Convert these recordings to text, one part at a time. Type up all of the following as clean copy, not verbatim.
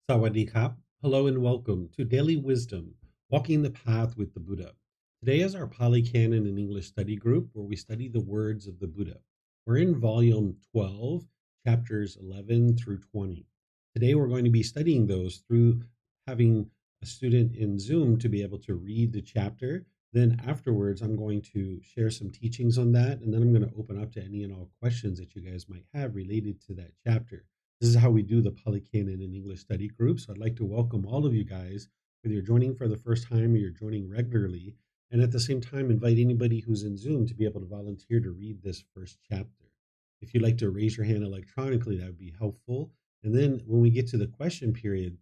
Sawadee Hello and welcome to Daily Wisdom, Walking the Path with the Buddha. Today is our Pali Canon and English study group where we study the words of the Buddha. We're in volume 12, chapters 11 through 20. Today we're going to be studying those through having a student in Zoom to be able to read the chapter. Then afterwards, I'm going to share some teachings on that, and then I'm going to open up to any and all questions that you guys might have related to that chapter. This is how we do the Pali Canon and English study group. So I'd like to welcome all of you guys, whether you're joining for the first time or you're joining regularly, and at the same time, invite anybody who's in Zoom to be able to volunteer to read this first chapter. If you'd like to raise your hand electronically, that would be helpful. And then when we get to the question period,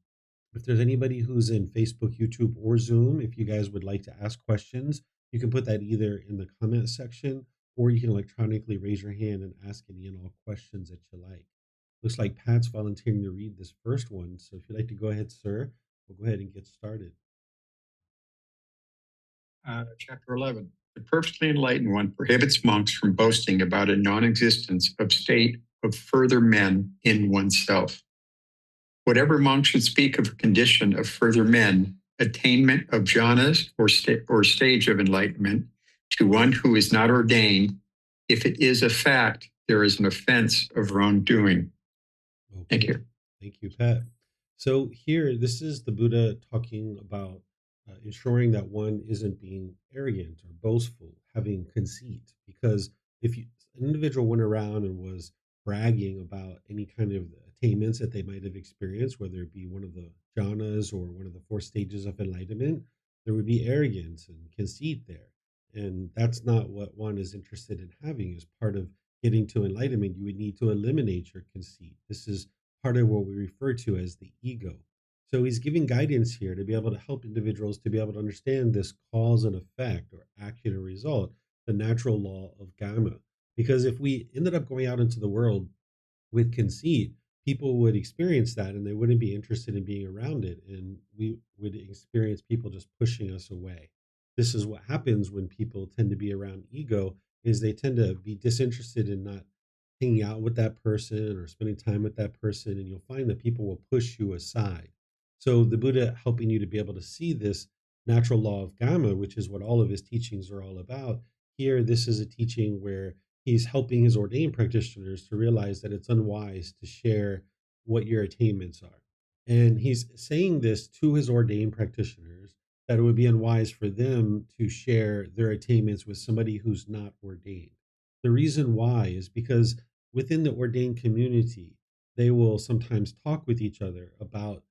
if there's anybody who's in Facebook, YouTube, or Zoom, if you guys would like to ask questions, you can put that either in the comment section or you can electronically raise your hand and ask any and all questions that you like. Looks like Pat's volunteering to read this first one. So if you'd like to go ahead, sir, we'll go ahead and get started. Chapter 11. The perfectly enlightened one prohibits monks from boasting about a non-existence of state of further men in oneself. Whatever monk should speak of a condition of further men, attainment of jhanas or stage of enlightenment, to one who is not ordained, if it is a fact, there is an offense of wrongdoing. Okay. Thank you. Thank you, Pat. So here, this is the Buddha talking about ensuring that one isn't being arrogant or boastful, having conceit. Because if an individual went around and was bragging about any kind of attainments that they might have experienced, whether it be one of the jhanas or one of the four stages of enlightenment, there would be arrogance and conceit there. And that's not what one is interested in having as part of getting to enlightenment. You would need to eliminate your conceit. This is part of what we refer to as the ego. So he's giving guidance here to be able to help individuals to be able to understand this cause and effect or action and result, the natural law of Gama. Because if we ended up going out into the world with conceit, people would experience that and they wouldn't be interested in being around it. And we would experience people just pushing us away. This is what happens when people tend to be around ego is they tend to be disinterested in not hanging out with that person or spending time with that person, and you'll find that people will push you aside. So the Buddha helping you to be able to see this natural law of Gama, which is what all of his teachings are all about. Here, this is a teaching where he's helping his ordained practitioners to realize that it's unwise to share what your attainments are. And he's saying this to his ordained practitioners that it would be unwise for them to share their attainments with somebody who's not ordained. The reason why is because within the ordained community, they will sometimes talk with each other about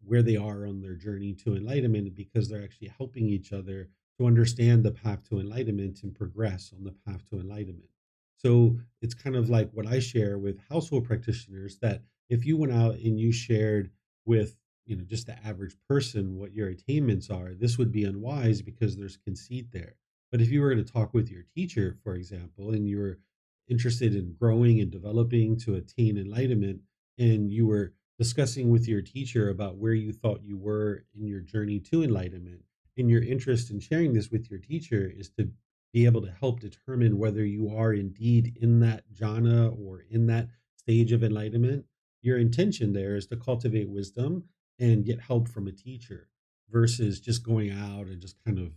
where they are on their journey to enlightenment because they're actually helping each other to understand the path to enlightenment and progress on the path to enlightenment. So it's kind of like what I share with household practitioners that if you went out and you shared with just the average person what your attainments are, this would be unwise because there's conceit there. But if you were to talk with your teacher, for example, and you were interested in growing and developing to attain enlightenment, and you were discussing with your teacher about where you thought you were in your journey to enlightenment, and your interest in sharing this with your teacher is to be able to help determine whether you are indeed in that jhana or in that stage of enlightenment. Your intention there is to cultivate wisdom and get help from a teacher versus just going out and just kind of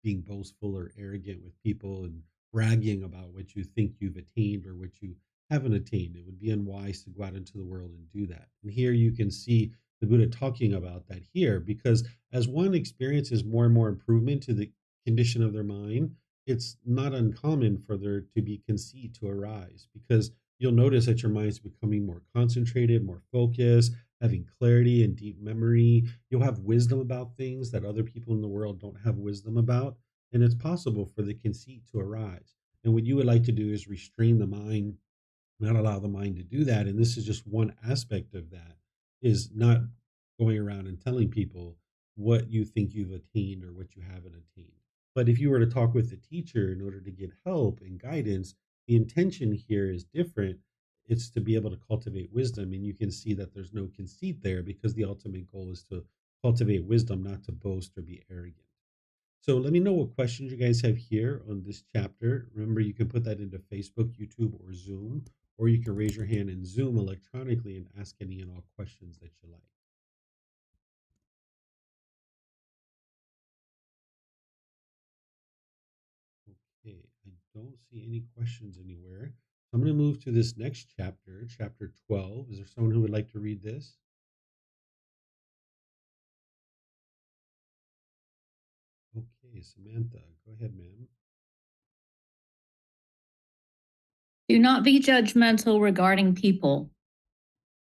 being boastful or arrogant with people and bragging about what you think you've attained or what you haven't attained. It would be unwise to go out into the world and do that. And here you can see the Buddha talking about that here because as one experiences more and more improvement to the condition of their mind, it's not uncommon for there to be conceit to arise because you'll notice that your mind's becoming more concentrated, more focused, having clarity and deep memory. You'll have wisdom about things that other people in the world don't have wisdom about. And it's possible for the conceit to arise. And what you would like to do is restrain the mind, not allow the mind to do that. And this is just one aspect of that is not going around and telling people what you think you've attained or what you haven't attained. But if you were to talk with the teacher in order to get help and guidance, the intention here is different. It's to be able to cultivate wisdom. And you can see that there's no conceit there because the ultimate goal is to cultivate wisdom, not to boast or be arrogant. So let me know what questions you guys have here on this chapter. Remember, you can put that into Facebook, YouTube, or Zoom, or you can raise your hand in Zoom electronically and ask any and all questions that you like. Don't see any questions anywhere. So I'm going to move to this next chapter, chapter 12. Is there someone who would like to read this? Okay, Samantha, go ahead, ma'am. Do not be judgmental regarding people.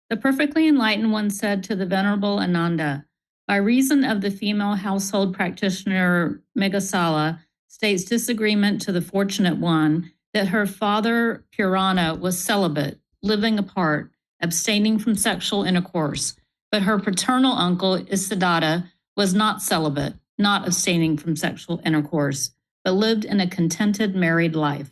The perfectly enlightened one said to the Venerable Ananda, by reason of the female household practitioner Megasala states disagreement to the fortunate one that her father Purana was celibate, living apart, abstaining from sexual intercourse, but her paternal uncle Isiddhata was not celibate, not abstaining from sexual intercourse, but lived in a contented married life.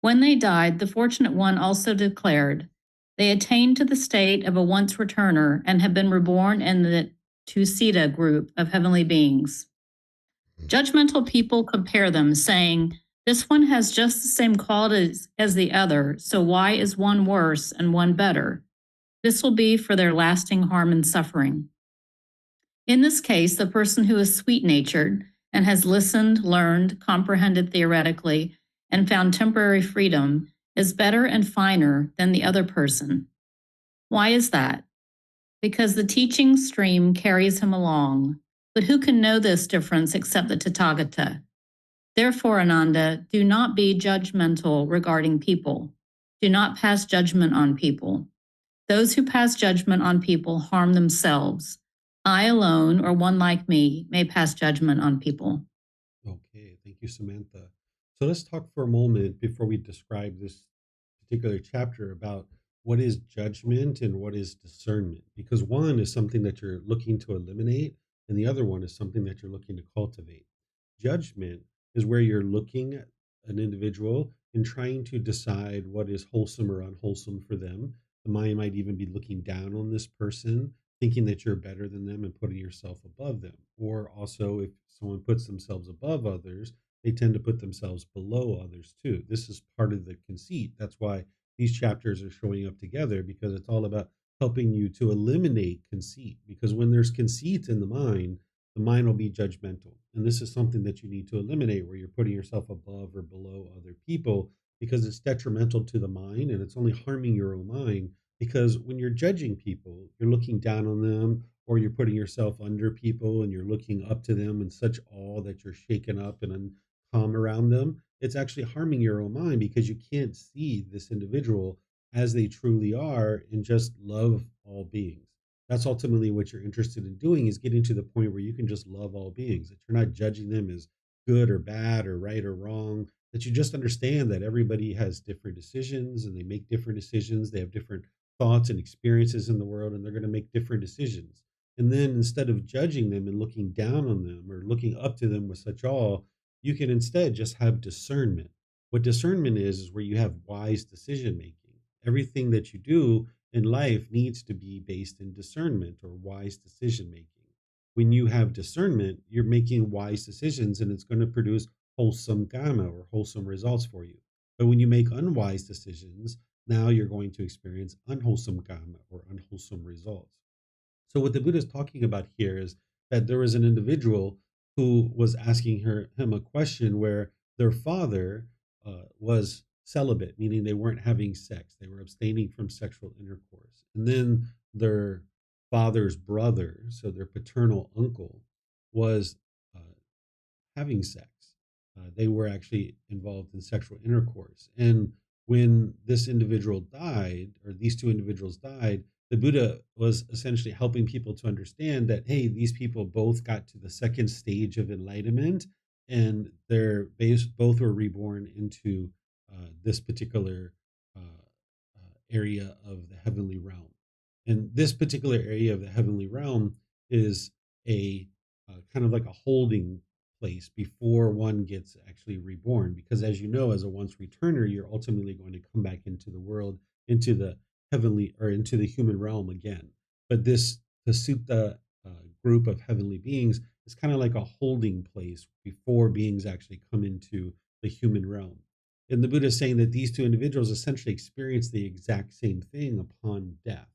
When they died, the fortunate one also declared, they attained to the state of a once returner and have been reborn in the Tusita group of heavenly beings. Judgmental people compare them, saying, this one has just the same qualities as the other, so why is one worse and one better? This will be for their lasting harm and suffering. In this case, the person who is sweet-natured and has listened, learned, comprehended theoretically, and found temporary freedom is better and finer than the other person. Why is that? Because the teaching stream carries him along, but who can know this difference except the Tathagata? Therefore, Ananda, do not be judgmental regarding people. Do not pass judgment on people. Those who pass judgment on people harm themselves. I alone, or one like me, may pass judgment on people. Okay, thank you, Samantha. So let's talk for a moment before we describe this particular chapter about what is judgment and what is discernment. Because one is something that you're looking to eliminate, and the other one is something that you're looking to cultivate. Judgment is where you're looking at an individual and trying to decide what is wholesome or unwholesome for them. The mind might even be looking down on this person, thinking that you're better than them and putting yourself above them. Or also, if someone puts themselves above others, they tend to put themselves below others too. This is part of the conceit. That's why these chapters are showing up together, because it's all about helping you to eliminate conceit. Because when there's conceit in the mind will be judgmental. And this is something that you need to eliminate, where you're putting yourself above or below other people, because it's detrimental to the mind and it's only harming your own mind. Because when you're judging people, you're looking down on them, or you're putting yourself under people and you're looking up to them in such awe that you're shaken up and calm around them. It's actually harming your own mind, because you can't see this individual as they truly are and just love all beings. That's ultimately what you're interested in doing, is getting to the point where you can just love all beings, that you're not judging them as good or bad or right or wrong, that you just understand that everybody has different decisions and they make different decisions. They have different thoughts and experiences in the world, and they're going to make different decisions. And then instead of judging them and looking down on them or looking up to them with such awe, you can instead just have discernment. What discernment is where you have wise decision making. Everything that you do in life needs to be based in discernment or wise decision making. When you have discernment, you're making wise decisions and it's going to produce wholesome gamma or wholesome results for you. But when you make unwise decisions, now you're going to experience unwholesome karma or unwholesome results. So what the Buddha is talking about here is that there was an individual who was asking him a question where their father was celibate, meaning they weren't having sex, they were abstaining from sexual intercourse, and then their father's brother, so their paternal uncle, was uh, having sex. They were actually involved in sexual intercourse. And when this individual died, or these two individuals died, the Buddha was essentially helping people to understand that, hey, these people both got to the second stage of enlightenment, and both were reborn into this particular area of the heavenly realm. And this particular area of the heavenly realm is a kind of like a holding place before one gets actually reborn. Because as you know, as a once returner, you're ultimately going to come back into the world, into the heavenly or into the human realm again. But the Sutta group of heavenly beings is kind of like a holding place before beings actually come into the human realm. And the Buddha is saying that these two individuals essentially experienced the exact same thing upon death.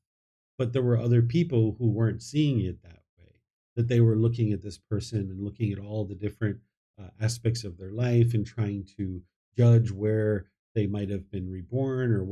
But there were other people who weren't seeing it that way, that they were looking at this person and looking at all the different aspects of their life and trying to judge where they might have been reborn or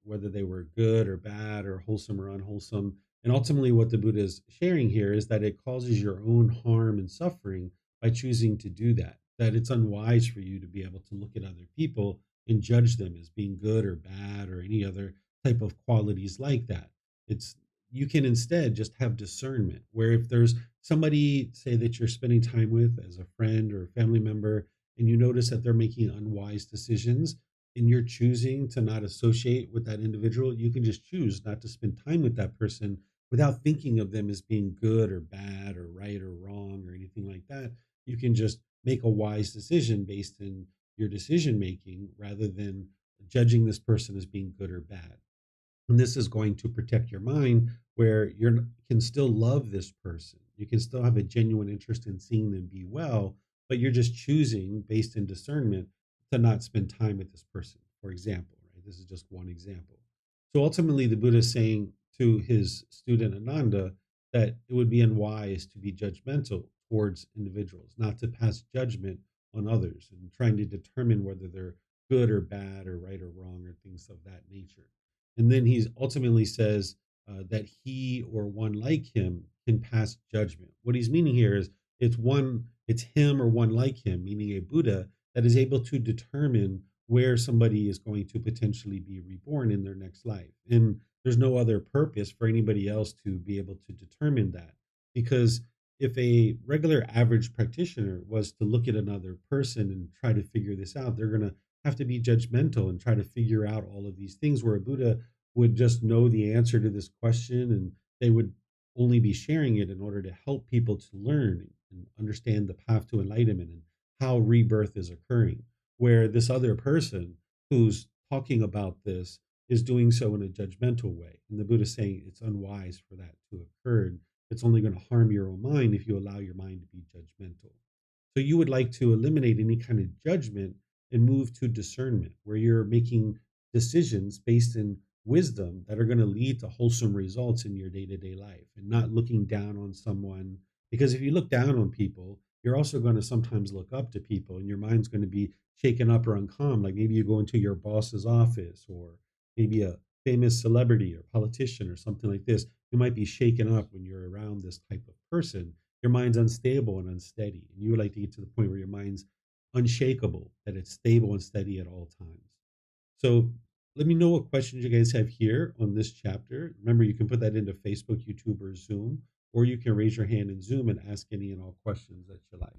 whether they were good or bad or wholesome or unwholesome. And ultimately, what the Buddha is sharing here is that it causes your own harm and suffering by choosing to do that. That it's unwise for you to be able to look at other people and judge them as being good or bad or any other type of qualities like that. It's You can instead just have discernment where if there's somebody, say, that you're spending time with as a friend or a family member, and you notice that they're making unwise decisions and you're choosing to not associate with that individual, you can just choose not to spend time with that person without thinking of them as being good or bad or right or wrong or anything like that. You can just make a wise decision based in your decision making rather than judging this person as being good or bad. And this is going to protect your mind where you can still love this person. You can still have a genuine interest in seeing them be well, but you're just choosing based in discernment to not spend time with this person, for example, right? This is just one example. So ultimately, the Buddha is saying to his student Ananda that it would be unwise to be judgmental towards individuals, not to pass judgment on others and trying to determine whether they're good or bad or right or wrong or things of that nature. And then he ultimately says that he or one like him can pass judgment. What he's meaning here is it's him or one like him, meaning a Buddha that is able to determine where somebody is going to potentially be reborn in their next life. And there's no other purpose for anybody else to be able to determine that. Because if a regular average practitioner was to look at another person and try to figure this out, they're going to have to be judgmental and try to figure out all of these things where a Buddha would just know the answer to this question and they would only be sharing it in order to help people to learn and understand the path to enlightenment and how rebirth is occurring. Where this other person who's talking about this is doing so in a judgmental way. And the Buddha is saying it's unwise for that to occur. And it's only going to harm your own mind if you allow your mind to be judgmental. So you would like to eliminate any kind of judgment and move to discernment, where you're making decisions based in wisdom that are going to lead to wholesome results in your day to day life and not looking down on someone. Because if you look down on people, you're also going to sometimes look up to people and your mind's going to be shaken up or uncalm. Like maybe you go into your boss's office or maybe a famous celebrity or politician or something like this. You might be shaken up when you're around this type of person. Your mind's unstable and unsteady. And you would like to get to the point where your mind's unshakable, that it's stable and steady at all times. So let me know what questions you guys have here on this chapter. Remember, you can put that into Facebook, YouTube, or Zoom, or you can raise your hand in Zoom and ask any and all questions that you like.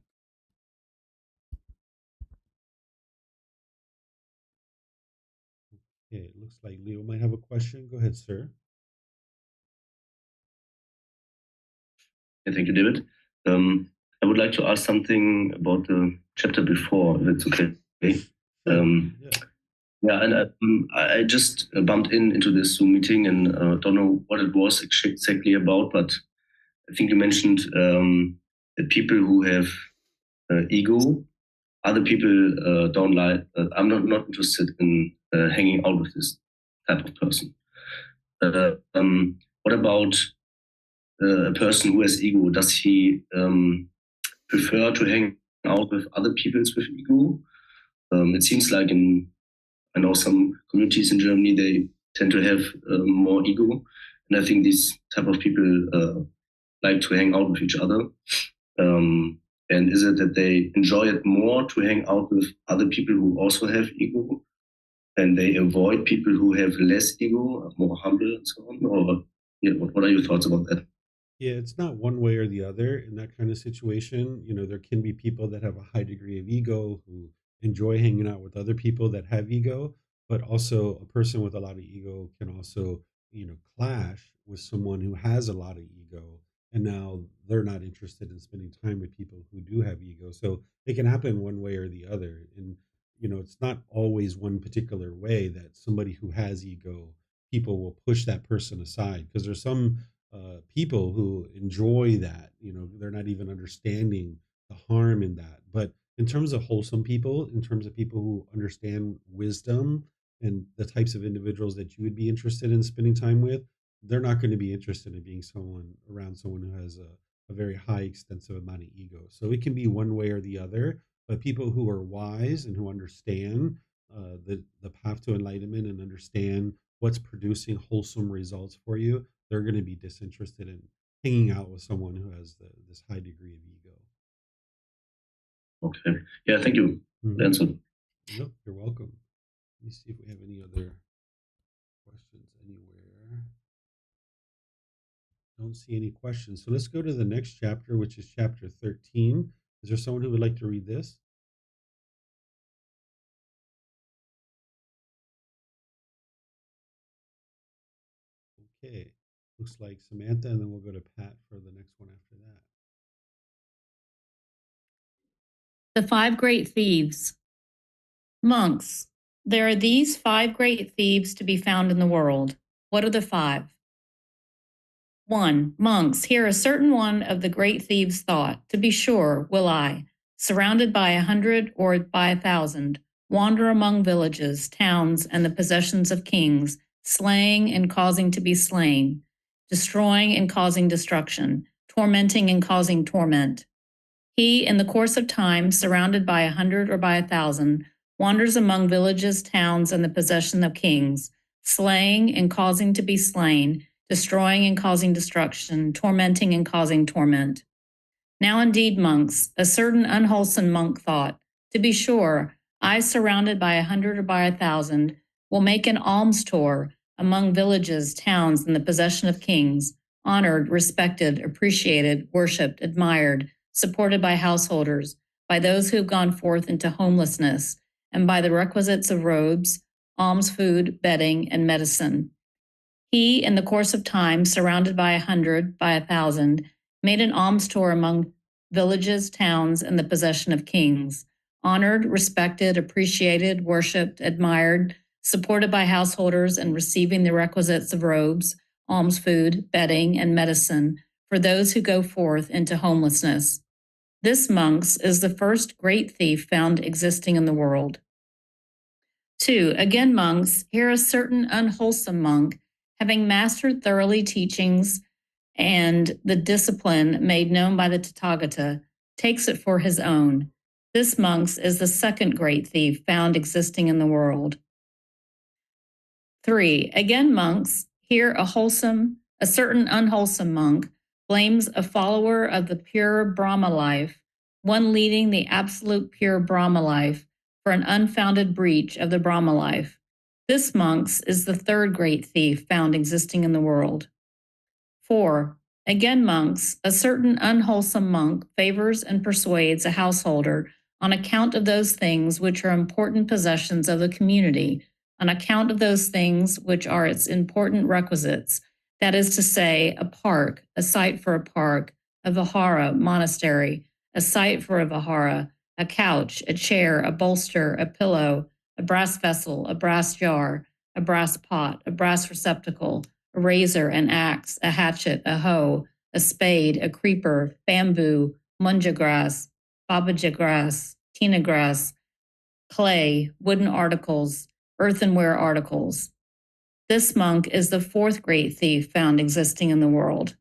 Okay, it looks like Leo might have a question. Go ahead, sir. Yeah, thank you, David. I would like to ask something about the chapter before, if it's okay. Sure. Um, Yeah. yeah, and I just bumped into this Zoom meeting and don't know what it was exactly about, but I think you mentioned that people who have ego, other people don't like. I'm not interested in hanging out with this type of person. What about a person who has ego? Does he prefer to hang out with other peoples with ego? It seems like I know some communities in Germany, they tend to have more ego. And I think these type of people like to hang out with each other. And is it that they enjoy it more to hang out with other people who also have ego, and they avoid people who have less ego, more humble and so on? Or yeah, what are your thoughts about that? Yeah, it's not one way or the other in that kind of situation. There can be people that have a high degree of ego who enjoy hanging out with other people that have ego, but also a person with a lot of ego can also, clash with someone who has a lot of ego. And now they're not interested in spending time with people who do have ego. So it can happen one way or the other. And, it's not always one particular way that somebody who has ego, people will push that person aside because there's some people who enjoy that. They're not even understanding the harm in that. But in terms of wholesome people, in terms of people who understand wisdom and the types of individuals that you would be interested in spending time with, they're not going to be interested in being someone around someone who has a very high, extensive amount of ego. So it can be one way or the other. But people who are wise and who understand the path to enlightenment and understand what's producing wholesome results for you, they're going to be disinterested in hanging out with someone who has this high degree of ego. Okay. Yeah, thank you. Mhm. Answer. Yep, you're welcome. Let me see if we have any other questions anywhere. Don't see any questions. So let's go to the next chapter, which is chapter 13. Is there someone who would like to read this? Okay. Looks like Samantha, and then we'll go to Pat for the next one after that. The five great thieves. Monks. There are these five great thieves to be found in the world. What are the five? 1. Monks, here a certain one of the great thieves thought, to be sure, will I, surrounded by 100 or by 1,000, wander among villages, towns, and the possessions of kings, slaying and causing to be slain, destroying and causing destruction, tormenting and causing torment. He, in the course of time, surrounded by 100 or by 1,000, wanders among villages, towns, and the possession of kings, slaying and causing to be slain, destroying and causing destruction, tormenting and causing torment. Now, indeed, monks, a certain unwholesome monk thought, to be sure, I, surrounded by 100 or by 1,000, will make an alms tour among villages, towns, and the possession of kings, honored, respected, appreciated, worshipped, admired, supported by householders, by those who have gone forth into homelessness, and by the requisites of robes, alms food, bedding, and medicine. He, in the course of time, surrounded by 100, by 1,000, made an alms tour among villages, towns, and the possession of kings, honored, respected, appreciated, worshipped, admired, supported by householders, and receiving the requisites of robes, alms food, bedding, and medicine for those who go forth into homelessness. This, monks, is the first great thief found existing in the world. 2. Again, monks, here a certain unwholesome monk, having mastered thoroughly teachings and the discipline made known by the Tathagata, takes it for his own. This, monks, is the second great thief found existing in the world. 3. Again, monks, here a certain unwholesome monk blames a follower of the pure Brahma life, one leading the absolute pure Brahma life, for an unfounded breach of the Brahma life. This, monks, is the third great thief found existing in the world. 4. Again, monks, a certain unwholesome monk favors and persuades a householder on account of those things which are important possessions of the community, on account of those things which are its important requisites, that is to say, a park, a site for a park, a vihara, monastery, a site for a vihara, a couch, a chair, a bolster, a pillow, a brass vessel, a brass jar, a brass pot, a brass receptacle, a razor, an axe, a hatchet, a hoe, a spade, a creeper, bamboo, munja grass, babaja grass, tina grass, clay, wooden articles, earthenware articles. This, monk, is the fourth great thief found existing in the world.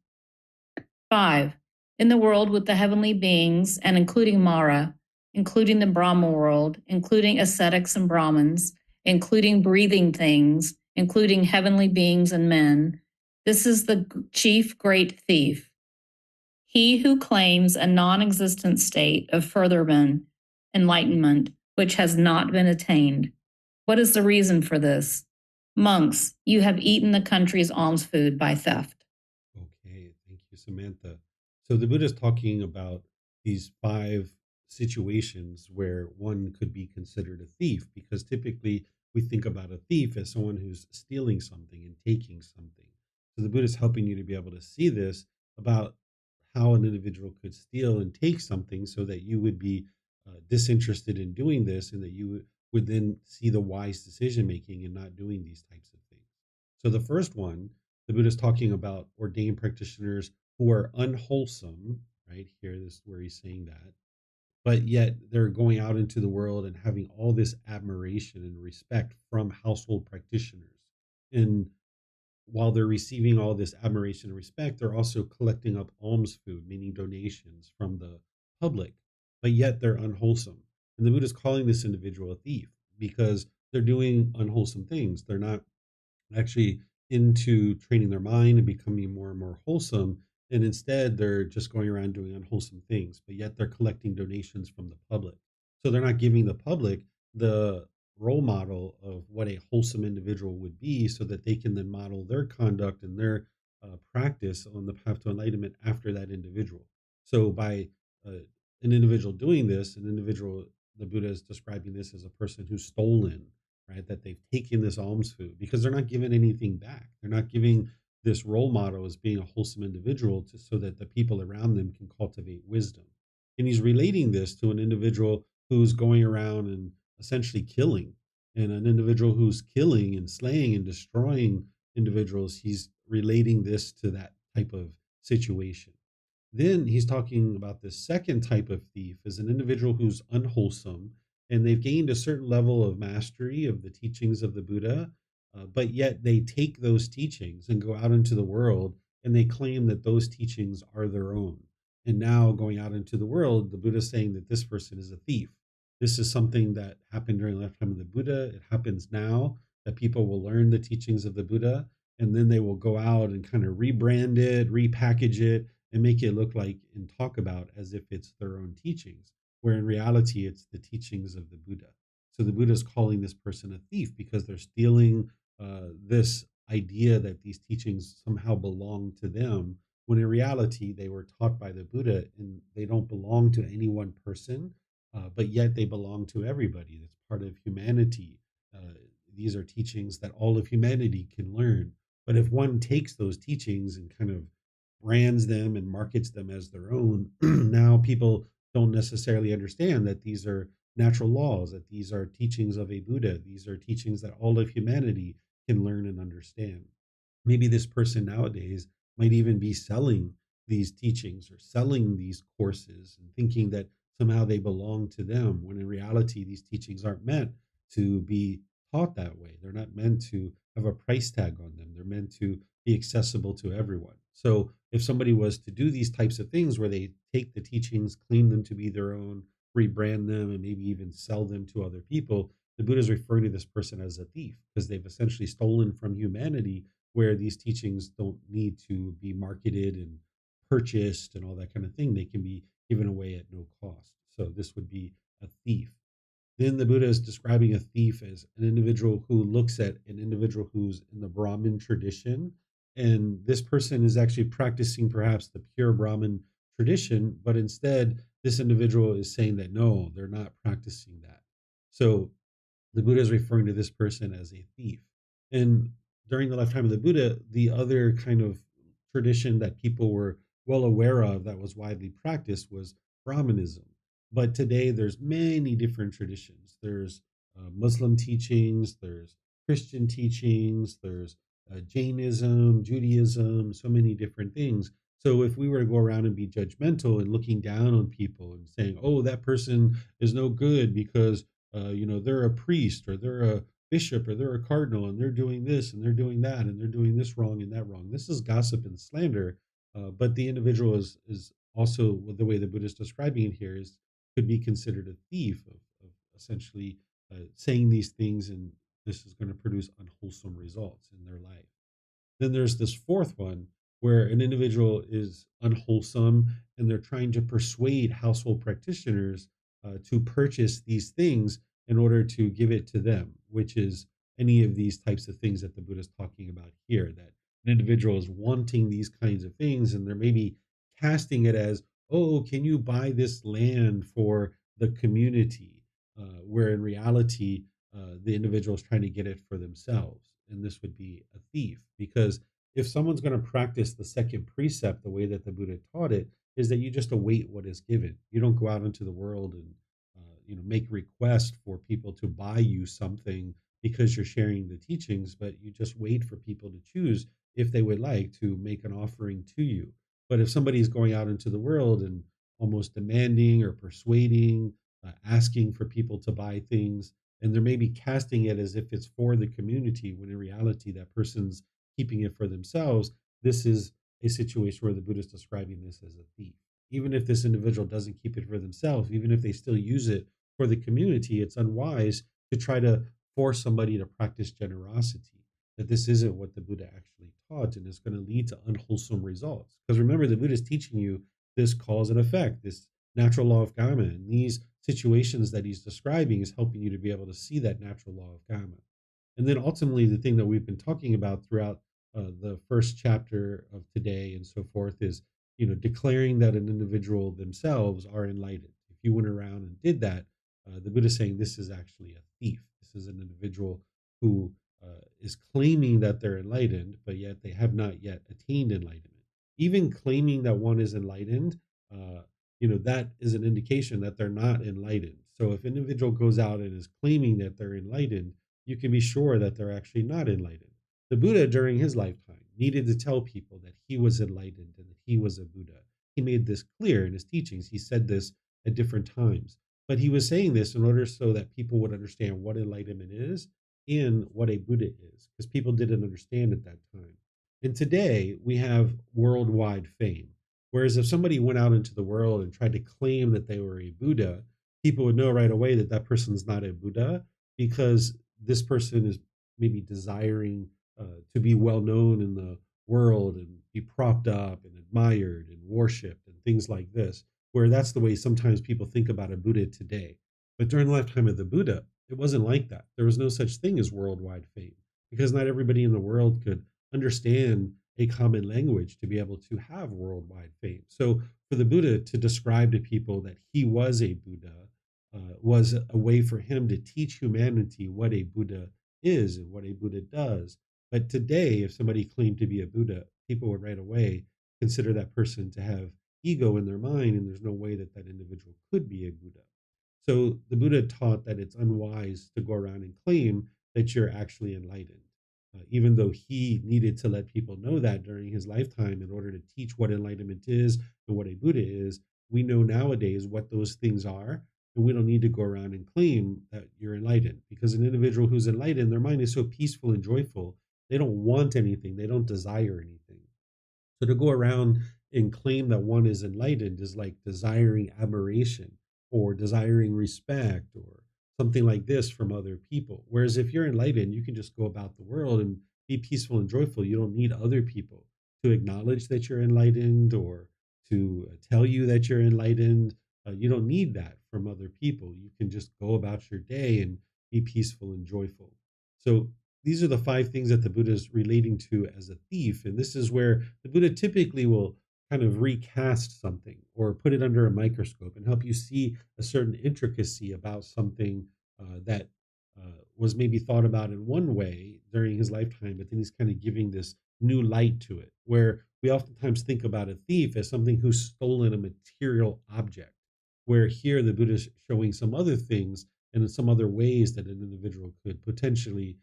5. In the world with the heavenly beings, and including Mara, including the Brahma world, including ascetics and Brahmins, including breathing things, including heavenly beings and men, this is the chief great thief. He who claims a non-existent state of furtherment, enlightenment, which has not been attained. What is the reason for this? Monks, you have eaten the country's alms food by theft. Okay, thank you, Samantha. So the Buddha is talking about these five situations where one could be considered a thief, because typically we think about a thief as someone who's stealing something and taking something. So the Buddha is helping you to be able to see this about how an individual could steal and take something so that you would be disinterested in doing this, and that you would then see the wise decision making and not doing these types of things. So the first one, the Buddha is talking about ordained practitioners who are unwholesome, right? Here, this is where he's saying that, but yet they're going out into the world and having all this admiration and respect from household practitioners. And while they're receiving all this admiration and respect, they're also collecting up alms food, meaning donations from the public, but yet they're unwholesome. And the Buddha is calling this individual a thief, because they're doing unwholesome things. They're not actually into training their mind and becoming more and more wholesome. And instead, they're just going around doing unwholesome things, but yet they're collecting donations from the public. So they're not giving the public the role model of what a wholesome individual would be so that they can then model their conduct and their practice on the path to enlightenment after that individual. So by uh, an individual doing this, an individual, the Buddha is describing this as a person who's stolen, right? That they've taken this alms food because they're not giving anything back. They're not giving this role model as being a wholesome individual so that the people around them can cultivate wisdom. And he's relating this to an individual who's going around and essentially killing, and an individual who's killing and slaying and destroying individuals. He's relating this to that type of situation. Then he's talking about this second type of thief as an individual who's unwholesome and they've gained a certain level of mastery of the teachings of the Buddha, but yet they take those teachings and go out into the world and they claim that those teachings are their own. And now going out into the world, the Buddha is saying that this person is a thief. This is something that happened during the lifetime of the Buddha. It happens now that people will learn the teachings of the Buddha and then they will go out and kind of rebrand it, repackage it, and make it look like and talk about as if it's their own teachings, where in reality it's the teachings of the Buddha. So the Buddha is calling this person a thief because they're stealing this idea that these teachings somehow belong to them, when in reality they were taught by the Buddha and they don't belong to any one person, but yet they belong to everybody. That's part of humanity. Uh, these are teachings that all of humanity can learn. But if one takes those teachings and kind of brands them and markets them as their own, now people don't necessarily understand that these are natural laws, that these are teachings of a Buddha, these are teachings that all of humanity can learn and understand. Maybe this person nowadays might even be selling these teachings or selling these courses and thinking that somehow they belong to them, when in reality, these teachings aren't meant to be taught that way. They're not meant to have a price tag on them, they're meant to be accessible to everyone. So if somebody was to do these types of things where they take the teachings, claim them to be their own, rebrand them, and maybe even sell them to other people, the Buddha is referring to this person as a thief because they've essentially stolen from humanity, where these teachings don't need to be marketed and purchased and all that kind of thing. They can be given away at no cost. So this would be a thief. Then the Buddha is describing a thief as an individual who looks at an individual who's in the Brahmin tradition. And this person is actually practicing perhaps the pure Brahmin tradition, but instead, this individual is saying that no, they're not practicing that. So the Buddha is referring to this person as a thief. And during the lifetime of the Buddha, the other kind of tradition that people were well aware of that was widely practiced was Brahmanism. But today there's many different traditions. There's Muslim teachings, there's Christian teachings, there's Jainism, Judaism, so many different things. So if we were to go around and be judgmental and looking down on people and saying, "Oh, that person is no good because they're a priest or they're a bishop or they're a cardinal and they're doing this and they're doing that and they're doing this wrong and that wrong." This is gossip and slander. But the individual is also, well, the way the Buddha is describing it here, is could be considered a thief of essentially saying these things, and this is going to produce unwholesome results in their life. Then there's this fourth one where an individual is unwholesome and they're trying to persuade household practitioners to purchase these things in order to give it to them, which is any of these types of things that the Buddha is talking about here. That an individual is wanting these kinds of things and they're maybe casting it as, oh, can you buy this land for the community? Where in reality, the individual is trying to get it for themselves. And this would be a thief, because if someone's going to practice the second precept the way that the Buddha taught it, is that you just await what is given. You don't go out into the world and make request for people to buy you something because you're sharing the teachings, but you just wait for people to choose if they would like to make an offering to you. But if somebody's going out into the world and almost demanding or persuading, asking for people to buy things, and they're maybe casting it as if it's for the community, when in reality that person's keeping it for themselves, this is a situation where the Buddha is describing this as a thief. Even if this individual doesn't keep it for themselves, even if they still use it for the community, it's unwise to try to force somebody to practice generosity, that this isn't what the Buddha actually taught and it's going to lead to unwholesome results. Because remember, the Buddha is teaching you this cause and effect, this natural law of karma. And these situations that he's describing is helping you to be able to see that natural law of karma. And then ultimately, the thing that we've been talking about throughout the first chapter of today and so forth is, declaring that an individual themselves are enlightened. If you went around and did that, the Buddha is saying this is actually a thief. This is an individual who is claiming that they're enlightened, but yet they have not yet attained enlightenment. Even claiming that one is enlightened, that is an indication that they're not enlightened. So if an individual goes out and is claiming that they're enlightened, you can be sure that they're actually not enlightened. The Buddha, during his lifetime, needed to tell people that he was enlightened and that he was a Buddha. He made this clear in his teachings. He said this at different times. But he was saying this in order so that people would understand what enlightenment is and what a Buddha is, because people didn't understand at that time. And today, we have worldwide fame. Whereas if somebody went out into the world and tried to claim that they were a Buddha, people would know right away that that person's not a Buddha, because this person is maybe desiring to be well known in the world and be propped up and admired and worshipped and things like this, where that's the way sometimes people think about a Buddha today. But during the lifetime of the Buddha, it wasn't like that. There was no such thing as worldwide fame, because not everybody in the world could understand a common language to be able to have worldwide fame. So for the Buddha to describe to people that he was a Buddha was a way for him to teach humanity what a Buddha is and what a Buddha does. But today, if somebody claimed to be a Buddha, people would right away consider that person to have ego in their mind, and there's no way that that individual could be a Buddha. So the Buddha taught that it's unwise to go around and claim that you're actually enlightened. Even though he needed to let people know that during his lifetime in order to teach what enlightenment is and what a Buddha is, we know nowadays what those things are, and we don't need to go around and claim that you're enlightened, because an individual who's enlightened, their mind is so peaceful and joyful, they don't want anything, they don't desire anything. So to go around and claim that one is enlightened is like desiring admiration or desiring respect or something like this from other people. Whereas if you're enlightened, you can just go about the world and be peaceful and joyful. You don't need other people to acknowledge that you're enlightened or to tell you that you're enlightened. You don't need that from other people. You can just go about your day and be peaceful and joyful. So these are the five things that the Buddha is relating to as a thief. And this is where the Buddha typically will kind of recast something or put it under a microscope and help you see a certain intricacy about something that was maybe thought about in one way during his lifetime, but then he's kind of giving this new light to it, where we oftentimes think about a thief as something who's stolen a material object, where here the Buddha is showing some other things and in some other ways that an individual could potentially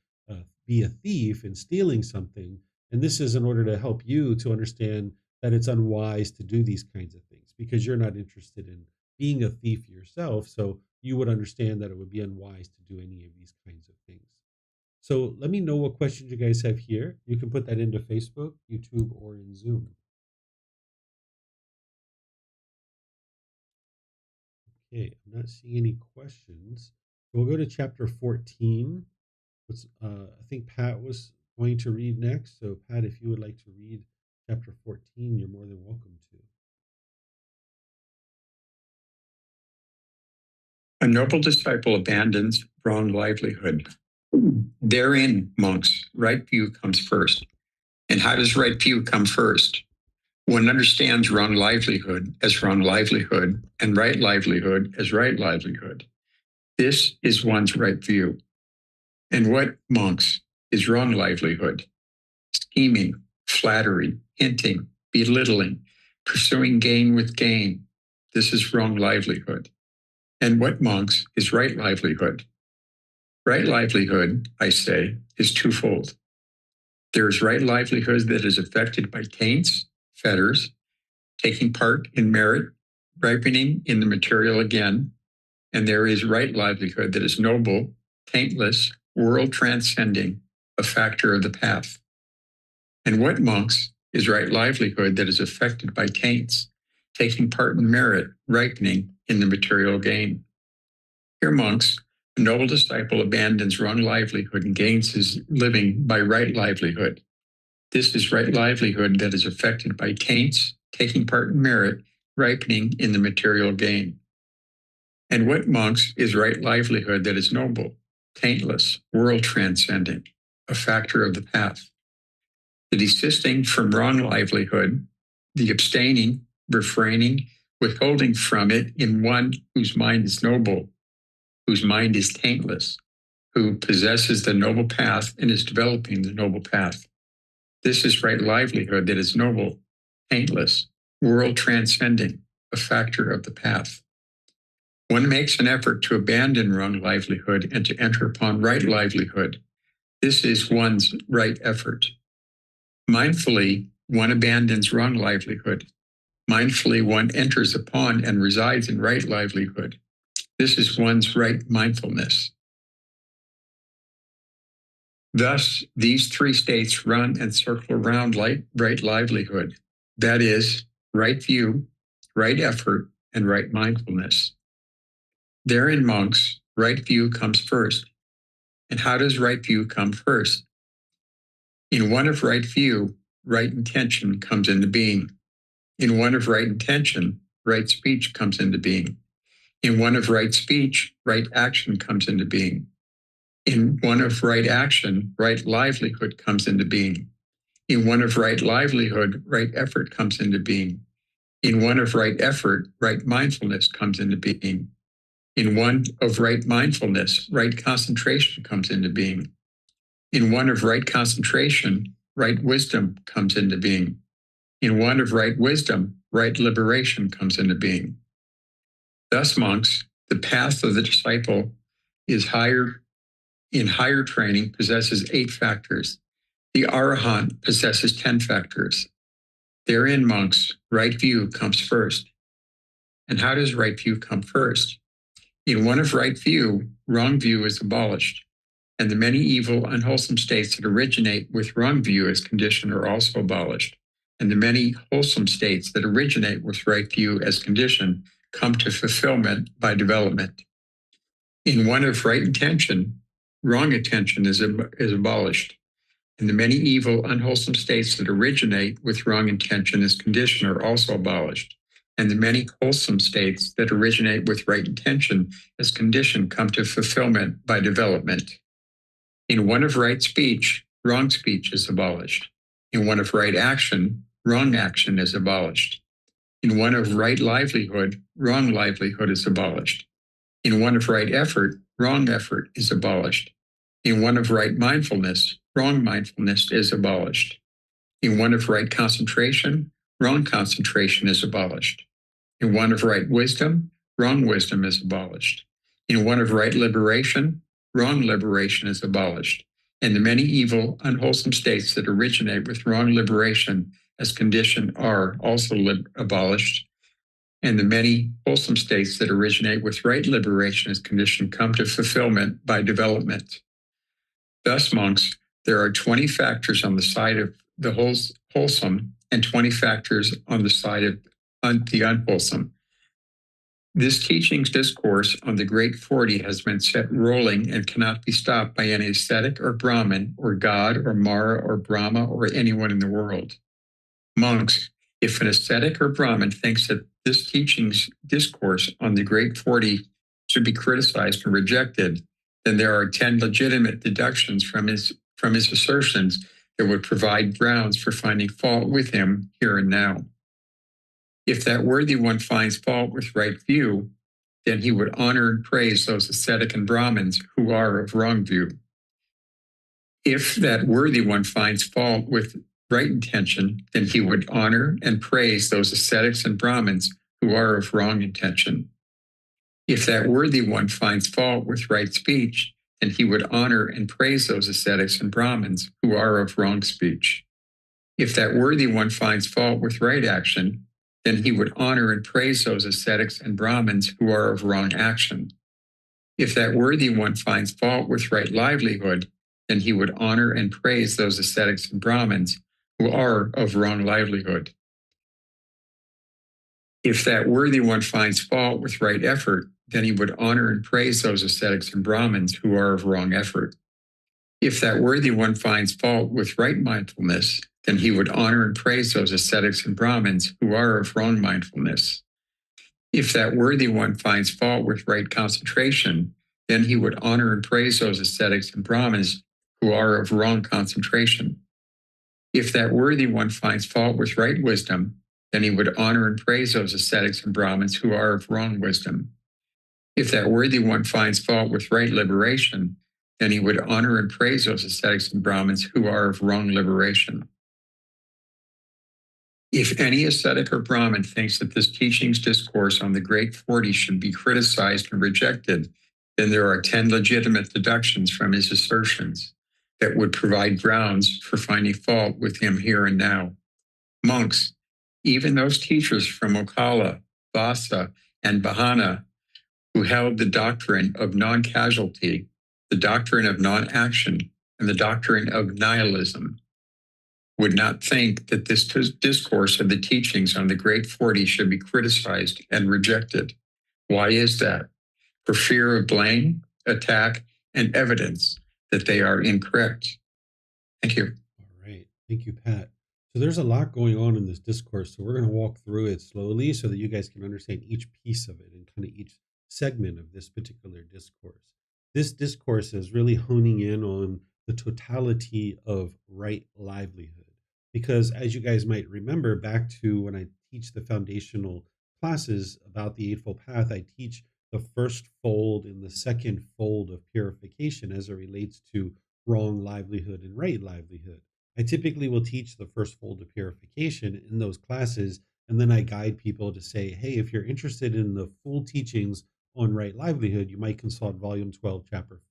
be a thief and stealing something. And this is in order to help you to understand that it's unwise to do these kinds of things because you're not interested in being a thief yourself. So you would understand that it would be unwise to do any of these kinds of things. So let me know what questions you guys have here. You can put that into Facebook, YouTube, or in Zoom. Okay, I'm not seeing any questions. We'll go to chapter 14. I think Pat was going to read next. So Pat, if you would like to read chapter 14, you're more than welcome to. A noble disciple abandons wrong livelihood. Therein, monks, right view comes first. And how does right view come first? One understands wrong livelihood as wrong livelihood and right livelihood as right livelihood. This is one's right view. And what, monks, is wrong livelihood? Scheming, flattery, hinting, belittling, pursuing gain with gain. This is wrong livelihood. And what, monks, is right livelihood? Right livelihood, I say, is twofold. There is right livelihood that is affected by taints, fetters, taking part in merit, ripening in the material again, and there is right livelihood that is noble, taintless, world transcending, a factor of the path. And what, monks, is right livelihood that is affected by taints, taking part in merit, ripening in the material gain? Here, monks, A noble disciple abandons wrong livelihood and gains his living by right livelihood. This is right livelihood that is affected by taints, taking part in merit, ripening in the material gain. And what, monks, is right livelihood that is noble, taintless, world transcending, a factor of the path? The desisting from wrong livelihood, the abstaining, refraining, withholding from it in one whose mind is noble, whose mind is taintless, who possesses the noble path and is developing the noble path. This is right livelihood that is noble, taintless, world transcending, a factor of the path. One makes an effort to abandon wrong livelihood and to enter upon right livelihood. This is one's right effort. Mindfully, one abandons wrong livelihood. Mindfully, one enters upon and resides in right livelihood. This is one's right mindfulness. Thus, these three states run and circle around right livelihood. That is, right view, right effort, and right mindfulness. Therein, monks, right view comes first. And how does right view come first? In one of right view, right intention comes into being. In one of right intention, right speech comes into being. In one of right speech, right action comes into being. In one of right action, right livelihood comes into being. In one of right livelihood, right effort comes into being. In one of right effort, right mindfulness comes into being. In one of right mindfulness, right concentration comes into being. In one of right concentration, right wisdom comes into being. In one of right wisdom, right liberation comes into being. Thus, monks, the path of the disciple is in higher training possesses 8 factors. The Arahant possesses 10 factors. Therein, monks, right view comes first. And how does right view come first? In one of right view, wrong view is abolished, and the many evil, unwholesome states that originate with wrong view as condition are also abolished, and the many wholesome states that originate with right view as condition come to fulfillment by development. In one of right intention, wrong attention is abolished, and the many evil, unwholesome states that originate with wrong intention as condition are also abolished, and the many wholesome states that originate with right intention as condition come to fulfillment by development. In one of right speech, wrong speech is abolished. In one of right action, wrong action is abolished. In one of right livelihood, wrong livelihood is abolished. In one of right effort, wrong effort is abolished. In one of right mindfulness, wrong mindfulness is abolished. In one of right concentration, wrong concentration is abolished. In one of right wisdom, wrong wisdom is abolished. In one of right liberation, wrong liberation is abolished. And the many evil, unwholesome states that originate with wrong liberation as condition are also abolished. And the many wholesome states that originate with right liberation as condition come to fulfillment by development. Thus, monks, there are 20 factors on the side of the wholesome and 20 factors on the side of the unwholesome. This teaching's discourse on the Great 40 has been set rolling and cannot be stopped by any ascetic or Brahmin or God or Mara or Brahma or anyone in the world. Monks, if an ascetic or Brahmin thinks that this teaching's discourse on the Great 40 should be criticized and rejected, then there are 10 legitimate deductions from his assertions that would provide grounds for finding fault with him here and now. If that worthy one finds fault with right view, then he would honor and praise those ascetic and Brahmins who are of wrong view. If that worthy one finds fault with right intention, then he would honor and praise those ascetics and Brahmins who are of wrong intention. If that worthy one finds fault with right speech, then he would honor and praise those ascetics and Brahmins who are of wrong speech. If that worthy one finds fault with right action, then he would honor and praise those ascetics and Brahmins who are of wrong action. If that worthy one finds fault with right livelihood, then he would honor and praise those ascetics and Brahmins who are of wrong livelihood. If that worthy one finds fault with right effort, then he would honor and praise those ascetics and Brahmins who are of wrong effort. If that worthy one finds fault with right mindfulness, then he would honor and praise those ascetics and Brahmins who are of wrong mindfulness. If that worthy one finds fault with right concentration, then he would honor and praise those ascetics and Brahmins who are of wrong concentration. If that worthy one finds fault with right wisdom, then he would honor and praise those ascetics and Brahmins who are of wrong wisdom. If that worthy one finds fault with right liberation, then he would honor and praise those ascetics and Brahmins who are of wrong liberation. If any ascetic or Brahmin thinks that this teaching's discourse on the Great 40 should be criticized and rejected, then there are 10 legitimate deductions from his assertions that would provide grounds for finding fault with him here and now. Monks, even those teachers from Okala, Vasa, and Bahana who held the doctrine of non-casualty, the doctrine of non-action, and the doctrine of nihilism, would not think that this discourse of the teachings on the Great 40 should be criticized and rejected. Why is that? For fear of blame, attack, and evidence that they are incorrect. Thank you. All right. Thank you, Pat. So there's a lot going on in this discourse. So we're going to walk through it slowly so that you guys can understand each piece of it and kind of each segment of this particular discourse. This discourse is really honing in on the totality of right livelihood. Because as you guys might remember, back to when I teach the foundational classes about the Eightfold Path, I teach the first fold and the second fold of purification as it relates to wrong livelihood and right livelihood. I typically will teach the first fold of purification in those classes, and then I guide people to say, hey, if you're interested in the full teachings on right livelihood, you might consult volume 12, chapter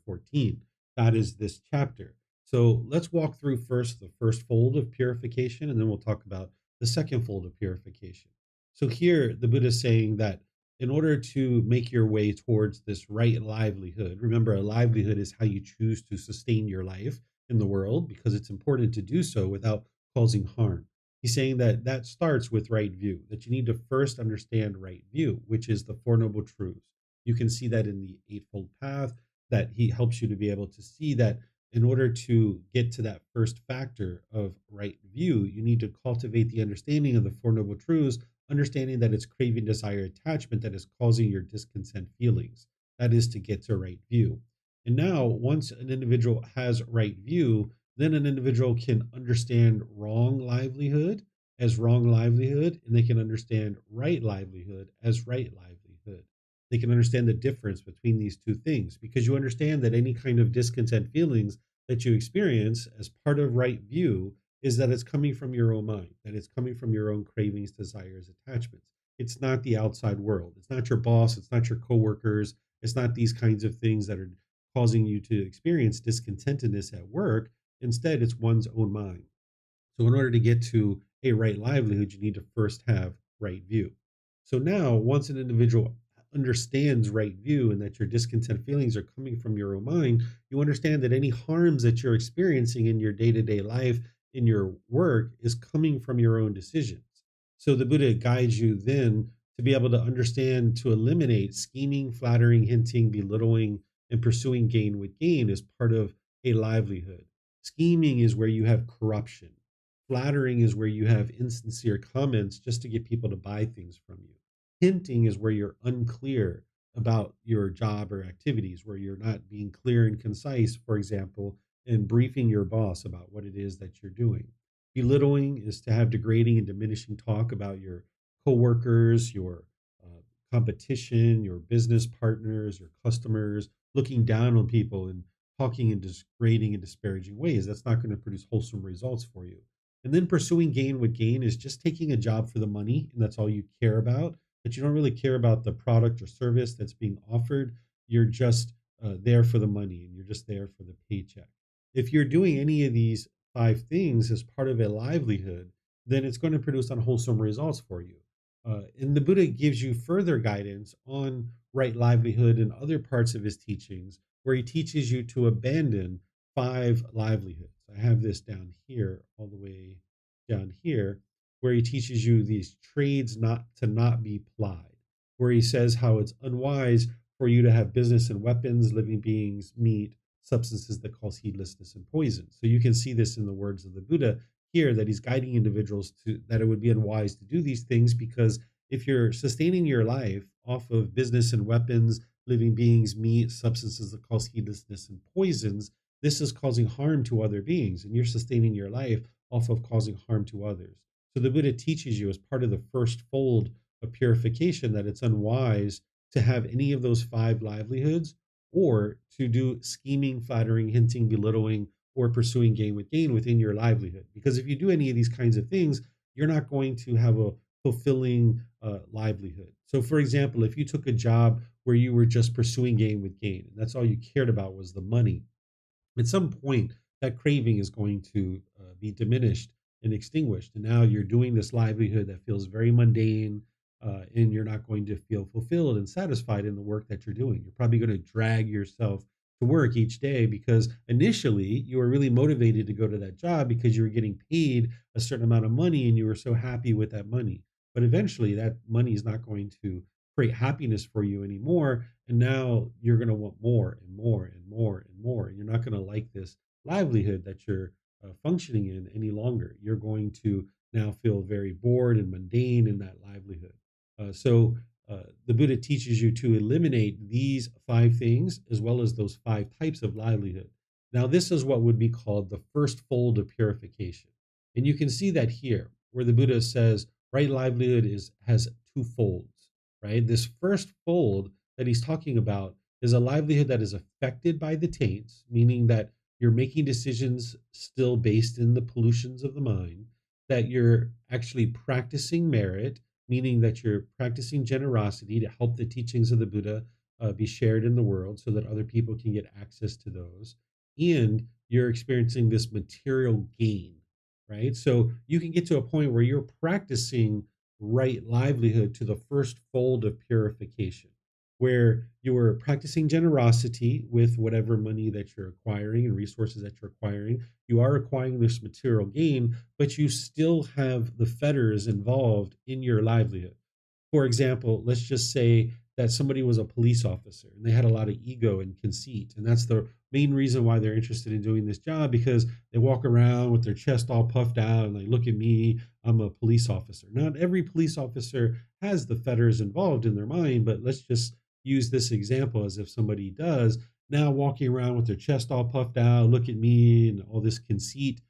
14. That is this chapter. So let's walk through first the first fold of purification, and then we'll talk about the second fold of purification. So here, the Buddha is saying that in order to make your way towards this right livelihood, remember, a livelihood is how you choose to sustain your life in the world because it's important to do so without causing harm. He's saying that that starts with right view, that you need to first understand right view, which is the Four Noble Truths. You can see that in the Eightfold Path, that he helps you to be able to see that in order to get to that first factor of right view, you need to cultivate the understanding of the Four Noble Truths, understanding that it's craving, desire, attachment that is causing your discontent feelings. That is to get to right view. And now, once an individual has right view, then an individual can understand wrong livelihood as wrong livelihood, and they can understand right livelihood as right livelihood. They can understand the difference between these two things because you understand that any kind of discontent feelings that you experience as part of right view is that it's coming from your own mind, that it's coming from your own cravings, desires, attachments. It's not the outside world. It's not your boss. It's not your coworkers. It's not these kinds of things that are causing you to experience discontentedness at work. Instead, it's one's own mind. So, in order to get to a right livelihood, you need to first have right view. So, now once an individual understands right view and that your discontent feelings are coming from your own mind, you understand that any harms that you're experiencing in your day to day life, in your work, is coming from your own decisions. So, the Buddha guides you then to be able to understand to eliminate scheming, flattering, hinting, belittling, and pursuing gain with gain as part of a livelihood. Scheming is where you have corruption. Flattering is where you have insincere comments just to get people to buy things from you. Hinting is where you're unclear about your job or activities, where you're not being clear and concise, for example, in briefing your boss about what it is that you're doing. Belittling is to have degrading and diminishing talk about your coworkers, your competition, your business partners, your customers, looking down on people and talking in degrading and disparaging ways. That's not going to produce wholesome results for you. And then pursuing gain with gain is just taking a job for the money, and that's all you care about. But you don't really care about the product or service that's being offered. You're just there for the money, and you're just there for the paycheck. If you're doing any of these five things as part of a livelihood, then it's going to produce unwholesome results for you. And the Buddha gives you further guidance on right livelihood and other parts of his teachings, where he teaches you to abandon five livelihoods. I have this down here, all the way down here, where he teaches you these trades not to not be plied. where he says how it's unwise for you to have business and weapons, living beings, meat, substances that cause heedlessness and poison. So you can see this in the words of the Buddha here, that he's guiding individuals to that it would be unwise to do these things, because if you're sustaining your life off of business and weapons, living beings, meat, substances that cause heedlessness and poisons, this is causing harm to other beings, and you're sustaining your life off of causing harm to others. So the Buddha teaches you, as part of the first fold of purification, that it's unwise to have any of those five livelihoods, or to do scheming, flattering, hinting, belittling, or pursuing gain with gain within your livelihood. Because if you do any of these kinds of things, you're not going to have a fulfilling livelihood. So, for example, if you took a job where you were just pursuing gain with gain, and that's all you cared about was the money, at some point that craving is going to be diminished and extinguished, and now you're doing this livelihood that feels very mundane, and you're not going to feel fulfilled and satisfied in the work that you're doing. You're probably going to drag yourself to work each day, because initially you were really motivated to go to that job because you were getting paid a certain amount of money and you were so happy with that money. But eventually that money is not going to create happiness for you anymore, and now you're going to want more and more and more and more. And you're not going to like this livelihood that you're functioning in any longer. You're going to now feel very bored and mundane in that livelihood. The Buddha teaches you to eliminate these five things, as well as those five types of livelihood. Now, this is what would be called the first fold of purification. And you can see that here, where the Buddha says right livelihood has two folds, right? This first fold that he's talking about is a livelihood that is affected by the taints, meaning that you're making decisions still based in the pollutions of the mind, that you're actually practicing merit, meaning that you're practicing generosity to help the teachings of the Buddha be shared in the world so that other people can get access to those. And you're experiencing this material gain, right? So you can get to a point where you're practicing right livelihood to the first fold of purification, where you are practicing generosity with whatever money that you're acquiring and resources that you're acquiring. You are acquiring this material gain, but you still have the fetters involved in your livelihood. For example, let's just say that somebody was a police officer and they had a lot of ego and conceit. And that's the main reason why they're interested in doing this job, because they walk around with their chest all puffed out and like, look at me, I'm a police officer. Not every police officer has the fetters involved in their mind, but let's just use this example as if somebody does. Now walking around with their chest all puffed out, look at me, and all this conceit.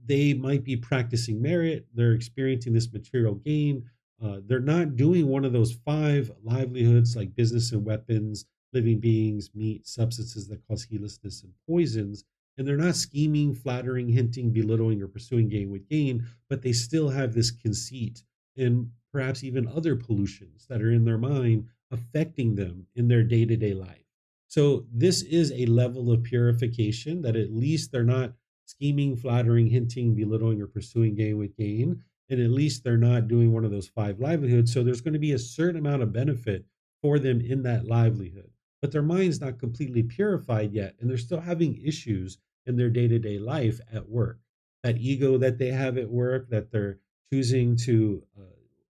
They might be practicing merit. They're experiencing this material gain. They're not doing one of those five livelihoods like business and weapons, living beings, meat, substances that cause heedlessness and poisons. And they're not scheming, flattering, hinting, belittling, or pursuing gain with gain, but they still have this conceit and perhaps even other pollutions that are in their mind affecting them in their day to day life. So, this is a level of purification that at least they're not scheming, flattering, hinting, belittling, or pursuing gain with gain, and at least they're not doing one of those five livelihoods. So there's going to be a certain amount of benefit for them in that livelihood. But their mind's not completely purified yet, and they're still having issues in their day to day life at work. That ego that they have at work, that they're choosing to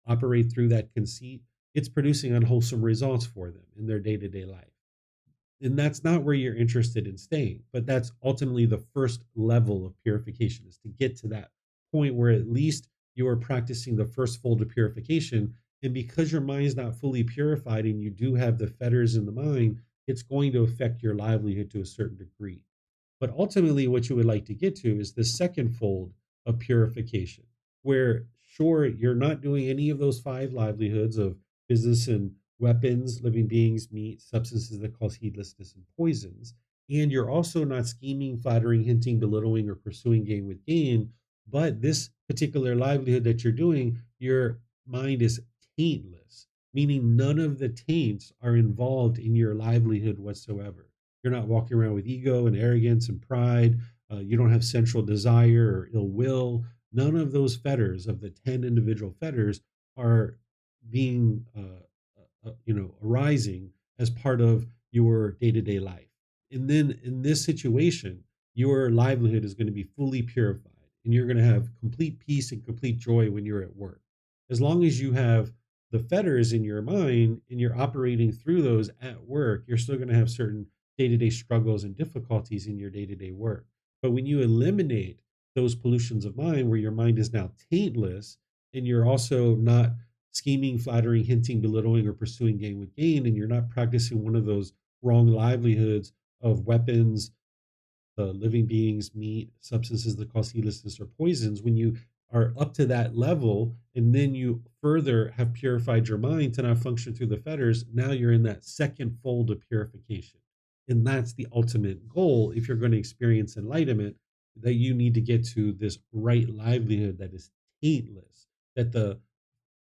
operate through that conceit, it's producing unwholesome results for them in their day to day life. And that's not where you're interested in staying, but that's ultimately the first level of purification, is to get to that point where at least you are practicing the first fold of purification. And because your mind is not fully purified and you do have the fetters in the mind, it's going to affect your livelihood to a certain degree. But ultimately, what you would like to get to is the second fold of purification, where sure, you're not doing any of those five livelihoods of business and weapons, living beings, meat, substances that cause heedlessness and poisons. And you're also not scheming, flattering, hinting, belittling, or pursuing gain with gain. But this particular livelihood that you're doing, your mind is taintless, meaning none of the taints are involved in your livelihood whatsoever. You're not walking around with ego and arrogance and pride. You don't have sensual desire or ill will. None of those fetters, of the 10 individual fetters, are being arising as part of your day-to-day life. And then in this situation, your livelihood is going to be fully purified, and you're going to have complete peace and complete joy when you're at work. As long as you have the fetters in your mind and you're operating through those at work, you're still going to have certain day to day struggles and difficulties in your day to day work. But when you eliminate those pollutions of mind, where your mind is now taintless and you're also not scheming, flattering, hinting, belittling, or pursuing gain with gain, and you're not practicing one of those wrong livelihoods of weapons, living beings, meat, substances that cause heedlessness or poisons, when you are up to that level and then you further have purified your mind to now function through the fetters, now you're in that second fold of purification. And that's the ultimate goal if you're going to experience enlightenment, that you need to get to this right livelihood that is taintless, that the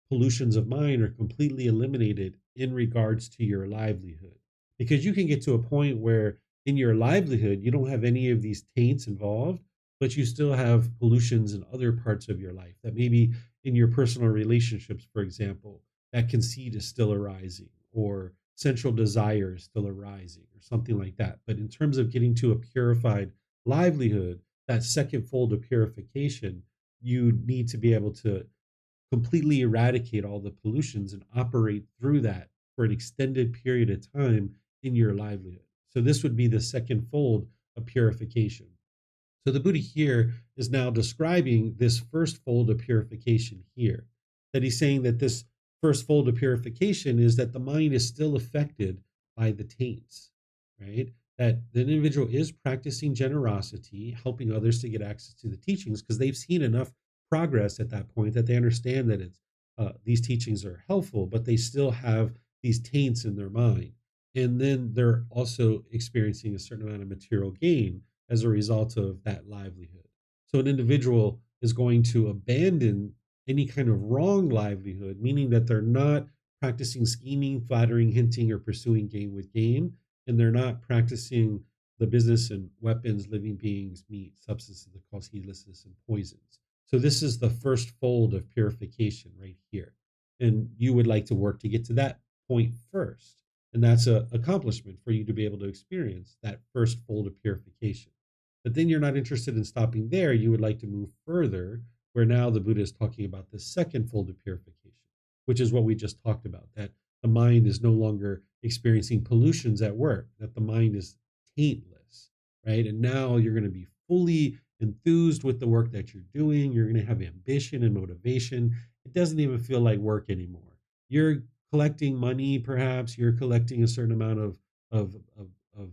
pollutions of mind are completely eliminated in regards to your livelihood. Because you can get to a point where in your livelihood, you don't have any of these taints involved, but you still have pollutions in other parts of your life. That maybe in your personal relationships, for example, that conceit is still arising, or sensual desire is still arising, or something like that. But in terms of getting to a purified livelihood, that second fold of purification, you need to be able to completely eradicate all the pollutions and operate through that for an extended period of time in your livelihood. So, this would be the second fold of purification. So, the Buddha here is now describing this first fold of purification here. That he's saying that this first fold of purification is that the mind is still affected by the taints, right? That the individual is practicing generosity, helping others to get access to the teachings because they've seen enough progress at that point that they understand that it's these teachings are helpful, but they still have these taints in their mind. And then they're also experiencing a certain amount of material gain as a result of that livelihood. So an individual is going to abandon any kind of wrong livelihood, meaning that they're not practicing scheming, flattering, hinting, or pursuing gain with gain, and they're not practicing the business and weapons, living beings, meat, substances that cause heedlessness and poisons. So this is the first fold of purification right here. And you would like to work to get to that point first. And that's an accomplishment for you to be able to experience that first fold of purification. But then you're not interested in stopping there. You would like to move further, where now the Buddha is talking about the second fold of purification, which is what we just talked about, that the mind is no longer experiencing pollutions at work, that the mind is taintless, right? And now you're going to be fully enthused with the work that you're doing. You're going to have ambition and motivation. It doesn't even feel like work anymore. You're collecting money, perhaps. You're collecting a certain amount of, of, of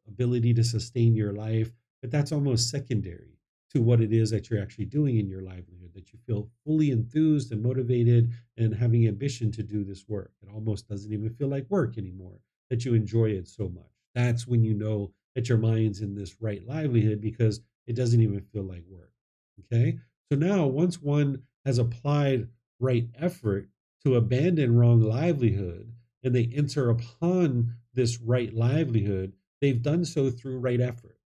ability to sustain your life, but that's almost secondary to what it is that you're actually doing in your livelihood, that you feel fully enthused and motivated and having ambition to do this work. It almost doesn't even feel like work anymore, that you enjoy it so much. That's when you know that your mind's in this right livelihood because it doesn't even feel like work. Okay. So now, once one has applied right effort to abandon wrong livelihood and they enter upon this right livelihood, they've done so through right effort.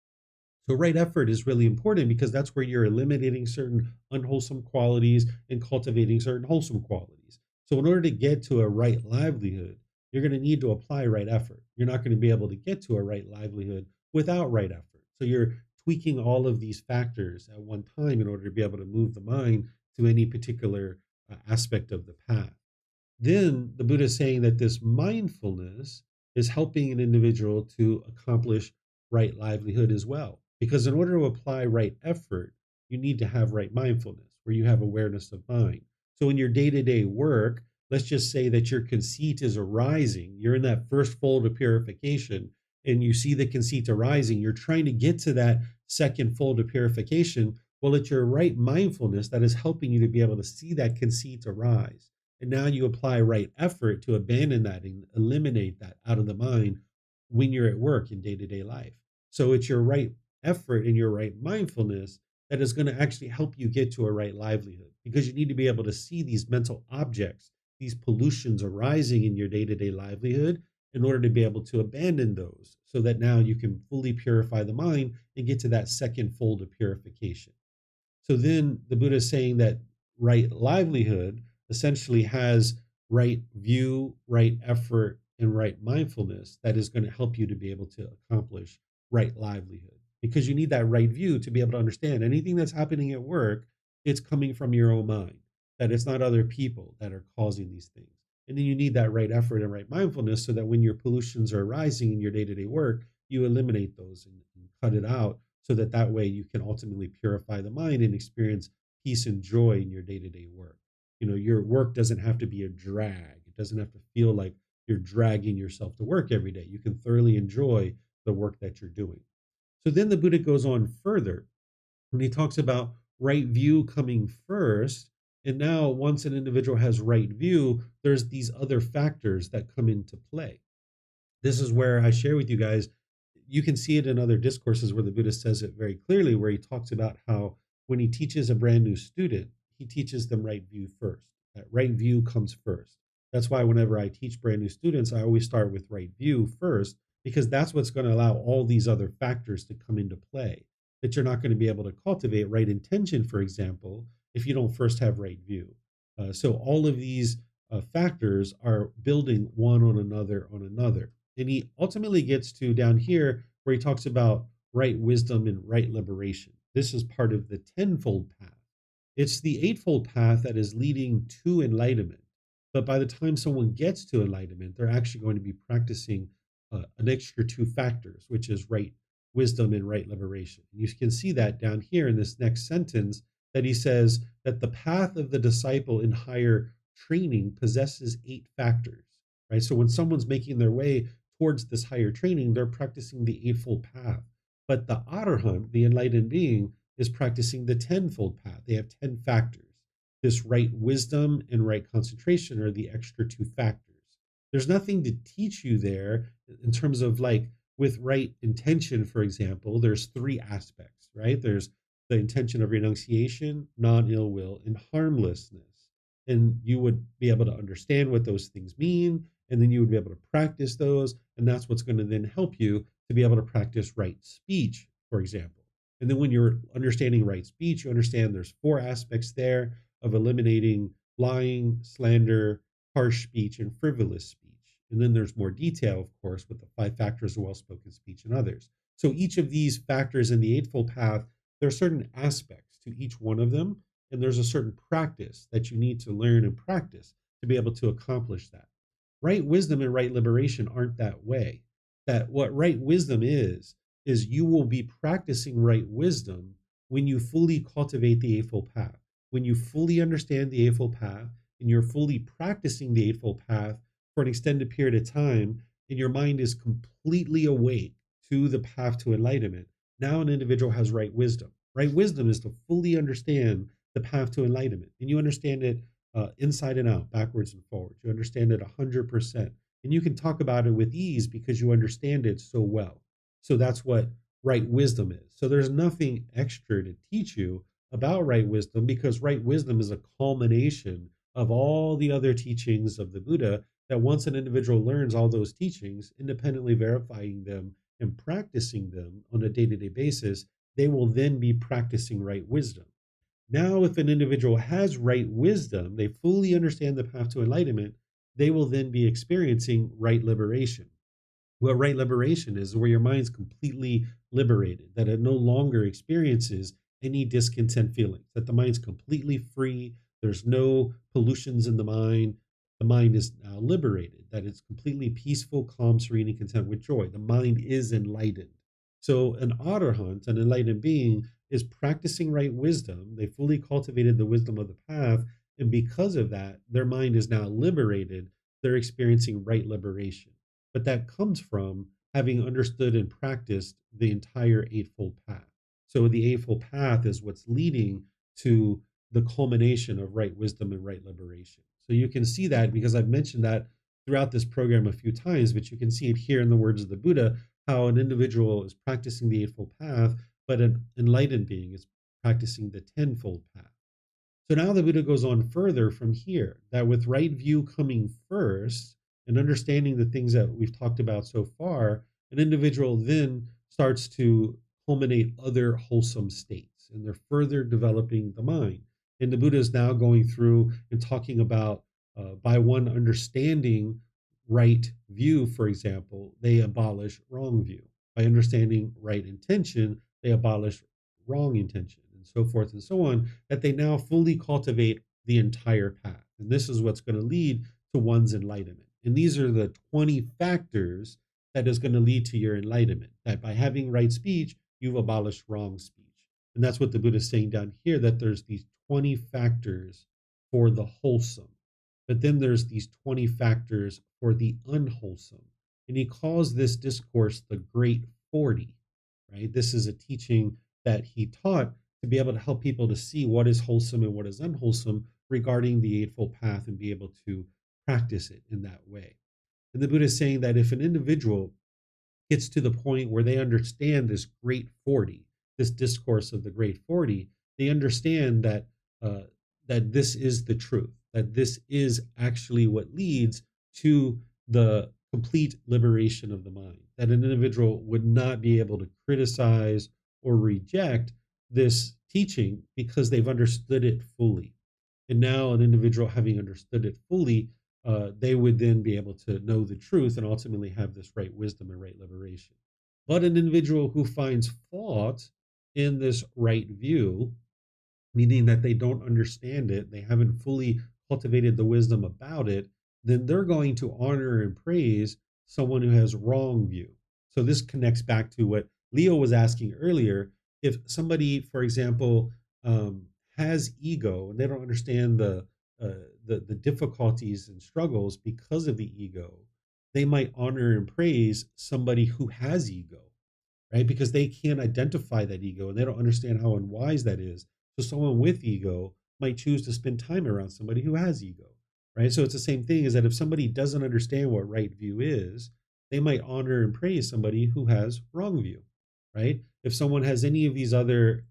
So, right effort is really important because that's where you're eliminating certain unwholesome qualities and cultivating certain wholesome qualities. So, in order to get to a right livelihood, you're going to need to apply right effort. You're not going to be able to get to a right livelihood without right effort. So, you're tweaking all of these factors at one time in order to be able to move the mind to any particular aspect of the path. Then the Buddha is saying that this mindfulness is helping an individual to accomplish right livelihood as well. Because in order to apply right effort, you need to have right mindfulness, where you have awareness of mind. So in your day to day work, let's just say that your conceit is arising. You're in that first fold of purification and you see the conceit arising. You're trying to get to that second fold of purification. Well, it's your right mindfulness that is helping you to be able to see that conceit arise. And now you apply right effort to abandon that and eliminate that out of the mind when you're at work in day to day life. So it's your right effort and your right mindfulness that is going to actually help you get to a right livelihood, because you need to be able to see these mental objects, these pollutions arising in your day to day livelihood in order to be able to abandon those so that now you can fully purify the mind and get to that second fold of purification. So then the Buddha is saying that right livelihood essentially has right view, right effort, and right mindfulness that is going to help you to be able to accomplish right livelihood. Because you need that right view to be able to understand anything that's happening at work, it's coming from your own mind, that it's not other people that are causing these things. And then you need that right effort and right mindfulness so that when your pollutions are arising in your day-to-day work, you eliminate those and cut it out so that that way you can ultimately purify the mind and experience peace and joy in your day-to-day work. Your work doesn't have to be a drag. It doesn't have to feel like you're dragging yourself to work every day. You can thoroughly enjoy the work that you're doing. So then the Buddha goes on further and he talks about right view coming first. And now, once an individual has right view, there's these other factors that come into play. This is where I share with you guys, you can see it in other discourses where the Buddha says it very clearly, where he talks about how when he teaches a brand new student, he teaches them right view first. That right view comes first. That's why whenever I teach brand new students, I always start with right view first, because that's what's going to allow all these other factors to come into play. That you're not going to be able to cultivate right intention, for example, if you don't first have right view. So all of these factors are building one on another on another. And he ultimately gets to down here where he talks about right wisdom and right liberation. This is part of the tenfold path. It's the eightfold path that is leading to enlightenment. But by the time someone gets to enlightenment, they're actually going to be practicing an extra two factors, which is right wisdom and right liberation. You can see that down here in this next sentence that he says that the path of the disciple in higher training possesses eight factors, right? So when someone's making their way towards this higher training, they're practicing the eightfold path. But the Arahant, the enlightened being, is practicing the tenfold path. They have 10 factors. This right wisdom and right concentration are the extra two factors. There's nothing to teach you there in terms of like with right intention, for example, there's three aspects, right? There's the intention of renunciation, non ill will, and harmlessness. And you would be able to understand what those things mean, and then you would be able to practice those. And that's what's going to then help you to be able to practice right speech, for example. And then when you're understanding right speech, you understand there's four aspects there of eliminating lying, slander, harsh speech, and frivolous speech. And then there's more detail, of course, with the five factors of well-spoken speech and others. So each of these factors in the Eightfold Path, there are certain aspects to each one of them, and there's a certain practice that you need to learn and practice to be able to accomplish that. Right wisdom and right liberation aren't that way. That what right wisdom is you will be practicing right wisdom when you fully cultivate the Eightfold Path. When you fully understand the Eightfold Path and you're fully practicing the Eightfold Path for an extended period of time, and your mind is completely awake to the path to enlightenment, now an individual has right wisdom. Right wisdom is to fully understand the path to enlightenment, and you understand it inside and out, backwards and forwards. You understand it 100%. And you can talk about it with ease because you understand it so well. So that's what right wisdom is. So there's nothing extra to teach you about right wisdom because right wisdom is a culmination of all the other teachings of the Buddha that once an individual learns all those teachings, independently verifying them and practicing them on a day-to-day basis, they will then be practicing right wisdom. Now, if an individual has right wisdom, they fully understand the path to enlightenment, they will then be experiencing right liberation. What right liberation is where your mind's completely liberated, that it no longer experiences any discontent feelings, that the mind's completely free, there's no pollutions in the mind is now liberated, that it's completely peaceful, calm, serene, and content with joy. The mind is enlightened. So an arahant, an enlightened being, is practicing right wisdom. They fully cultivated the wisdom of the path, and because of that, their mind is now liberated. They're experiencing right liberation. But that comes from having understood and practiced the entire Eightfold Path. So the Eightfold Path is what's leading to the culmination of right wisdom and right liberation. So you can see that because I've mentioned that throughout this program a few times, but you can see it here in the words of the Buddha, how an individual is practicing the Eightfold Path, but an enlightened being is practicing the tenfold path. So now the Buddha goes on further from here, that with right view coming first and understanding the things that we've talked about so far, an individual then starts to culminate other wholesome states, and they're further developing the mind. And the Buddha is now going through and talking about by one understanding right view, for example, they abolish wrong view. By understanding right intention, they abolish wrong intention, and so forth and so on, that they now fully cultivate the entire path. And this is what's going to lead to one's enlightenment. And these are the 20 factors that is going to lead to your enlightenment. That by having right speech, you've abolished wrong speech. And that's what the Buddha is saying down here, that there's these 20 factors for the wholesome. But then there's these 20 factors for the unwholesome. And he calls this discourse the Great 40, right? This is a teaching that he taught to be able to help people to see what is wholesome and what is unwholesome regarding the Eightfold Path and be able to practice it in that way. And the Buddha is saying that if an individual gets to the point where they understand this Great 40, this discourse of the Great 40, they understand that that this is the truth, that this is actually what leads to the complete liberation of the mind, that an individual would not be able to criticize or reject this teaching because they've understood it fully. And now, an individual having understood it fully, they would then be able to know the truth and ultimately have this right wisdom and right liberation. But an individual who finds fault in this right view, meaning that they don't understand it, they haven't fully cultivated the wisdom about it, then they're going to honor and praise someone who has wrong view. So this connects back to what Leo was asking earlier. If somebody, for example, has ego and they don't understand the difficulties and struggles because of the ego, they might honor and praise somebody who has ego, right? Because they can't identify that ego and they don't understand how unwise that is. So someone with ego might choose to spend time around somebody who has ego, right? So it's the same thing, is that if somebody doesn't understand what right view is, they might honor and praise somebody who has wrong view, right? If someone has any of these other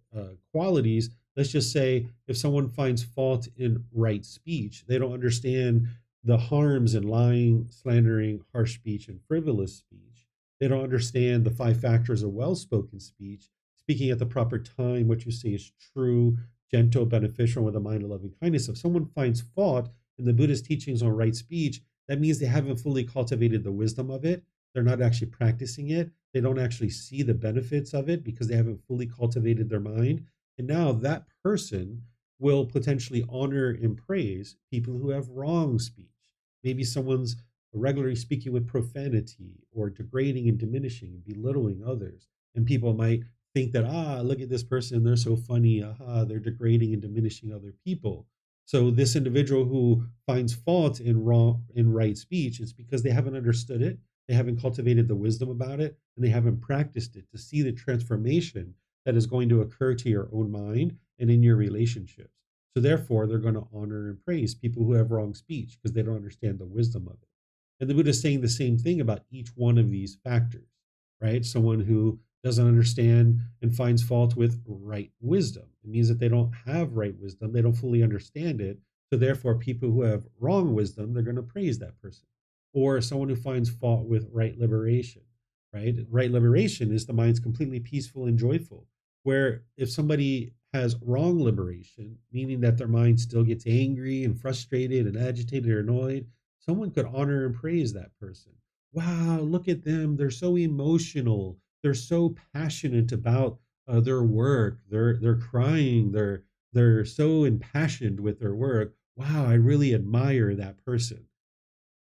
qualities, let's just say if someone finds fault in right speech, they don't understand the harms in lying, slandering, harsh speech, and frivolous speech. They don't understand the 5 factors of well-spoken speech, speaking at the proper time, what you say is true, gentle, beneficial, with a mind of loving kindness. If someone finds fault in the Buddhist teachings on right speech, that means they haven't fully cultivated the wisdom of it. They're not actually practicing it. They don't actually see the benefits of it because they haven't fully cultivated their mind. And now that person will potentially honor and praise people who have wrong speech. Maybe someone's regularly speaking with profanity or degrading and diminishing and belittling others. And people might think that, look at this person, they're so funny, they're degrading and diminishing other people. So this individual who finds fault in right speech, it's because they haven't understood it, they haven't cultivated the wisdom about it, and they haven't practiced it to see the transformation that is going to occur to your own mind and in your relationships. So therefore, they're going to honor and praise people who have wrong speech because they don't understand the wisdom of it. And the Buddha is saying the same thing about each one of these factors, right? Someone who doesn't understand and finds fault with right wisdom. It means that they don't have right wisdom. They don't fully understand it. So therefore, people who have wrong wisdom, they're going to praise that person. Or someone who finds fault with right liberation, right? Right liberation is the mind's completely peaceful and joyful. Where if somebody has wrong liberation, meaning that their mind still gets angry and frustrated and agitated or annoyed, someone could honor and praise that person. Wow, look at them. They're so emotional. They're so passionate about their work. They're crying. They're so impassioned with their work. Wow, I really admire that person.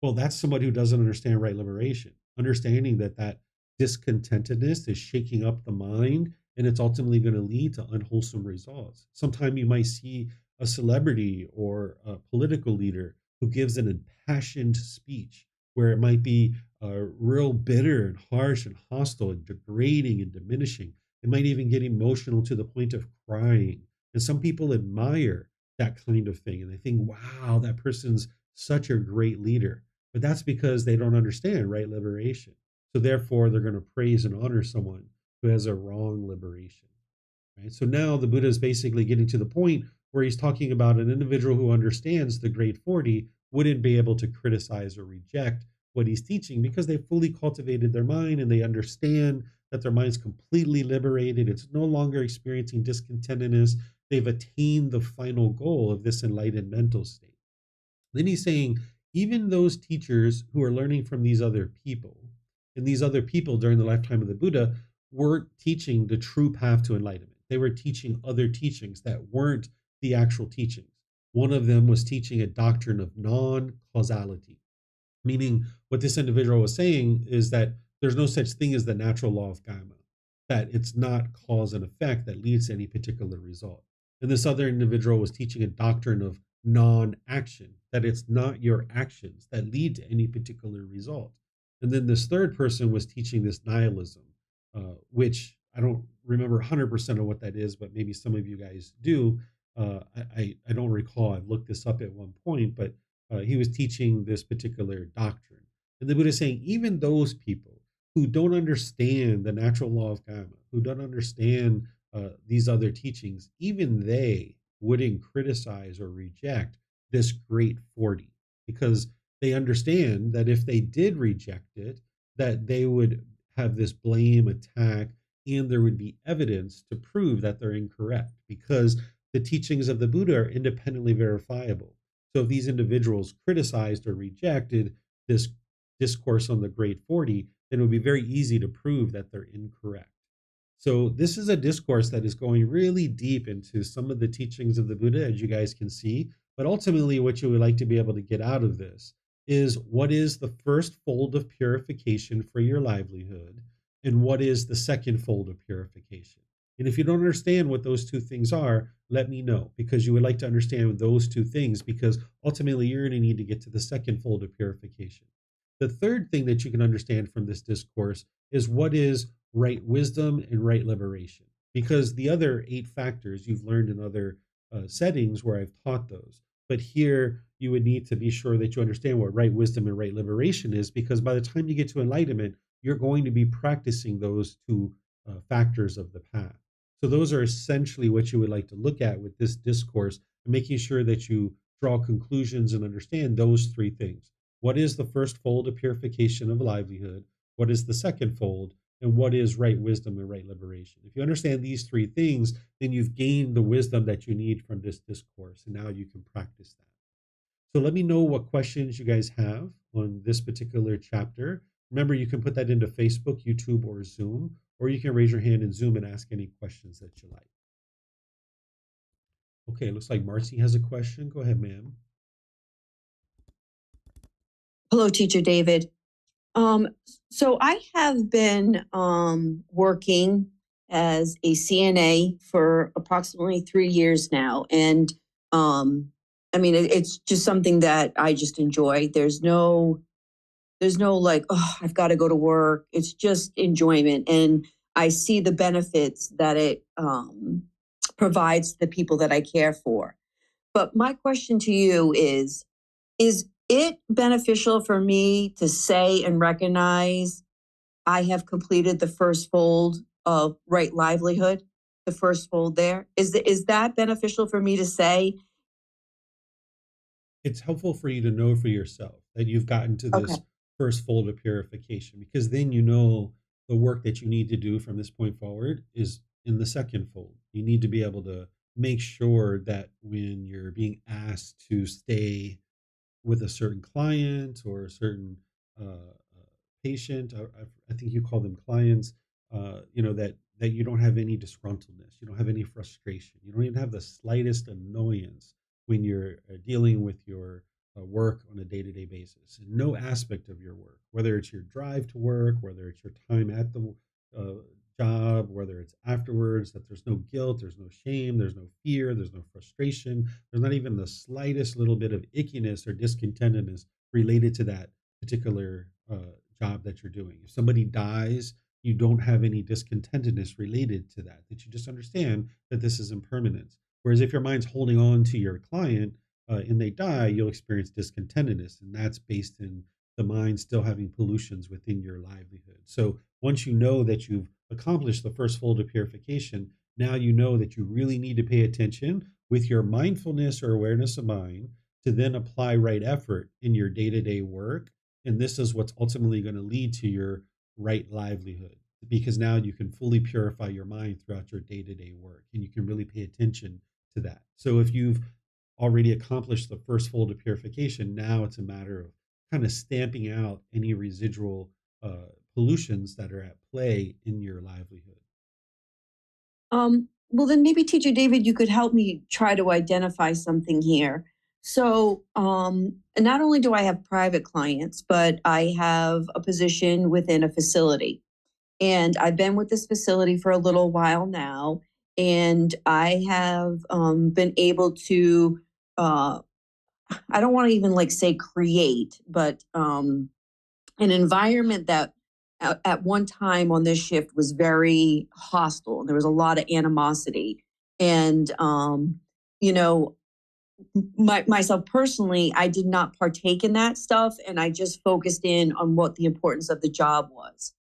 Well, that's somebody who doesn't understand right liberation, understanding that that discontentedness is shaking up the mind and it's ultimately going to lead to unwholesome results. Sometimes you might see a celebrity or a political leader who gives an impassioned speech where it might be real bitter and harsh and hostile and degrading and diminishing. It might even get emotional to the point of crying. And some people admire that kind of thing. And they think, wow, that person's such a great leader. But that's because they don't understand right liberation. So therefore, they're going to praise and honor someone who has a wrong liberation. Right? So now the Buddha is basically getting to the point where he's talking about an individual who understands the Great 40 wouldn't be able to criticize or reject what he's teaching because they fully cultivated their mind and they understand that their mind's completely liberated. It's no longer experiencing discontentedness. They've attained the final goal of this enlightened mental state. Then he's saying, even those teachers who are learning from these other people, and these other people during the lifetime of the Buddha weren't teaching the true path to enlightenment. They were teaching other teachings that weren't the actual teachings. One of them was teaching a doctrine of non causality, meaning what this individual was saying is that there's no such thing as the natural law of karma, that it's not cause and effect that leads to any particular result. And this other individual was teaching a doctrine of non action, that it's not your actions that lead to any particular result. And then this third person was teaching this nihilism, which I don't remember 100% of what that is, but maybe some of you guys do. I don't recall. I've looked this up at one point, but he was teaching this particular doctrine. And the Buddha is saying, even those people who don't understand the natural law of karma, who don't understand these other teachings, even they wouldn't criticize or reject this great 40 because they understand that if they did reject it, that they would have this blame attack and there would be evidence to prove that they're incorrect because the teachings of the Buddha are independently verifiable. So if these individuals criticized or rejected this discourse on the Great 40, then it would be very easy to prove that they're incorrect. So this is a discourse that is going really deep into some of the teachings of the Buddha, as you guys can see. But ultimately, what you would like to be able to get out of this is what is the first fold of purification for your livelihood, and what is the second fold of purification. And if you don't understand what those two things are, let me know because you would like to understand those two things because ultimately you're going to need to get to the second fold of purification. The third thing that you can understand from this discourse is what is right wisdom and right liberation. Because the other 8 factors you've learned in other settings where I've taught those. But here you would need to be sure that you understand what right wisdom and right liberation is because by the time you get to enlightenment, you're going to be practicing those 2 factors of the path. So those are essentially what you would like to look at with this discourse, and making sure that you draw conclusions and understand those 3 things. What is the first fold of purification of livelihood? What is the second fold? And what is right wisdom and right liberation? If you understand these 3 things, then you've gained the wisdom that you need from this discourse, and now you can practice that. So let me know what questions you guys have on this particular chapter. Remember, you can put that into Facebook, YouTube, or Zoom, or you can raise your hand in Zoom and ask any questions that you like. Okay, looks like Marcy has a question. Go ahead, ma'am. Hello, Teacher David. So I have been working as a CNA for approximately 3 years now. And I mean, it's just something that I just enjoy. There's no like, oh, I've got to go to work. It's just enjoyment. And I see the benefits that it provides to the people that I care for. But my question to you is it beneficial for me to say and recognize I have completed the first fold of right livelihood, the first fold there? Is that beneficial for me to say? It's helpful for you to know for yourself that you've gotten to Okay. this first fold of purification because then you know the work that you need to do from this point forward is in the second fold. You need to be able to make sure that when you're being asked to stay with a certain client or a certain patient. I think you call them clients. That you don't have any disgruntledness, you don't have any frustration, you don't even have the slightest annoyance when you're dealing with your work on a day-to-day basis. And no aspect of your work, whether it's your drive to work, whether it's your time at the job, whether it's afterwards, that there's no guilt, there's no shame, there's no fear, there's no frustration, there's not even the slightest little bit of ickiness or discontentedness related to that particular job that you're doing. If somebody dies, you don't have any discontentedness related to that, that you just understand that this is impermanence. Whereas if your mind's holding on to your client and they die, you'll experience discontentedness, and that's based in the mind still having pollutions within your livelihood. So once you know that you've accomplished the first fold of purification, now you know that you really need to pay attention with your mindfulness or awareness of mind to then apply right effort in your day-to-day work. And this is what's ultimately going to lead to your right livelihood because now you can fully purify your mind throughout your day-to-day work and you can really pay attention to that. So if you've already accomplished the first fold of purification, now it's a matter of kind of stamping out any residual pollutions that are at play in your livelihood. well, then maybe Teacher David, you could help me try to identify something here. So, not only do I have private clients, but I have a position within a facility. And I've been with this facility for a little while now. And I have been able to, uh, I don't want to even like say create, but an environment that at one time on this shift was very hostile. There was a lot of animosity. And, you know, myself personally, I did not partake in that stuff. And I just focused in on what the importance of the job was.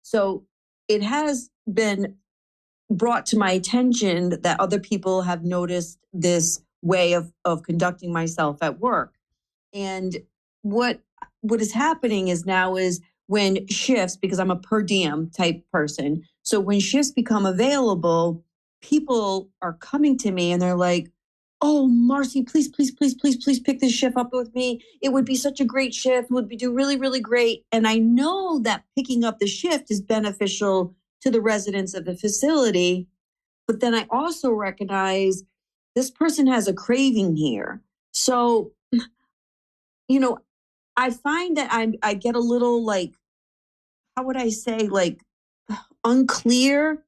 So it has been brought to my attention that other people have noticed this way of conducting myself at work. And what what is happening is now is when shifts, because I'm a per diem type person, so when shifts become available, people are coming to me and they're like, "Oh, Marcy, please, please, please, please, please pick this shift up with me. It would be such a great shift. It would be do really, really great." And I know that picking up the shift is beneficial to the residents of the facility, but then I also recognize this person has a craving here. So, you know, I find that I get a little like, how would I say, like unclear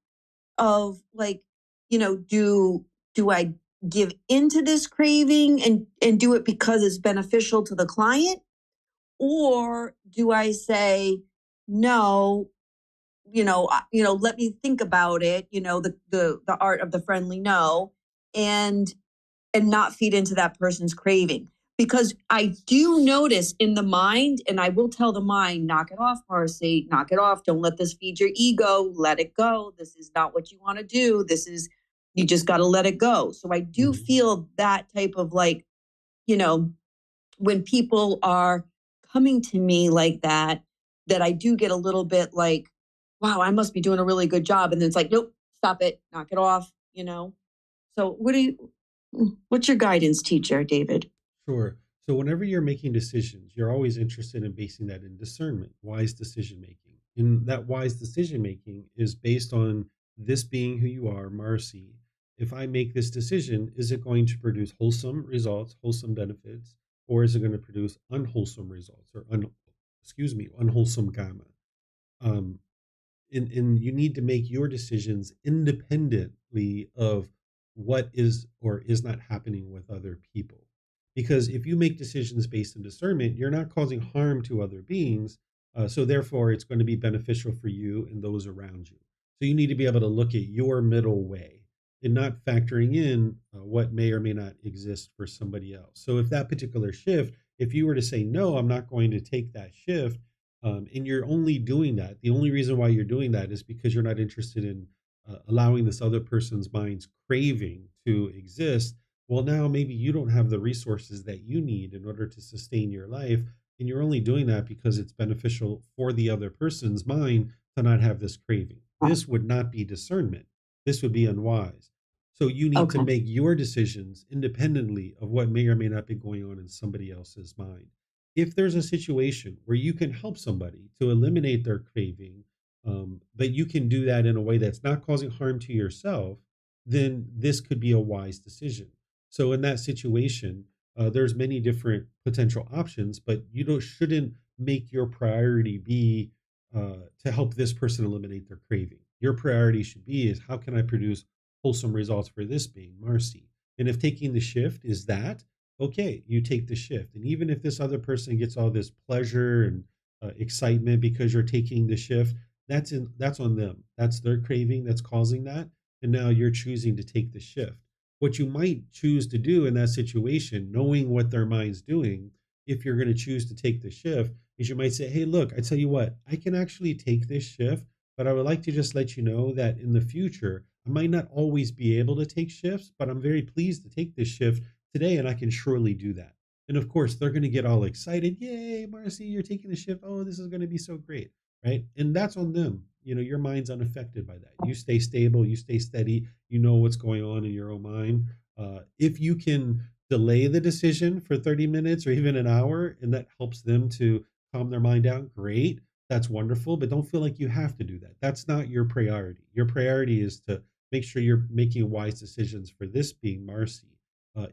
of like, do I give into this craving and do it because it's beneficial to the client? Or do I say, no, let me think about it, the art of the friendly no, and not feed into that person's craving. Because I do notice in the mind, and I will tell the mind, knock it off, Marcy, knock it off. Don't let this feed your ego. Let it go. This is not what you want to do. You just got to let it go. So I do Mhm. feel that type of like, you know, when people are coming to me like that I do get a little bit like, wow, I must be doing a really good job. And then it's like, nope, stop it, knock it off. So what's your guidance, Teacher David? Sure. So whenever you're making decisions, you're always interested in basing that in discernment, wise decision making. And that wise decision making is based on this being who you are, Marcy. If I make this decision, is it going to produce wholesome results, wholesome benefits, or is it going to produce unwholesome results or unwholesome karma? Um, and you need to make your decisions independently of what is or is not happening with other people. Because if you make decisions based on discernment, you're not causing harm to other beings. So therefore, it's going to be beneficial for you and those around you. So you need to be able to look at your middle way and not factoring in what may or may not exist for somebody else. So if that particular shift, if you were to say, no, I'm not going to take that shift, and you're only doing that. The only reason why you're doing that is because you're not interested in allowing this other person's mind's craving to exist. Well, now maybe you don't have the resources that you need in order to sustain your life. And you're only doing that because it's beneficial for the other person's mind to not have this craving. This would not be discernment. This would be unwise. So you need to Okay. make your decisions independently of what may or may not be going on in somebody else's mind. If there's a situation where you can help somebody to eliminate their craving, but you can do that in a way that's not causing harm to yourself, then this could be a wise decision. So in that situation, there's many different potential options, but shouldn't make your priority be to help this person eliminate their craving. Your priority should be is how can I produce wholesome results for this being, Marcy? And if taking the shift is that, okay, you take the shift. And even if this other person gets all this pleasure and excitement because you're taking the shift, that's on them. That's their craving that's causing that. And now you're choosing to take the shift. What you might choose to do in that situation, knowing what their mind's doing, if you're going to choose to take the shift, is you might say, hey, look, I tell you what, I can actually take this shift, but I would like to just let you know that in the future, I might not always be able to take shifts, but I'm very pleased to take this shift today, and I can surely do that. And of course, they're going to get all excited. Yay, Marcy, you're taking a shift. Oh, this is going to be so great. Right. And that's on them. Your mind's unaffected by that. You stay stable, you stay steady, you know what's going on in your own mind. If you can delay the decision for 30 minutes or even an hour, and that helps them to calm their mind down, great. That's wonderful. But don't feel like you have to do that. That's not your priority. Your priority is to make sure you're making wise decisions for this being Marcy.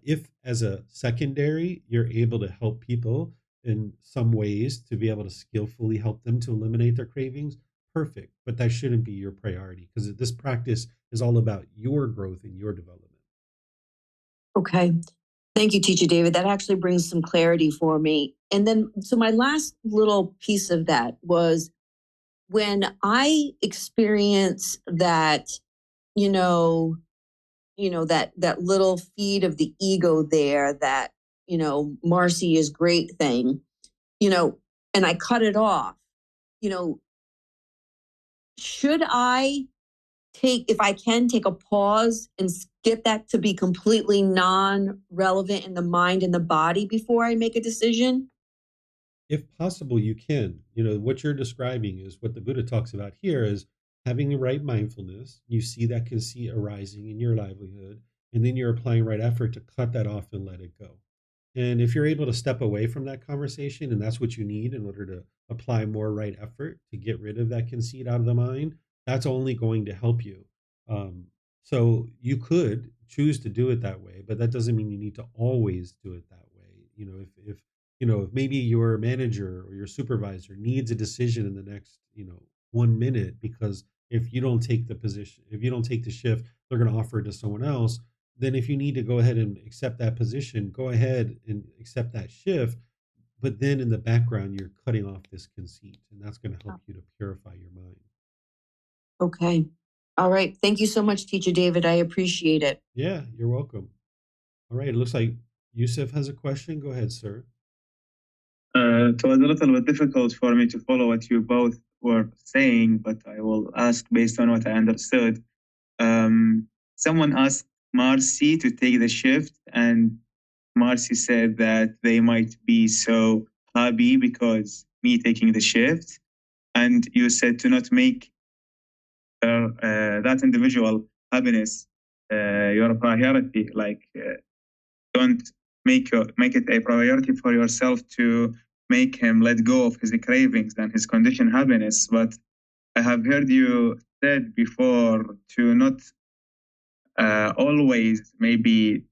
If as a secondary, you're able to help people in some ways to be able to skillfully help them to eliminate their cravings, perfect. But that shouldn't be your priority because this practice is all about your growth and your development. Okay. Thank you, Teacher David. That actually brings some clarity for me. And then, so my last little piece of that was when I experience that, that little feed of the ego there, that, Marcy is great thing, and I cut it off, you know, should I if I can take a pause and get that to be completely non-relevant in the mind and the body before I make a decision? If possible, you can. What you're describing is what the Buddha talks about here is having the right mindfulness. You see that conceit arising in your livelihood, and then you're applying right effort to cut that off and let it go. And if you're able to step away from that conversation, and that's what you need in order to apply more right effort to get rid of that conceit out of the mind, that's only going to help you. Um, so you could choose to do it that way, but that doesn't mean you need to always do it that way. If maybe your manager or your supervisor needs a decision in the next 1 minute, because if you don't take the position, if you don't take the shift, they're going to offer it to someone else. Then if you need to go ahead and accept that position, go ahead and accept that shift. But then in the background, you're cutting off this conceit, and that's going to help you to purify your mind. Okay. All right. Thank you so much, Teacher David. I appreciate it. Yeah, you're welcome. All right. It looks like Yusuf has a question. Go ahead, sir. It was a little bit difficult for me to follow what you both were saying, but I will ask based on what I understood. Someone asked Marcy to take the shift, and Marcy said that they might be so happy because me taking the shift. And you said to not make that individual happiness your priority. Don't make it a priority for yourself to make him let go of his cravings and his conditioned happiness. But I have heard you said before to not always maybe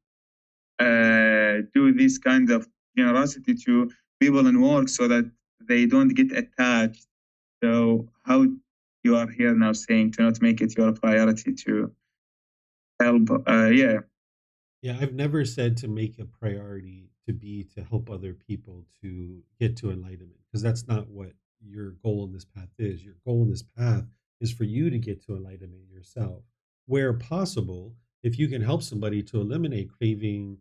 do this kind of generosity to people in work so that they don't get attached. So how you are here now saying to not make it your priority to help? Yeah, I've never said to make a priority to help other people to get to enlightenment, because that's not what your goal in this path is. Your goal in this path is for you to get to enlightenment yourself. Where possible, if you can help somebody to eliminate craving,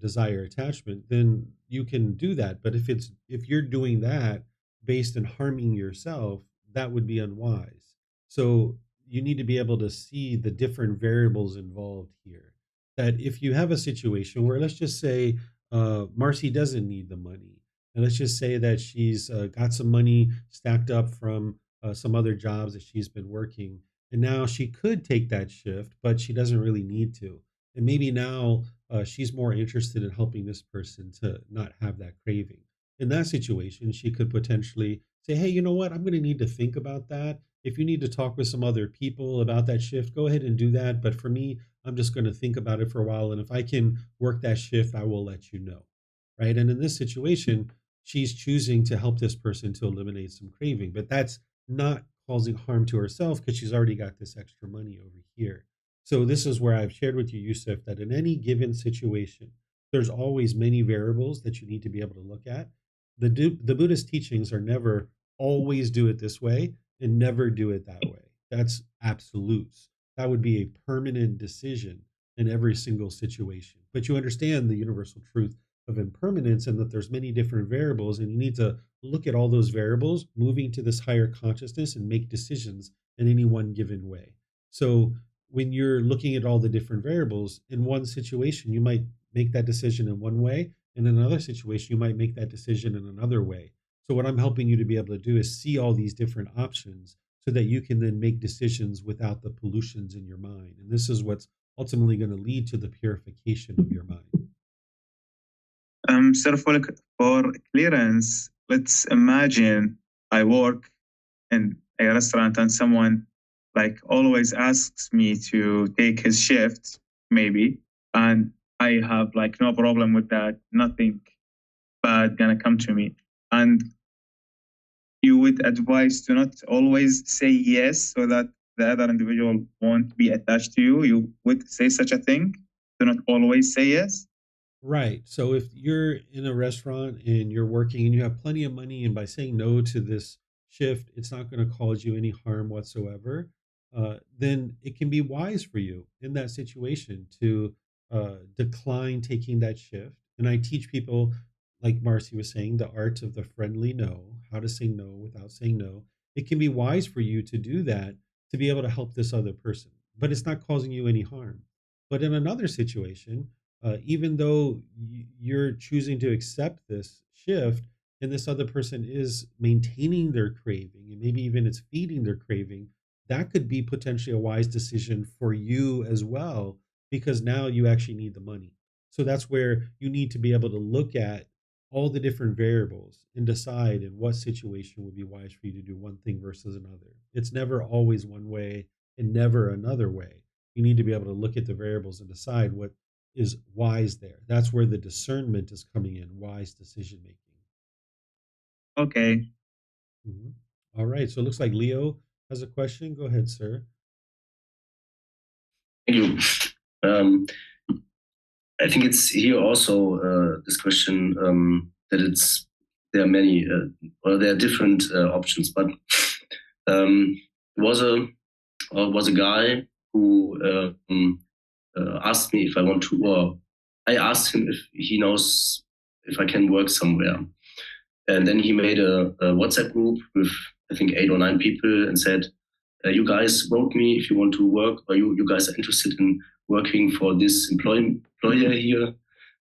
desire, attachment, then you can do that. But if you're doing that based on harming yourself, that would be unwise. So you need to be able to see the different variables involved here. That if you have a situation where, let's just say, Marcy doesn't need the money, and let's just say that she's got some money stacked up from some other jobs that she's been working, and now she could take that shift, but she doesn't really need to. And maybe now she's more interested in helping this person to not have that craving. In that situation, she could potentially say, hey, you know what? I'm going to need to think about that. If you need to talk with some other people about that shift, go ahead and do that. But for me, I'm just going to think about it for a while. And if I can work that shift, I will let you know. Right. And in this situation, she's choosing to help this person to eliminate some craving, but that's not causing harm to herself because she's already got this extra money over here. So this is where I've shared with you, Yusuf, that in any given situation, there's always many variables that you need to be able to look at. The Buddhist teachings are never always do it this way and never do it that way. That's absolutes. That would be a permanent decision in every single situation. But you understand the universal truth of impermanence and that there's many different variables, and you need to look at all those variables moving to this higher consciousness and make decisions in any one given way. So when you're looking at all the different variables in one situation, you might make that decision in one way, and in another situation, you might make that decision in another way. So what I'm helping you to be able to do is see all these different options so that you can then make decisions without the pollutions in your mind. And this is what's ultimately going to lead to the purification of your mind. Sir, for clearance, let's imagine I work in a restaurant and someone like always asks me to take his shift, maybe, and I have like no problem with that. Nothing bad gonna come to me. And you would advise to not always say yes so that the other individual won't be attached to you. You would say such a thing, to not always say yes. Right. So if you're in a restaurant and you're working and you have plenty of money, and by saying no to this shift, it's not going to cause you any harm whatsoever, then it can be wise for you in that situation to decline taking that shift. And I teach people, like Marcy was saying, the art of the friendly no, how to say no without saying no. It can be wise for you to do that to be able to help this other person, but it's not causing you any harm. But in another situation, even though you're choosing to accept this shift and this other person is maintaining their craving and maybe even it's feeding their craving, that could be potentially a wise decision for you as well, because now you actually need the money. So that's where you need to be able to look at all the different variables and decide in what situation would be wise for you to do one thing versus another. It's never always one way and never another way. You need to be able to look at the variables and decide what is wise there. That's where the discernment is coming in, wise decision making. Okay. Mhm. All right. So it looks like Leo has a question. Go ahead, sir. Thank you. I think it's here also this question that there are many or there are different options, but was a guy who asked me if I want to, or I asked him if he knows if I can work somewhere. And then he made a WhatsApp group with, I think, 8 or 9 people and said, you guys wrote me if you want to work, or you guys are interested in working for this employer here.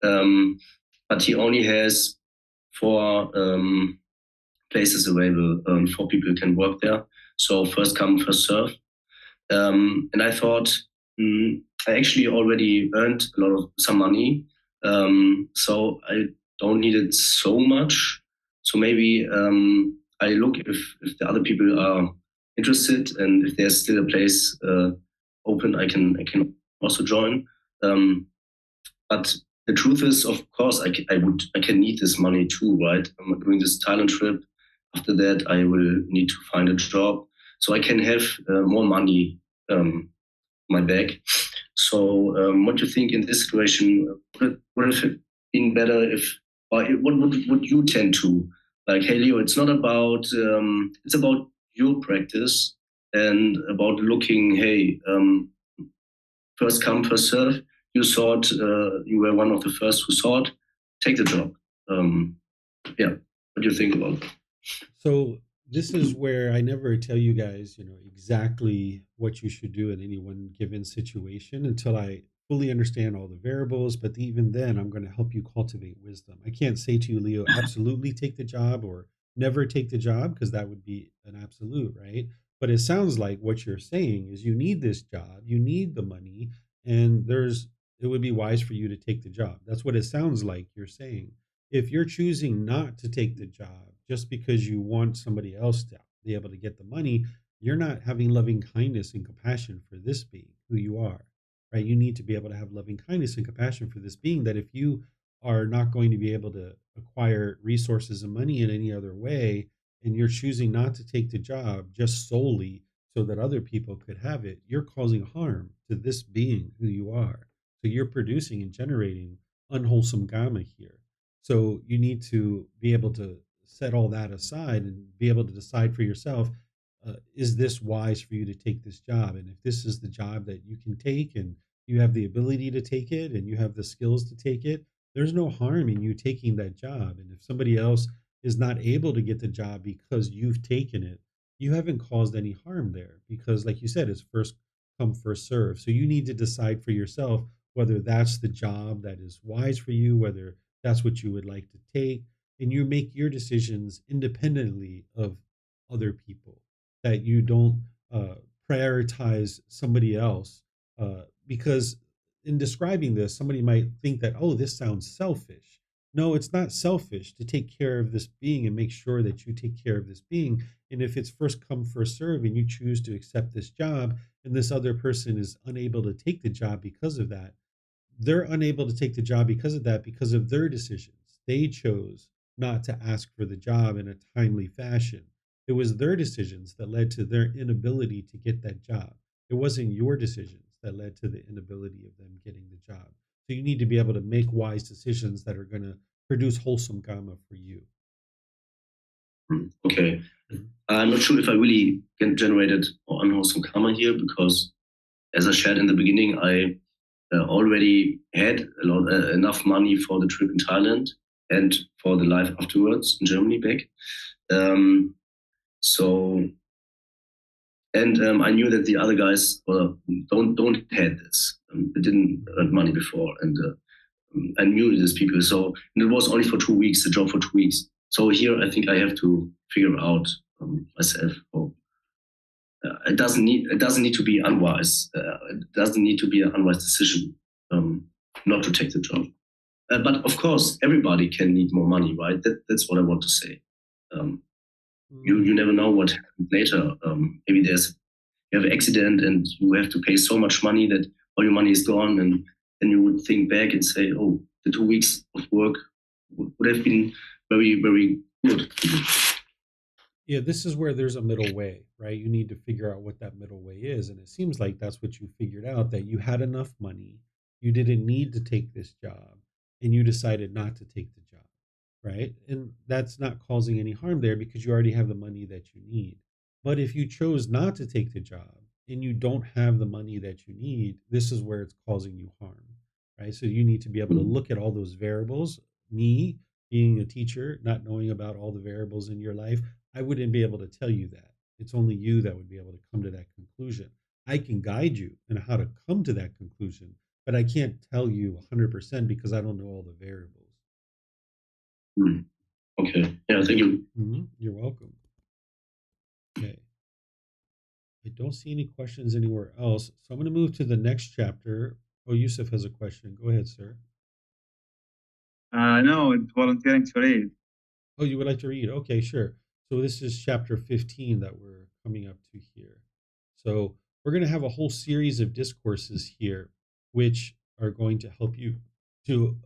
But he only has 4 places available. 4 people can work there. So first come, first serve. And I thought, I actually already earned some money. So I don't need it so much. So maybe I look if the other people are interested, and if there's still a place open, I can also join. But the truth is, of course, I can need this money too, right? I'm doing this Thailand trip. After that, I will need to find a job so I can have more money my bag. So, what do you think in this situation? Would it have been better if, or what would you tend to like? Hey, Leo, it's not about it's about your practice and about looking. Hey, first come, first serve. You thought you were one of the first who saw it. Take the job. Yeah. What do you think about it? So this is where I never tell you guys, exactly what you should do in any one given situation until I fully understand all the variables. But even then, I'm going to help you cultivate wisdom. I can't say to you, Leo, absolutely take the job or never take the job, because that would be an absolute, right? But it sounds like what you're saying is you need this job, you need the money, and it would be wise for you to take the job. That's what it sounds like you're saying. If you're choosing not to take the job just because you want somebody else to be able to get the money, you're not having loving kindness and compassion for this being who you are, right? You need to be able to have loving kindness and compassion for this being, that if you are not going to be able to acquire resources and money in any other way, and you're choosing not to take the job just solely so that other people could have it, you're causing harm to this being who you are. So you're producing and generating unwholesome gamma here. So you need to be able to set all that aside and be able to decide for yourself, is this wise for you to take this job? And if this is the job that you can take and you have the ability to take it and you have the skills to take it, there's no harm in you taking that job. And if somebody else is not able to get the job because you've taken it, you haven't caused any harm there, because, like you said, it's first come, first serve. So you need to decide for yourself whether that's the job that is wise for you, whether that's what you would like to take, and you make your decisions independently of other people, that you don't prioritize somebody else, because in describing this, somebody might think that, oh, this sounds selfish, No, it's not selfish to take care of this being and make sure that you take care of this being. And if it's first come, first serve, and you choose to accept this job, and this other person is unable to take the job because of that, they're unable to take the job because of that, because of their decisions. They chose not to ask for the job in a timely fashion. It was their decisions that led to their inability to get that job. It wasn't your decisions that led to the inability of them getting the job. So you need to be able to make wise decisions that are going to produce wholesome karma for you. Okay. Mhm. I'm not sure if I really generated unwholesome karma here, because as I shared in the beginning, I already had enough money for the trip in Thailand and for the life afterwards in Germany back. I knew that the other guys don't had this. They didn't earn money before, and I knew these people. So and it was only for 2 weeks, the job for 2 weeks. So here, I think I have to figure out myself. It doesn't need to be unwise. It doesn't need to be an unwise decision not to take the job. But of course, everybody can need more money, right? That's what I want to say. You never know what happens later. Maybe you have an accident and you have to pay so much money that all your money is gone, and then you would think back and say, oh, the 2 weeks of work would have been very, very good. Yeah, this is where there's a middle way, right? You need to figure out what that middle way is. And it seems like that's what you figured out, that you had enough money, you didn't need to take this job, and you decided not to take the job, right? And that's not causing any harm there because you already have the money that you need. But if you chose not to take the job and you don't have the money that you need, this is where it's causing you harm, right? So you need to be able to look at all those variables. Me, being a teacher, not knowing about all the variables in your life, I wouldn't be able to tell you that. It's only you that would be able to come to that conclusion. I can guide you in how to come to that conclusion, but I can't tell you 100% because I don't know all the variables. Okay. Yeah, thank you. You're welcome. Okay. I don't see any questions anywhere else. So I'm going to move to the next chapter. Oh, Yusuf has a question. Go ahead, sir. No, it's volunteering to read. Oh, you would like to read? Okay, sure. So this is chapter 15 that we're coming up to here. So we're going to have a whole series of discourses here, which are going to help you to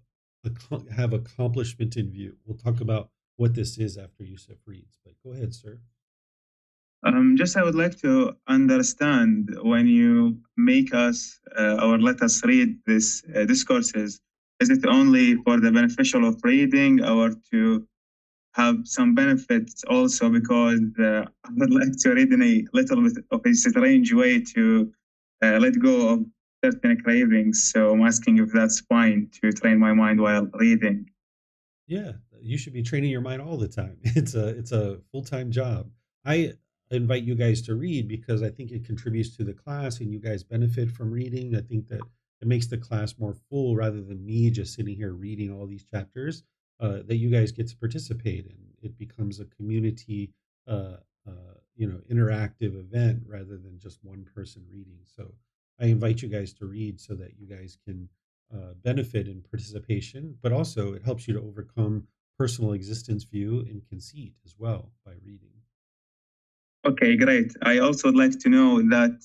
have accomplishment in view. We'll talk about what this is after Yusuf reads, but go ahead, sir. Just I would like to understand, when you make us or let us read this discourses, is it only for the beneficial of reading, or to have some benefits also? Because I would like to read in a little bit of a strange way to let go of certain cravings. So I'm asking if that's fine to train my mind while reading. Yeah, you should be training your mind all the time. It's a full-time job. I invite you guys to read because I think it contributes to the class and you guys benefit from reading. I think that it makes the class more full rather than me just sitting here reading all these chapters, that you guys get to participate in. It becomes a community, interactive event rather than just one person reading. So I invite you guys to read so that you guys can benefit in participation, but also it helps you to overcome personal existence view and conceit as well by reading. Okay, great. I also would like to know that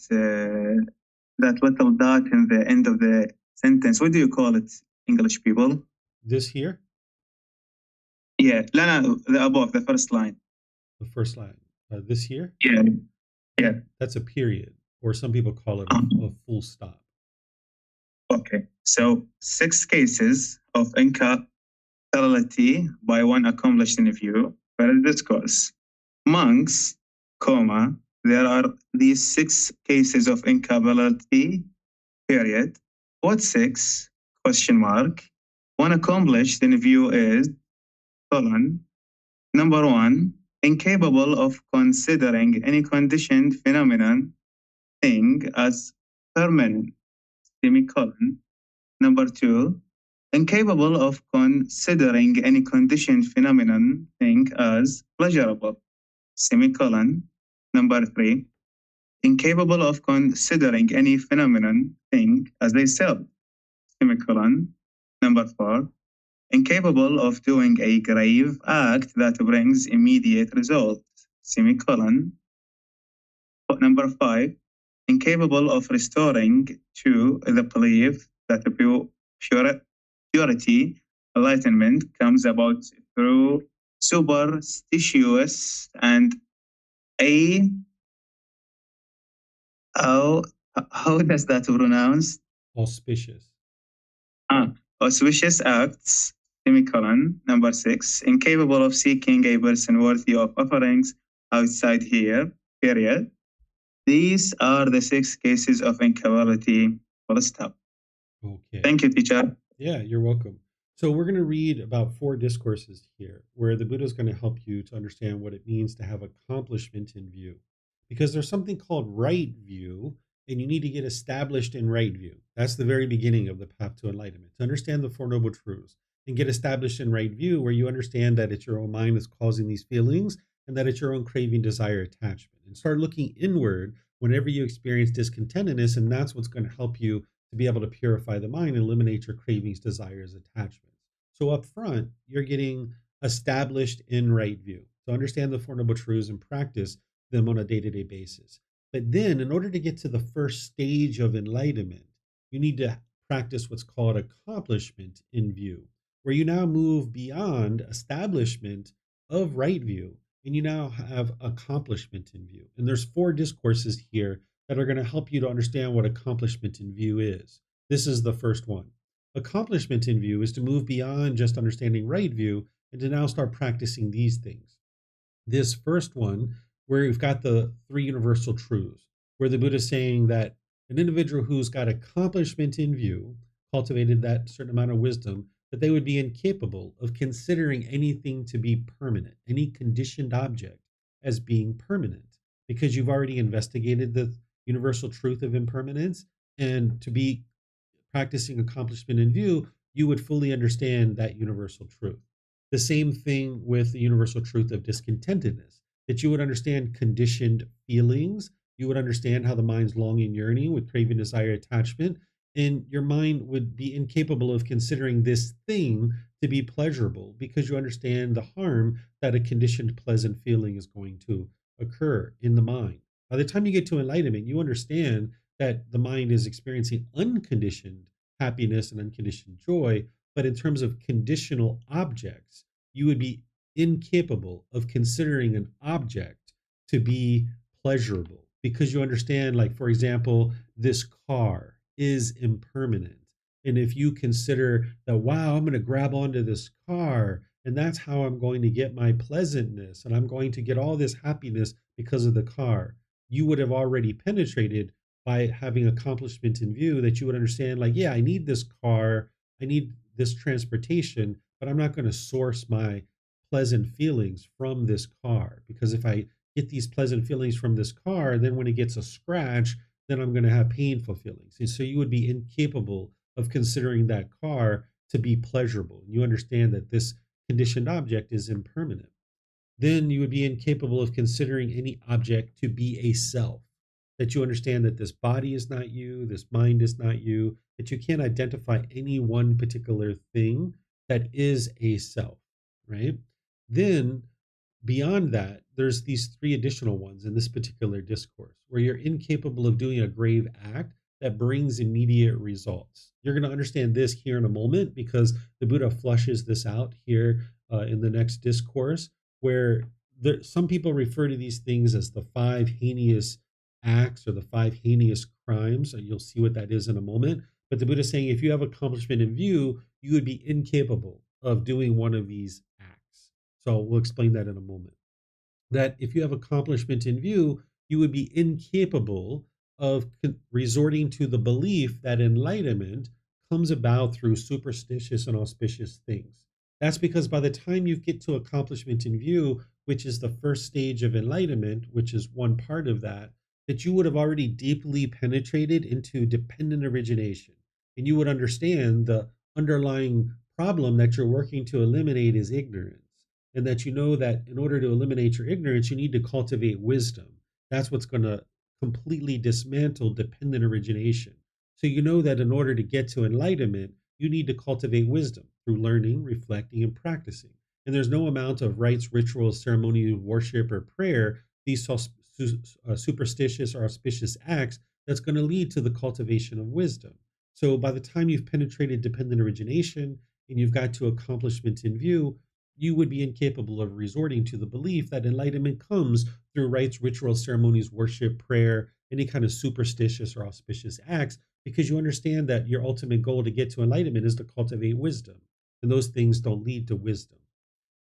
that little dot in the end of the sentence. What do you call it, English people? This here, Yeah, no, the above, the first line. the first line, this here, Yeah, yeah. that's a period, or some people call it a full stop. Okay, so 6 cases of incapability by one accomplished in view. Very discourse. Monks, comma, there are these 6 cases of incapability, period. What 6? Question mark. One accomplished in view is, colon, number 1, incapable of considering any conditioned phenomenon, thing as permanent, semicolon. Number 2, incapable of considering any conditioned phenomenon, thing as pleasurable, semicolon. Number 3, incapable of considering any phenomenon, thing as a self, semicolon. Number 4, incapable of doing a grave act that brings immediate results, semicolon. Number 5, incapable of restoring to the belief that purity, enlightenment comes about through superstitious and a how does that pronounce? Auspicious. Auspicious acts, semicolon. Number 6, incapable of seeking a person worthy of offerings outside here, period. These are the 6 cases of incapability. Full stop. Okay. Thank you, teacher. Yeah, you're welcome. So we're going to read about 4 discourses here where the Buddha is going to help you to understand what it means to have accomplishment in view. Because there's something called right view, and you need to get established in right view. That's the very beginning of the path to enlightenment. To understand the Four Noble Truths and get established in right view, where you understand that it's your own mind that's causing these feelings and that it's your own craving, desire, attachment. And start looking inward whenever you experience discontentedness, and that's what's going to help you to be able to purify the mind and eliminate your cravings, desires, attachments. So up front, you're getting established in right view. So understand the Four Noble Truths and practice them on a day-to-day basis. But then in order to get to the first stage of enlightenment, you need to practice what's called accomplishment in view, where you now move beyond establishment of right view and you now have accomplishment in view. And there's 4 discourses here that are going to help you to understand what accomplishment in view is. This is the first one. Accomplishment in view is to move beyond just understanding right view and to now start practicing these things. This first one, where we've got the 3 universal truths, where the Buddha is saying that an individual who's got accomplishment in view, cultivated that certain amount of wisdom, that they would be incapable of considering anything to be permanent, any conditioned object as being permanent, because you've already investigated the universal truth of impermanence. And to be practicing accomplishment in view, you would fully understand that universal truth. The same thing with the universal truth of discontentedness, that you would understand conditioned feelings. You would understand how the mind's longing, yearning with craving, desire, attachment, and your mind would be incapable of considering this thing to be pleasurable because you understand the harm that a conditioned pleasant feeling is going to occur in the mind. By the time you get to enlightenment, you understand that the mind is experiencing unconditioned happiness and unconditioned joy, but in terms of conditional objects, you would be incapable of considering an object to be pleasurable because you understand, like, for example, this car is impermanent. And if you consider that, wow, I'm going to grab onto this car and that's how I'm going to get my pleasantness and I'm going to get all this happiness because of the car, you would have already penetrated by having accomplishment in view that you would understand, like, yeah, I need this car, I need this transportation, but I'm not going to source my pleasant feelings from this car, because if I get these pleasant feelings from this car, then when it gets a scratch, then I'm going to have painful feelings. And so you would be incapable of considering that car to be pleasurable. You understand that this conditioned object is impermanent. Then you would be incapable of considering any object to be a self, that you understand that this body is not you, this mind is not you, that you can't identify any one particular thing that is a self, right? Then beyond that, there's these 3 additional ones in this particular discourse where you're incapable of doing a grave act that brings immediate results. You're going to understand this here in a moment because the Buddha flushes this out here in the next discourse, where some people refer to these things as the 5 heinous acts or the 5 heinous crimes. You'll see what that is in a moment. But the Buddha is saying if you have accomplishment in view, you would be incapable of doing one of these acts. So we'll explain that in a moment. That if you have accomplishment in view, you would be incapable of resorting to the belief that enlightenment comes about through superstitious and auspicious things. That's because by the time you get to accomplishment in view, which is the first stage of enlightenment, which is one part of that you would have already deeply penetrated into dependent origination. And you would understand the underlying problem that you're working to eliminate is ignorance. And that you know that in order to eliminate your ignorance, you need to cultivate wisdom. That's what's going to completely dismantle dependent origination. So you know that in order to get to enlightenment, you need to cultivate wisdom. through learning, reflecting, and practicing. And there's no amount of rites, rituals, ceremony, worship, or prayer, these superstitious or auspicious acts, that's going to lead to the cultivation of wisdom. So by the time you've penetrated dependent origination and you've got to accomplishment in view, you would be incapable of resorting to the belief that enlightenment comes through rites, rituals, ceremonies, worship, prayer, any kind of superstitious or auspicious acts, because you understand that your ultimate goal to get to enlightenment is to cultivate wisdom. And those things don't lead to wisdom.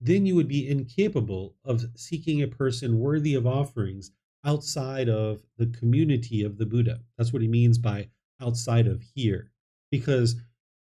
Then you would be incapable of seeking a person worthy of offerings outside of the community of the Buddha. That's what he means by outside of here. Because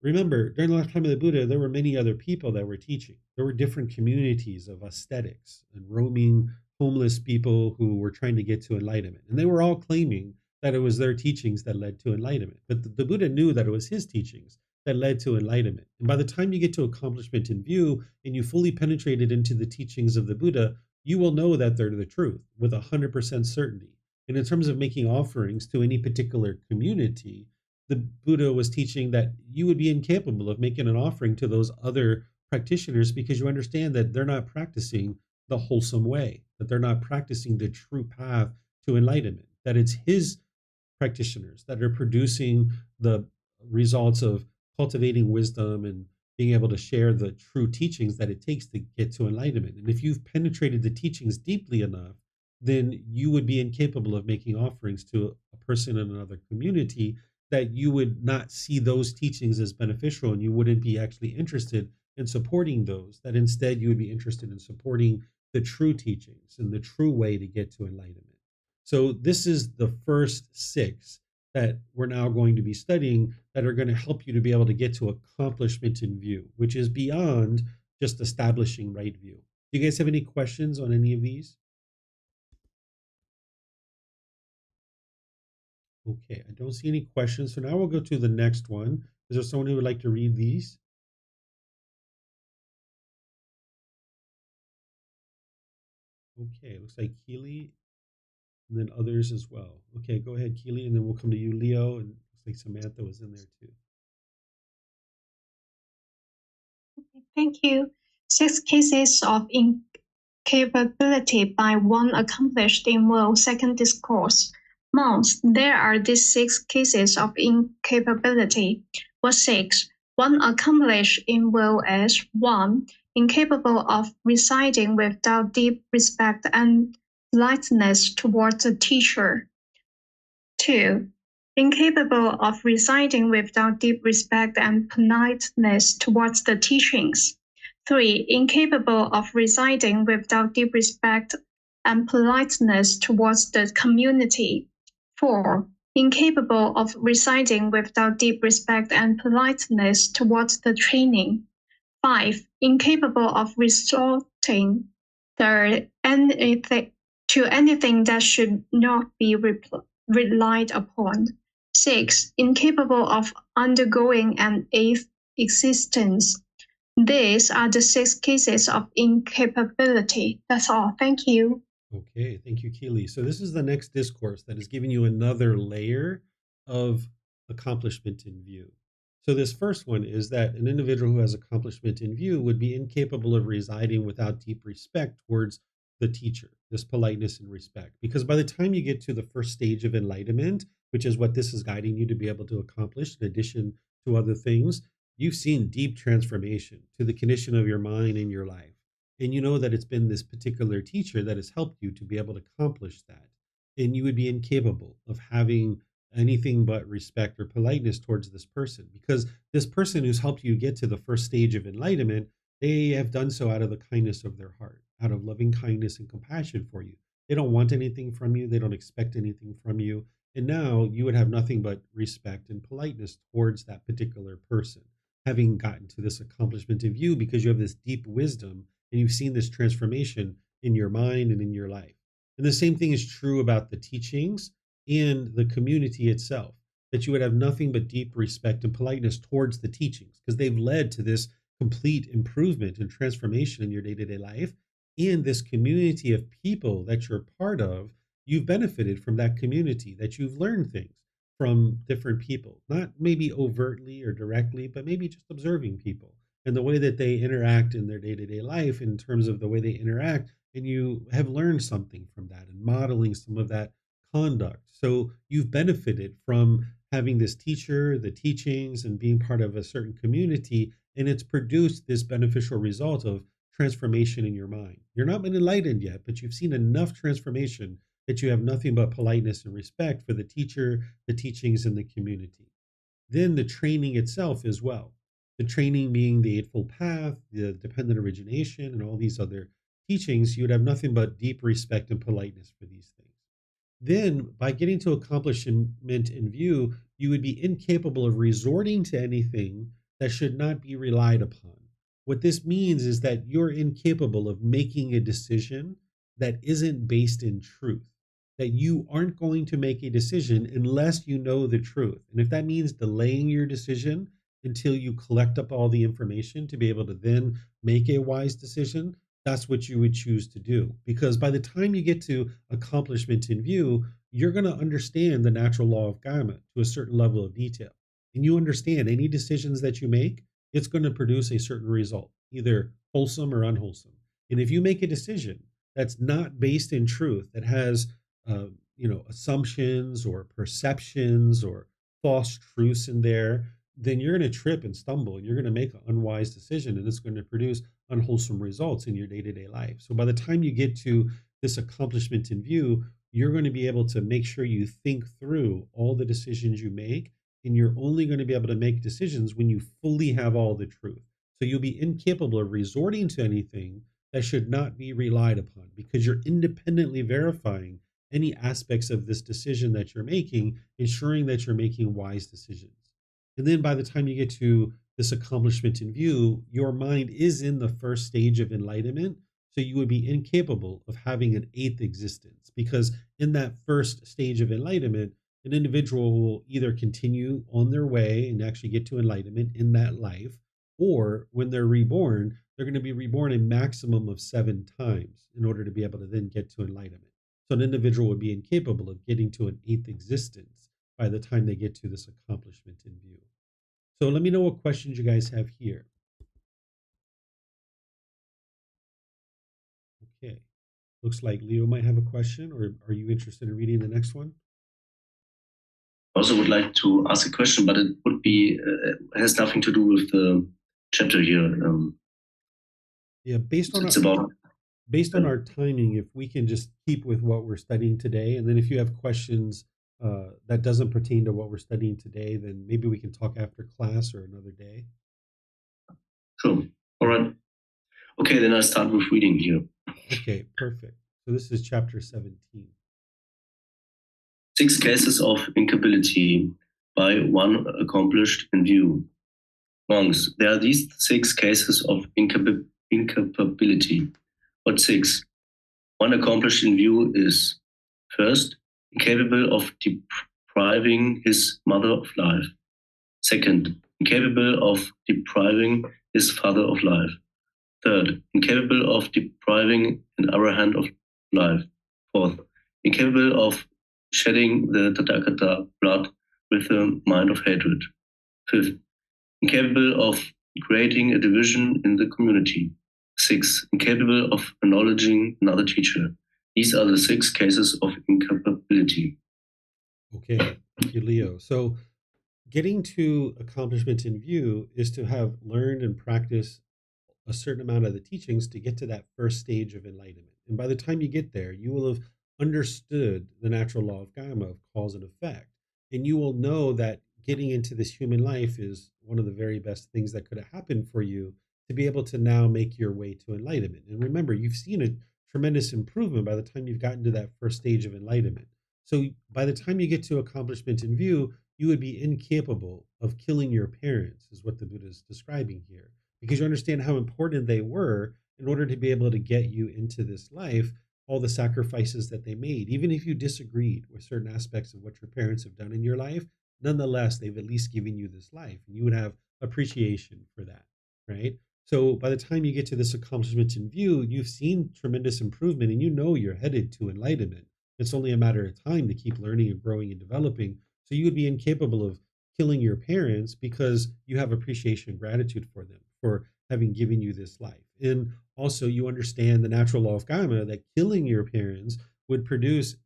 remember, during the lifetime of the Buddha, there were many other people that were teaching. There were different communities of ascetics and roaming homeless people who were trying to get to enlightenment. And they were all claiming that it was their teachings that led to enlightenment. But the Buddha knew that it was his teachings that led to enlightenment. And by the time you get to accomplishment in view and you fully penetrated into the teachings of the Buddha, you will know that they're the truth with 100% certainty. And in terms of making offerings to any particular community, the Buddha was teaching that you would be incapable of making an offering to those other practitioners because you understand that they're not practicing the wholesome way, that they're not practicing the true path to enlightenment, that it's his practitioners that are producing the results of cultivating wisdom and being able to share the true teachings that it takes to get to enlightenment. And if you've penetrated the teachings deeply enough, then you would be incapable of making offerings to a person in another community, that you would not see those teachings as beneficial and you wouldn't be actually interested in supporting those, that instead you would be interested in supporting the true teachings and the true way to get to enlightenment. So this is the first six that we're now going to be studying that are going to help you to be able to get to accomplishment in view, which is beyond just establishing right view. Do you guys have any questions on any of these? Okay, I don't see any questions. So now we'll go to the next one. Is there someone who would like to read these? Okay, looks like Keely and then others as well. Okay, go ahead, Keely, and then we'll come to you, Leo, and looks like Samantha was in there too. Thank you. 6 cases of incapability by one accomplished in will, second discourse. Monks, there are these 6 cases of incapability. What 6? One accomplished in will is 1. Incapable of residing without deep respect and politeness towards a teacher. 2. Incapable of residing without deep respect and politeness towards the teachings. 3. Incapable of residing without deep respect and politeness towards the community. 4. Incapable of residing without deep respect and politeness towards the training. 5. Incapable of resorting to anything that should not be relied upon. 6. Incapable of undergoing an eighth existence. These are the 6 cases of incapability. That's all. Thank you. Okay, thank you, Keely. So this is the next discourse that is giving you another layer of accomplishment in view. So this first one is that an individual who has accomplishment in view would be incapable of residing without deep respect towards the teacher, this politeness and respect. Because by the time you get to the first stage of enlightenment, which is what this is guiding you to be able to accomplish, in addition to other things, you've seen deep transformation to the condition of your mind and your life. And you know that it's been this particular teacher that has helped you to be able to accomplish that. And you would be incapable of having anything but respect or politeness towards this person, because this person who's helped you get to the first stage of enlightenment, they have done so out of the kindness of their heart, out of loving kindness and compassion for you. They don't want anything from you. They don't expect anything from you. And now you would have nothing but respect and politeness towards that particular person, having gotten to this accomplishment in view, because you have this deep wisdom and you've seen this transformation in your mind and in your life. And the same thing is true about the teachings and the community itself, that you would have nothing but deep respect and politeness towards the teachings, because they've led to this complete improvement and transformation in your day-to-day life. In this community of people that you're part of, you've benefited from that community, that you've learned things from different people, not maybe overtly or directly, but maybe just observing people and the way that they interact in their day-to-day life in terms of the way they interact, and you have learned something from that and modeling some of that conduct. So you've benefited from having this teacher, the teachings, and being part of a certain community, and it's produced this beneficial result of transformation in your mind. You're not been enlightened yet, but you've seen enough transformation that you have nothing but politeness and respect for the teacher, the teachings, and the community. Then the training itself as well. The training being the Eightfold Path, the dependent origination, and all these other teachings, you would have nothing but deep respect and politeness for these things. Then, by getting to accomplishment in view, you would be incapable of resorting to anything that should not be relied upon. What this means is that you're incapable of making a decision that isn't based in truth, that you aren't going to make a decision unless you know the truth. And if that means delaying your decision until you collect up all the information to be able to then make a wise decision, that's what you would choose to do. Because by the time you get to accomplishment in view, you're going to understand the natural law of karma to a certain level of detail. And you understand any decisions that you make, it's going to produce a certain result, either wholesome or unwholesome. And if you make a decision that's not based in truth, that has assumptions or perceptions or false truths in there, then you're going to trip and stumble and you're going to make an unwise decision, and it's going to produce unwholesome results in your day-to-day life. So by the time you get to this accomplishment in view, you're going to be able to make sure you think through all the decisions you make, and you're only going to be able to make decisions when you fully have all the truth. So you'll be incapable of resorting to anything that should not be relied upon, because you're independently verifying any aspects of this decision that you're making, ensuring that you're making wise decisions. And then by the time you get to this accomplishment in view, your mind is in the first stage of enlightenment. So you would be incapable of having an eighth existence, because in that first stage of enlightenment, an individual will either continue on their way and actually get to enlightenment in that life, or when they're reborn, they're going to be reborn a maximum of 7 times in order to be able to then get to enlightenment. So an individual would be incapable of getting to an eighth existence by the time they get to this accomplishment in view. So let me know what questions you guys have here. Okay. Looks like Leo might have a question, or are you interested in reading the next one? I also would like to ask a question, but it would be has nothing to do with the chapter here. Yeah, based on our timing, if we can just keep with what we're studying today, and then if you have questions that doesn't pertain to what we're studying today, then maybe we can talk after class or another day. Sure. All right. Okay, then I start with reading here. Okay, perfect. So this is chapter 17. 6 cases of incapability by one accomplished in view. Monks, there are these 6 cases of incapability. What 6? One accomplished in view is: first, incapable of depriving his mother of life. Second, incapable of depriving his father of life. Third, incapable of depriving an arahant of life. Fourth, incapable of shedding the Tathagata blood with the mind of hatred. Fifth, incapable of creating a division in the community. Sixth, incapable of acknowledging another teacher. These are the 6 cases of incapability. Okay, thank you, Leo. So getting to accomplishment in view is to have learned and practiced a certain amount of the teachings to get to that first stage of enlightenment. And by the time you get there, you will have understood the natural law of karma, of cause and effect. And you will know that getting into this human life is one of the very best things that could have happened for you to be able to now make your way to enlightenment. And remember, you've seen a tremendous improvement by the time you've gotten to that first stage of enlightenment. So by the time you get to accomplishment in view, you would be incapable of killing your parents, is what the Buddha is describing here, because you understand how important they were in order to be able to get you into this life, all the sacrifices that they made. Even if you disagreed with certain aspects of what your parents have done in your life, nonetheless, they've at least given you this life, and you would have appreciation for that, right? So by the time you get to this accomplishment in view, you've seen tremendous improvement, and you know you're headed to enlightenment. It's only a matter of time to keep learning and growing and developing. So you would be incapable of killing your parents because you have appreciation and gratitude for them for having given you this life. And also, you understand the natural law of karma that killing your parents would produce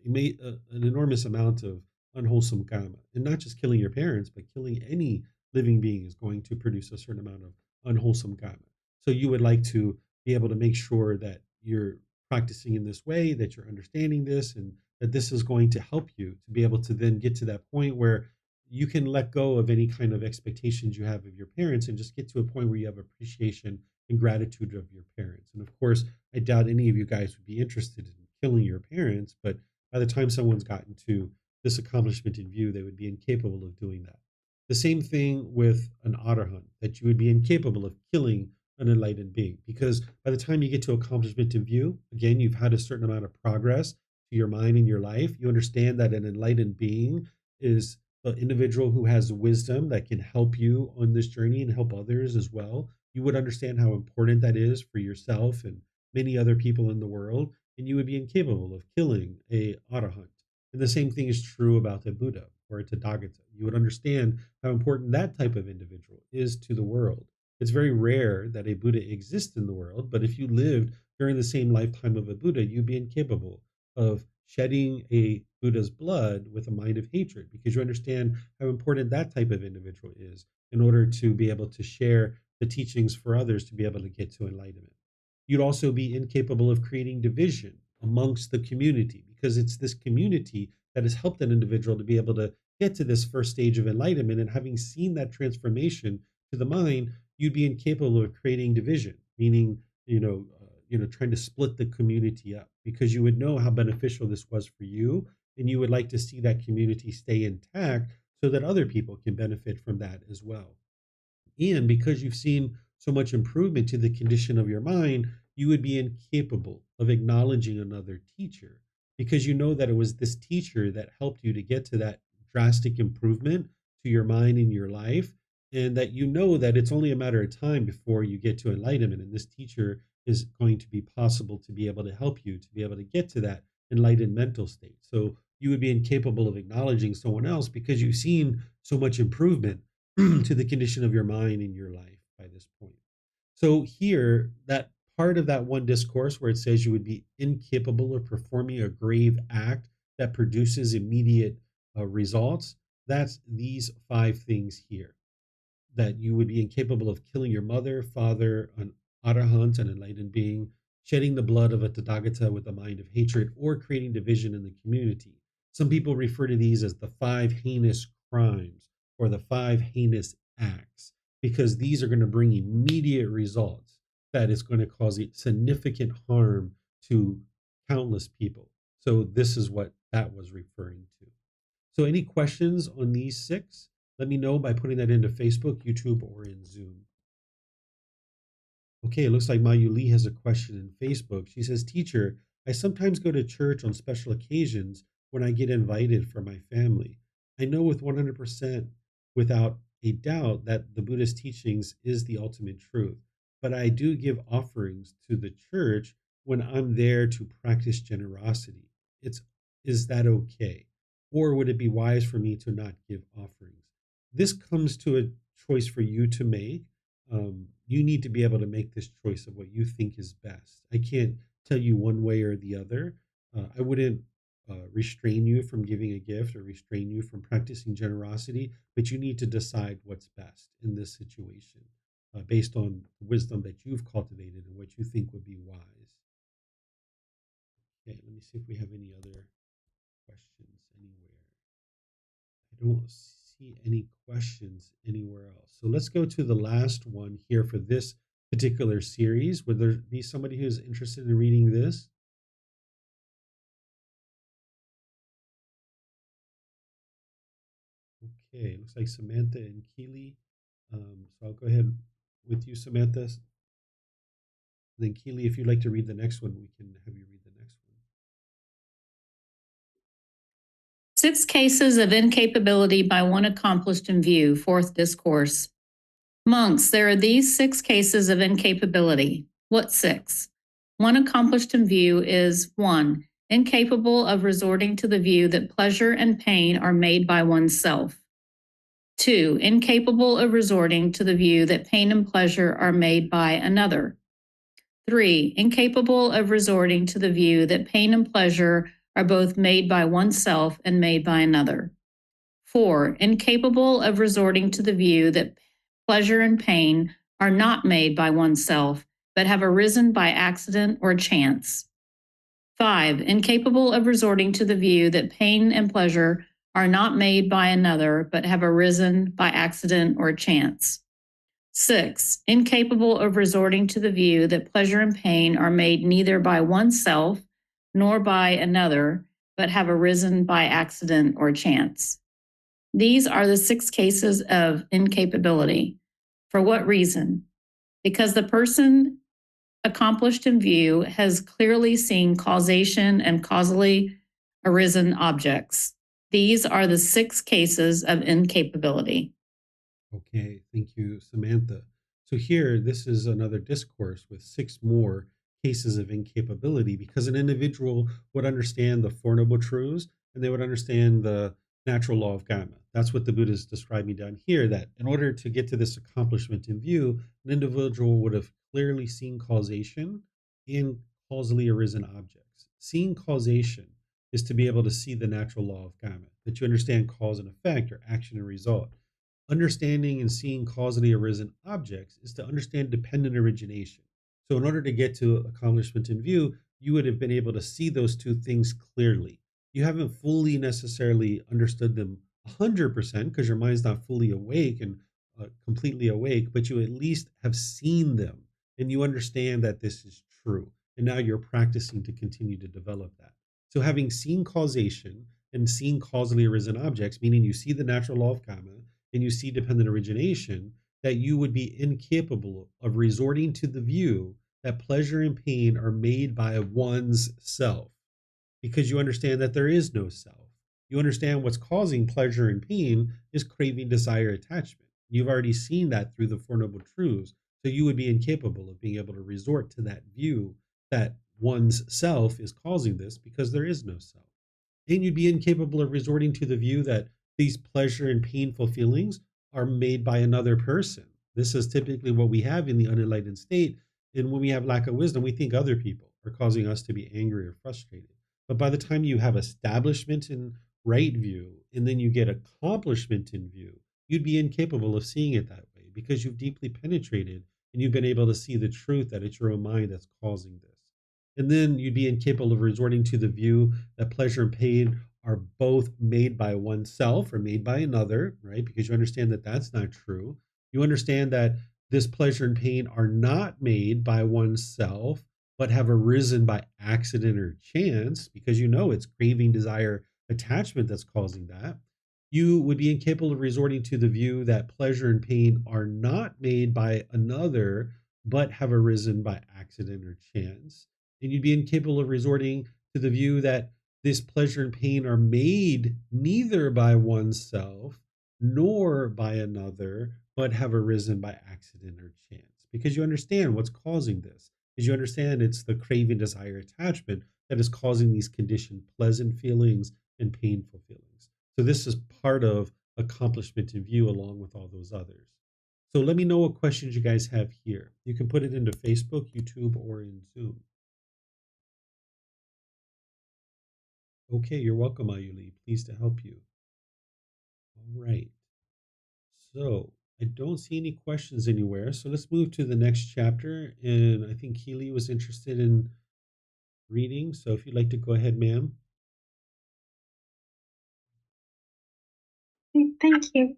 an enormous amount of unwholesome karma. And not just killing your parents, but killing any living being is going to produce a certain amount of unwholesome karma. So you would like to be able to make sure that you're practicing in this way, that you're understanding this, and that this is going to help you to be able to then get to that point where you can let go of any kind of expectations you have of your parents and just get to a point where you have appreciation and gratitude of your parents. And of course, I doubt any of you guys would be interested in killing your parents, but by the time someone's gotten to this accomplishment in view, they would be incapable of doing that. The same thing with an arahant, that you would be incapable of killing an enlightened being, because by the time you get to accomplishment in view, again, you've had a certain amount of progress to your mind in your life. You understand that an enlightened being is the individual who has wisdom that can help you on this journey and help others as well. You would understand how important that is for yourself and many other people in the world, and you would be incapable of killing a arahant. And the same thing is true about a Buddha or a Tathagata. You would understand how important that type of individual is to the world. It's very rare that a Buddha exists in the world, but if you lived during the same lifetime of a Buddha, you'd be incapable of shedding a Buddha's blood with a mind of hatred, because you understand how important that type of individual is in order to be able to share the teachings for others to be able to get to enlightenment. You'd also be incapable of creating division amongst the community, because it's this community that has helped an individual to be able to get to this first stage of enlightenment. And having seen that transformation to the mind, you'd be incapable of creating division, meaning, trying to split the community up, because you would know how beneficial this was for you, and you would like to see that community stay intact so that other people can benefit from that as well. And because you've seen so much improvement to the condition of your mind, you would be incapable of acknowledging another teacher, because you know that it was this teacher that helped you to get to that drastic improvement to your mind and your life, and that you know that it's only a matter of time before you get to enlightenment. And this teacher is going to be possible to be able to help you to be able to get to that enlightened mental state. So you would be incapable of acknowledging someone else because you've seen so much improvement to the condition of your mind in your life by this point. So here, that part of that one discourse where it says you would be incapable of performing a grave act that produces immediate results, that's these 5 things here. That you would be incapable of killing your mother, father, an arahant, an enlightened being, shedding the blood of a Tathagata with a mind of hatred, or creating division in the community. Some people refer to these as the 5 heinous crimes or the 5 heinous acts, because these are going to bring immediate results that is going to cause significant harm to countless people. So this is what that was referring to. So any questions on these 6? Let me know by putting that into Facebook, YouTube, or in Zoom. Okay, it looks like Mayu Lee has a question in Facebook. She says, "Teacher, I sometimes go to church on special occasions when I get invited for my family. I know with 100% without a doubt that the Buddhist teachings is the ultimate truth, but I do give offerings to the church when I'm there to practice generosity. Is that okay? Or would it be wise for me to not give offerings?" This comes to a choice for you to make. You need to be able to make this choice of what you think is best. I can't tell you one way or the other. I wouldn't restrain you from giving a gift or restrain you from practicing generosity, but you need to decide what's best in this situation based on the wisdom that you've cultivated and what you think would be wise. Okay, let me see if we have any other questions anywhere. I don't see any questions anywhere else. So let's go to the last one here for this particular series. Would there be somebody who's interested in reading this? Okay, looks like Samantha and Keely. So I'll go ahead with you, Samantha. Then Keely, if you'd like to read the next one, we can have you read the next one. 6 cases of incapability by one accomplished in view, 4th discourse. Monks, there are these 6 cases of incapability. What 6? One accomplished in view is 1, incapable of resorting to the view that pleasure and pain are made by oneself. 2, incapable of resorting to the view that pain and pleasure are made by another. 3, incapable of resorting to the view that pain and pleasure are both made by oneself and made by another. 4, incapable of resorting to the view that pleasure and pain are not made by oneself, but have arisen by accident or chance. 5, incapable of resorting to the view that pain and pleasure are not made by another, but have arisen by accident or chance. 6, incapable of resorting to the view that pleasure and pain are made neither by oneself nor by another, but have arisen by accident or chance. These are the 6 cases of incapability. For what reason? Because the person accomplished in view has clearly seen causation and causally arisen objects. These are the 6 cases of incapability. Okay, thank you, Samantha. So here, this is another discourse with 6 more cases of incapability, because an individual would understand the Four Noble Truths and they would understand the natural law of Gama. That's what the Buddha is describing down here, that in order to get to this accomplishment in view, an individual would have clearly seen causation in causally arisen objects. Seeing causation is to be able to see the natural law of Gama, that you understand cause and effect or action and result. Understanding and seeing causally arisen objects is to understand dependent origination. So in order to get to accomplishment in view, you would have been able to see those 2 things clearly. You haven't fully necessarily understood them 100% because your mind's not fully awake and completely awake, but you at least have seen them and you understand that this is true. And now you're practicing to continue to develop that. So having seen causation and seen causally arisen objects, meaning you see the natural law of karma and you see dependent origination, that you would be incapable of resorting to the view that pleasure and pain are made by one's self, because you understand that there is no self. You understand what's causing pleasure and pain is craving, desire, attachment. You've already seen that through the Four Noble Truths. So you would be incapable of being able to resort to that view that one's self is causing this, because there is no self. And you'd be incapable of resorting to the view that these pleasure and painful feelings are made by another person. This is typically what we have in the unenlightened state. And when we have lack of wisdom, we think other people are causing us to be angry or frustrated. But by the time you have establishment in right view, and then you get accomplishment in view, you'd be incapable of seeing it that way, because you've deeply penetrated and you've been able to see the truth that it's your own mind that's causing this. And then you'd be incapable of resorting to the view that pleasure and pain are both made by oneself or made by another, right? Because you understand that that's not true. You understand that this pleasure and pain are not made by oneself, but have arisen by accident or chance, because you know it's craving, desire, attachment that's causing that. You would be incapable of resorting to the view that pleasure and pain are not made by another, but have arisen by accident or chance. And you'd be incapable of resorting to the view that this pleasure and pain are made neither by oneself nor by another, but have arisen by accident or chance, because you understand what's causing this. Because you understand it's the craving, desire, attachment that is causing these conditioned pleasant feelings and painful feelings. So this is part of accomplishment in view, along with all those others. So let me know what questions you guys have here. You can put it into Facebook, YouTube, or in Zoom. Okay, you're welcome, Ayuli. Pleased to help you. All right. So I don't see any questions anywhere. So let's move to the next chapter. And I think Keely was interested in reading. So if you'd like to go ahead, ma'am. Thank you.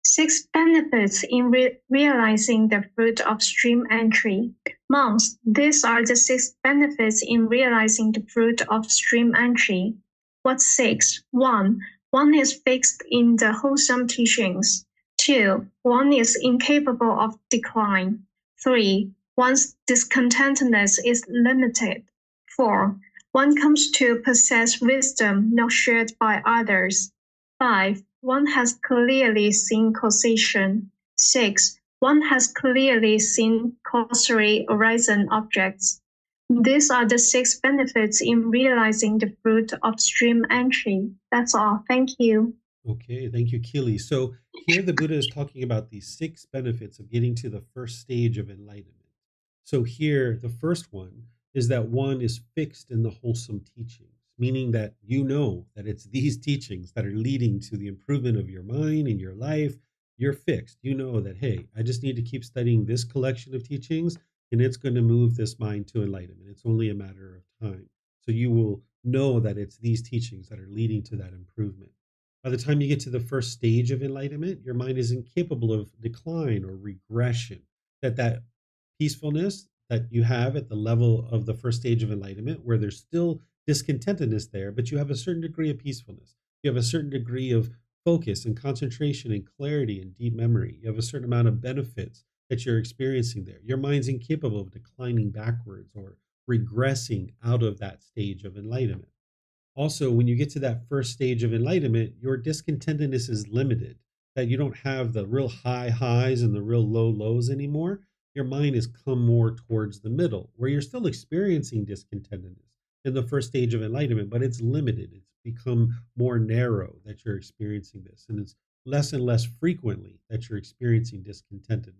6 benefits in realizing the fruit of stream entry. Monks, these are the 6 benefits in realizing the fruit of stream entry. What's 6? 1. One is fixed in the wholesome teachings. 2. One is incapable of decline. 3. One's discontentedness is limited. 4. One comes to possess wisdom not shared by others. 5. One has clearly seen causation. 6. One has clearly seen causally arisen objects. These are the 6 benefits in realizing the fruit of stream entry. That's all. Thank you. Okay, thank you, Keely. So here the Buddha is talking about these 6 benefits of getting to the first stage of enlightenment. So here, the first one is that one is fixed in the wholesome teachings, meaning that you know that it's these teachings that are leading to the improvement of your mind and your life. You're fixed. You know that, hey, I just need to keep studying this collection of teachings and it's going to move this mind to enlightenment. It's only a matter of time. So you will know that it's these teachings that are leading to that improvement. By the time you get to the first stage of enlightenment, your mind is incapable of decline or regression. That peacefulness that you have at the level of the first stage of enlightenment, where there's still discontentedness there, but you have a certain degree of peacefulness. You have a certain degree of focus and concentration and clarity and deep memory. You have a certain amount of benefits that you're experiencing there. Your mind's incapable of declining backwards or regressing out of that stage of enlightenment. Also, when you get to that first stage of enlightenment, your discontentedness is limited, that you don't have the real high highs and the real low lows anymore. Your mind has come more towards the middle, where you're still experiencing discontentedness in the first stage of enlightenment, but it's limited. It's become more narrow that you're experiencing this, and it's less and less frequently that you're experiencing discontentedness.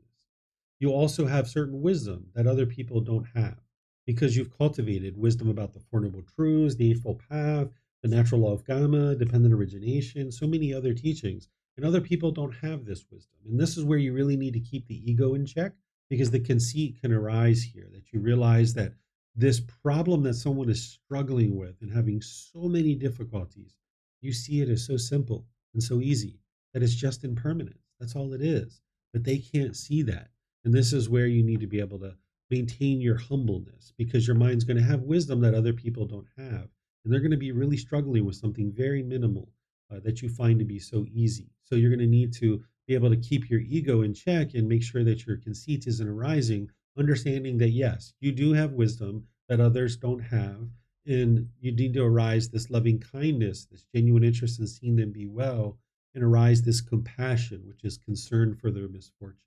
You also have certain wisdom that other people don't have because you've cultivated wisdom about the Four Noble Truths, the Eightfold Path, the natural law of Gamma, dependent origination, so many other teachings. And other people don't have this wisdom. And this is where you really need to keep the ego in check because the conceit can arise here that you realize that this problem that someone is struggling with and having so many difficulties, you see it as so simple and so easy that it's just impermanence. That's all it is. But they can't see that. And this is where you need to be able to maintain your humbleness because your mind's going to have wisdom that other people don't have. And they're going to be really struggling with something very minimal that you find to be so easy. So you're going to need to be able to keep your ego in check and make sure that your conceit isn't arising, understanding that, yes, you do have wisdom that others don't have. And you need to arise this loving kindness, this genuine interest in seeing them be well, and arise this compassion, which is concern for their misfortune.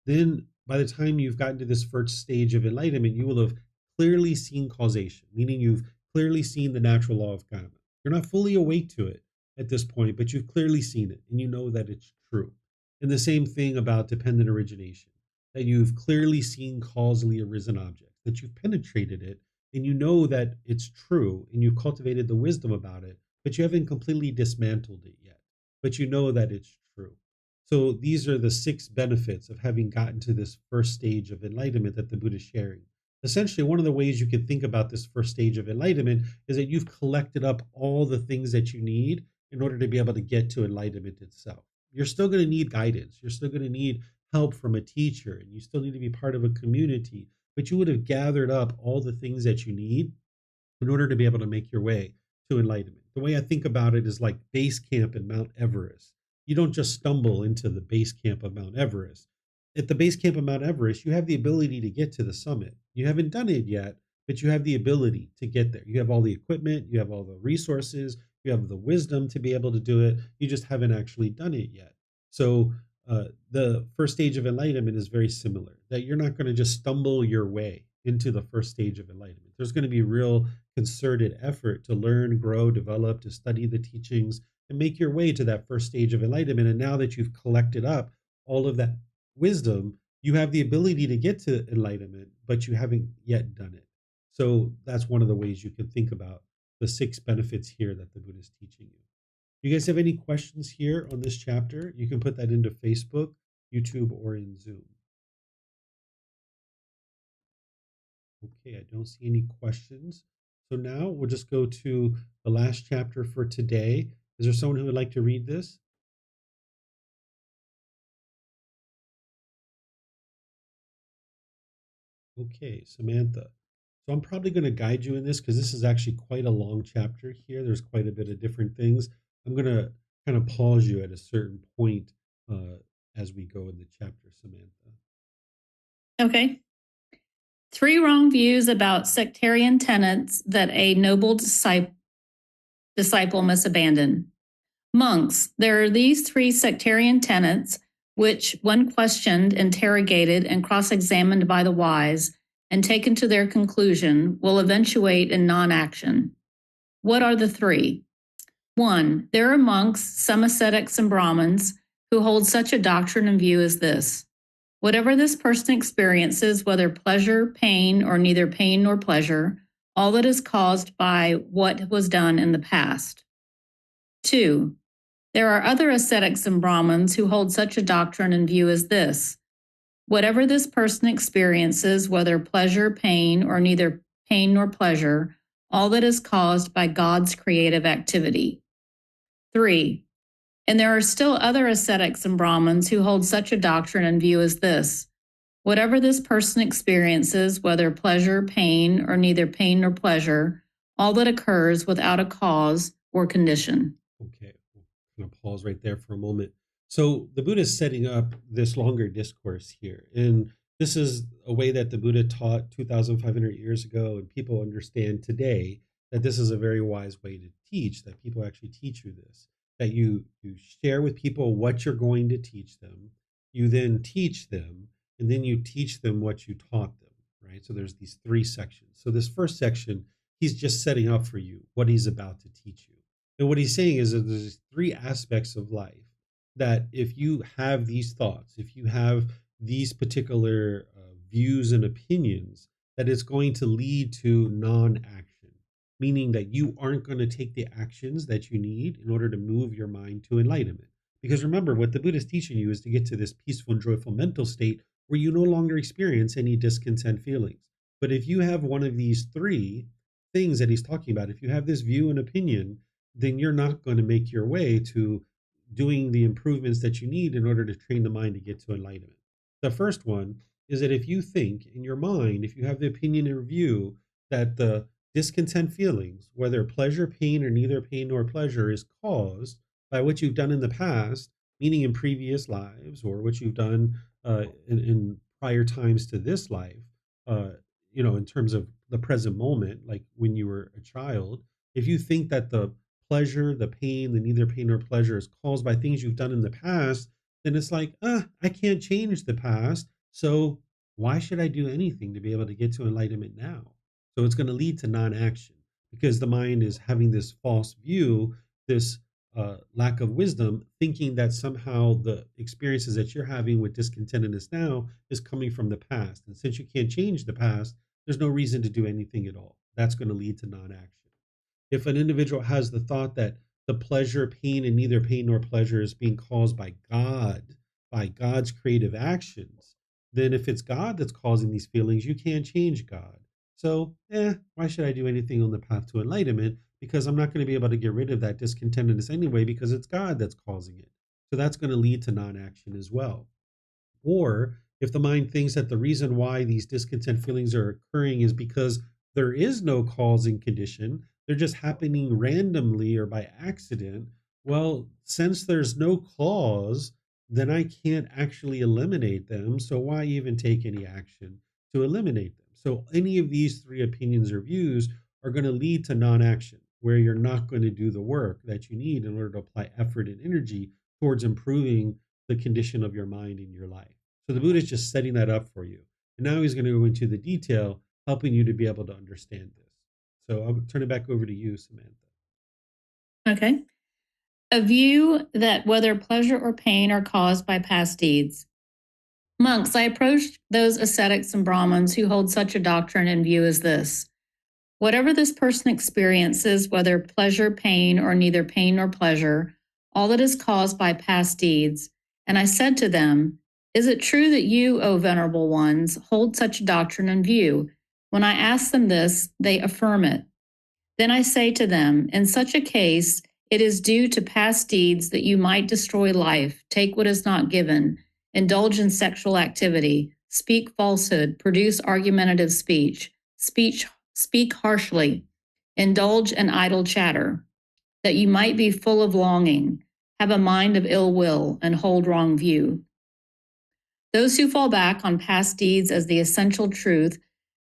Then by the time you've gotten to this first stage of enlightenment, you will have clearly seen causation, meaning you've clearly seen the natural law of karma. You're not fully awake to it at this point, but you've clearly seen it and you know that it's true. And the same thing about dependent origination, that you've clearly seen causally arisen objects, that you've penetrated it and you know that it's true and you've cultivated the wisdom about it, but you haven't completely dismantled it yet, but you know that it's true. So these are the 6 benefits of having gotten to this first stage of enlightenment that the Buddha is sharing. Essentially, one of the ways you can think about this first stage of enlightenment is that you've collected up all the things that you need in order to be able to get to enlightenment itself. You're still going to need guidance. You're still going to need help from a teacher, and you still need to be part of a community, but you would have gathered up all the things that you need in order to be able to make your way to enlightenment. The way I think about it is like base camp in Mount Everest. You don't just stumble into the base camp of Mount Everest. At the base camp of Mount Everest, you have the ability to get to the summit. You haven't done it yet, but you have the ability to get there. You have all the equipment, you have all the resources, you have the wisdom to be able to do it. You just haven't actually done it yet. So the first stage of enlightenment is very similar, that you're not going to just stumble your way into the first stage of enlightenment. There's going to be real concerted effort to learn, grow, develop, to study the teachings, and make your way to that first stage of enlightenment. And now that you've collected up all of that wisdom, you have the ability to get to enlightenment, but you haven't yet done it. So that's one of the ways you can think about the 6 benefits here that the Buddha is teaching you. You guys have any questions here on this chapter? You can put that into Facebook, YouTube, or in Zoom. Okay, I don't see any questions. So now we'll just go to the last chapter for today. Is there someone who would like to read this? Okay, Samantha. So I'm probably going to guide you in this because this is actually quite a long chapter here. There's quite a bit of different things. I'm going to kind of pause you at a certain point as we go in the chapter, Samantha. Okay. 3 wrong views about sectarian tenets that a noble disciple must abandon. Monks, there are these 3 sectarian tenets which, when questioned, interrogated, and cross-examined by the wise, and taken to their conclusion, will eventuate in non-action. What are the 3? 1. There are monks, some ascetics and Brahmins, who hold such a doctrine and view as this. Whatever this person experiences, whether pleasure, pain, or neither pain nor pleasure, all that is caused by what was done in the past. 2. There are other ascetics and Brahmins who hold such a doctrine and view as this. Whatever this person experiences, whether pleasure, pain, or neither pain nor pleasure, all that is caused by God's creative activity. 3. And there are still other ascetics and Brahmins who hold such a doctrine and view as this. Whatever this person experiences, whether pleasure, pain, or neither pain nor pleasure, all that occurs without a cause or condition. Okay, I'm going to pause right there for a moment. So the Buddha is setting up this longer discourse here. And this is a way that the Buddha taught 2,500 years ago, and people understand today that this is a very wise way to teach, that people actually teach you this, that you share with people what you're going to teach them, you then teach them, and then you teach them what you taught them, right? So there's these three sections. So this first section, he's just setting up for you what he's about to teach you. And what he's saying is that there's three aspects of life that if you have these thoughts, if you have these particular views and opinions, that it's going to lead to non-action, meaning that you aren't going to take the actions that you need in order to move your mind to enlightenment. Because remember, what the Buddha is teaching you is to get to this peaceful and joyful mental state where you no longer experience any discontent feelings. But if you have one of these three things that he's talking about, if you have this view and opinion, then you're not going to make your way to doing the improvements that you need in order to train the mind to get to enlightenment. The first one is that if you think in your mind, if you have the opinion or view that the discontent feelings, whether pleasure, pain, or neither pain nor pleasure, is caused by what you've done in the past, meaning in previous lives, or what you've done in prior times to this life, in terms of the present moment, like when you were a child, if you think that the pleasure, the pain, the neither pain nor pleasure is caused by things you've done in the past, then it's like, I can't change the past. So why should I do anything to be able to get to enlightenment now? So it's going to lead to non-action because the mind is having this false view, this lack of wisdom, thinking that somehow the experiences that you're having with discontentedness now is coming from the past. And since you can't change the past, there's no reason to do anything at all. That's going to lead to non-action. If an individual has the thought that the pleasure, pain, and neither pain nor pleasure is being caused by God, by God's creative actions, then if it's God that's causing these feelings, you can't change God. So, why should I do anything on the path to enlightenment? Because I'm not going to be able to get rid of that discontentedness anyway, because it's God that's causing it. So that's going to lead to non-action as well. Or if the mind thinks that the reason why these discontent feelings are occurring is because there is no causing condition, they're just happening randomly or by accident. Well, since there's no cause, then I can't actually eliminate them. So why even take any action to eliminate them? So any of these three opinions or views are going to lead to non-action, where you're not going to do the work that you need in order to apply effort and energy towards improving the condition of your mind in your life. So the Buddha is just setting that up for you. And now he's going to go into the detail, helping you to be able to understand this. So I'll turn it back over to you, Samantha. Okay. A view that whether pleasure or pain are caused by past deeds. Monks, I approached those ascetics and Brahmins who hold such a doctrine and view as this. Whatever this person experiences, whether pleasure, pain, or neither pain nor pleasure, all that is caused by past deeds. And I said to them, is it true that you, O venerable ones, hold such a doctrine and view? When I ask them this, they affirm it. Then I say to them, in such a case, it is due to past deeds that you might destroy life, take what is not given, indulge in sexual activity, speak falsehood, produce argumentative speech, speak harshly, indulge in idle chatter, that you might be full of longing, have a mind of ill will, and hold wrong view. Those who fall back on past deeds as the essential truth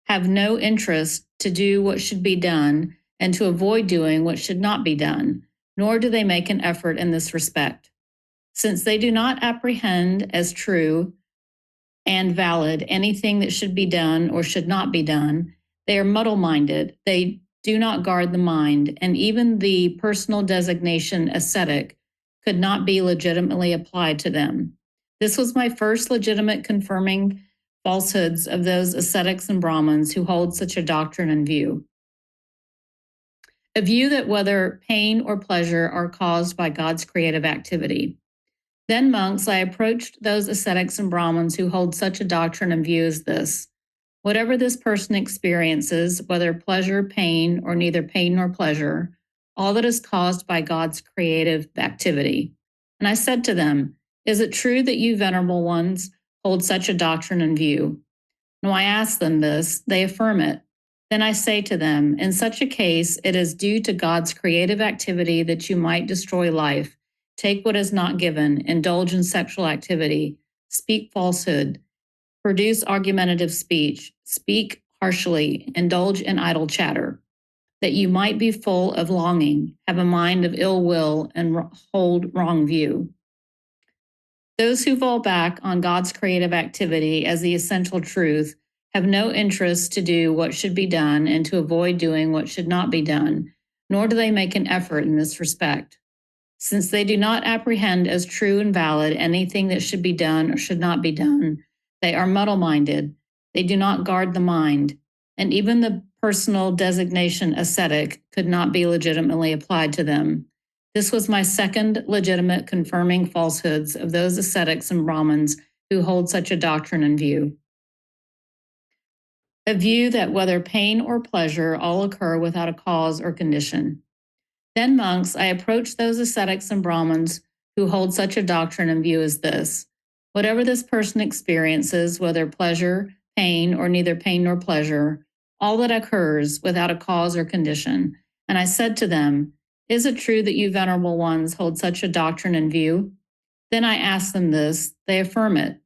have no interest to do what should be done and to avoid doing what should not be done, nor do they make an effort in this respect. Since they do not apprehend as true and valid anything that should be done or should not be done, they are muddle-minded. They do not guard the mind, and even the personal designation ascetic could not be legitimately applied to them. This was my first legitimate confirming falsehoods of those ascetics and Brahmins who hold such a doctrine and view. A view that whether pain or pleasure are caused by God's creative activity. Then, monks, I approached those ascetics and Brahmins who hold such a doctrine and view as this. Whatever this person experiences, whether pleasure, pain, or neither pain nor pleasure, all that is caused by God's creative activity. And I said to them, is it true that you venerable ones hold such a doctrine and view? When I ask them this, they affirm it. Then I say to them, in such a case, it is due to God's creative activity that you might destroy life, take what is not given, indulge in sexual activity, speak falsehood, produce argumentative speech, speak harshly, indulge in idle chatter, that you might be full of longing, have a mind of ill will, and hold wrong view. Those who fall back on God's creative activity as the essential truth have no interest to do what should be done and to avoid doing what should not be done, nor do they make an effort in this respect. Since they do not apprehend as true and valid anything that should be done or should not be done, they are muddle-minded. They do not guard the mind, and even the personal designation ascetic could not be legitimately applied to them. This was my second legitimate confirming falsehoods of those ascetics and Brahmins who hold such a doctrine and view. A view that whether pain or pleasure all occur without a cause or condition. Then, monks, I approach those ascetics and Brahmins who hold such a doctrine and view as this. Whatever this person experiences, whether pleasure, pain, or neither pain nor pleasure, all that occurs without a cause or condition. And I said to them, is it true that you venerable ones hold such a doctrine and view? Then I ask them this, they affirm it.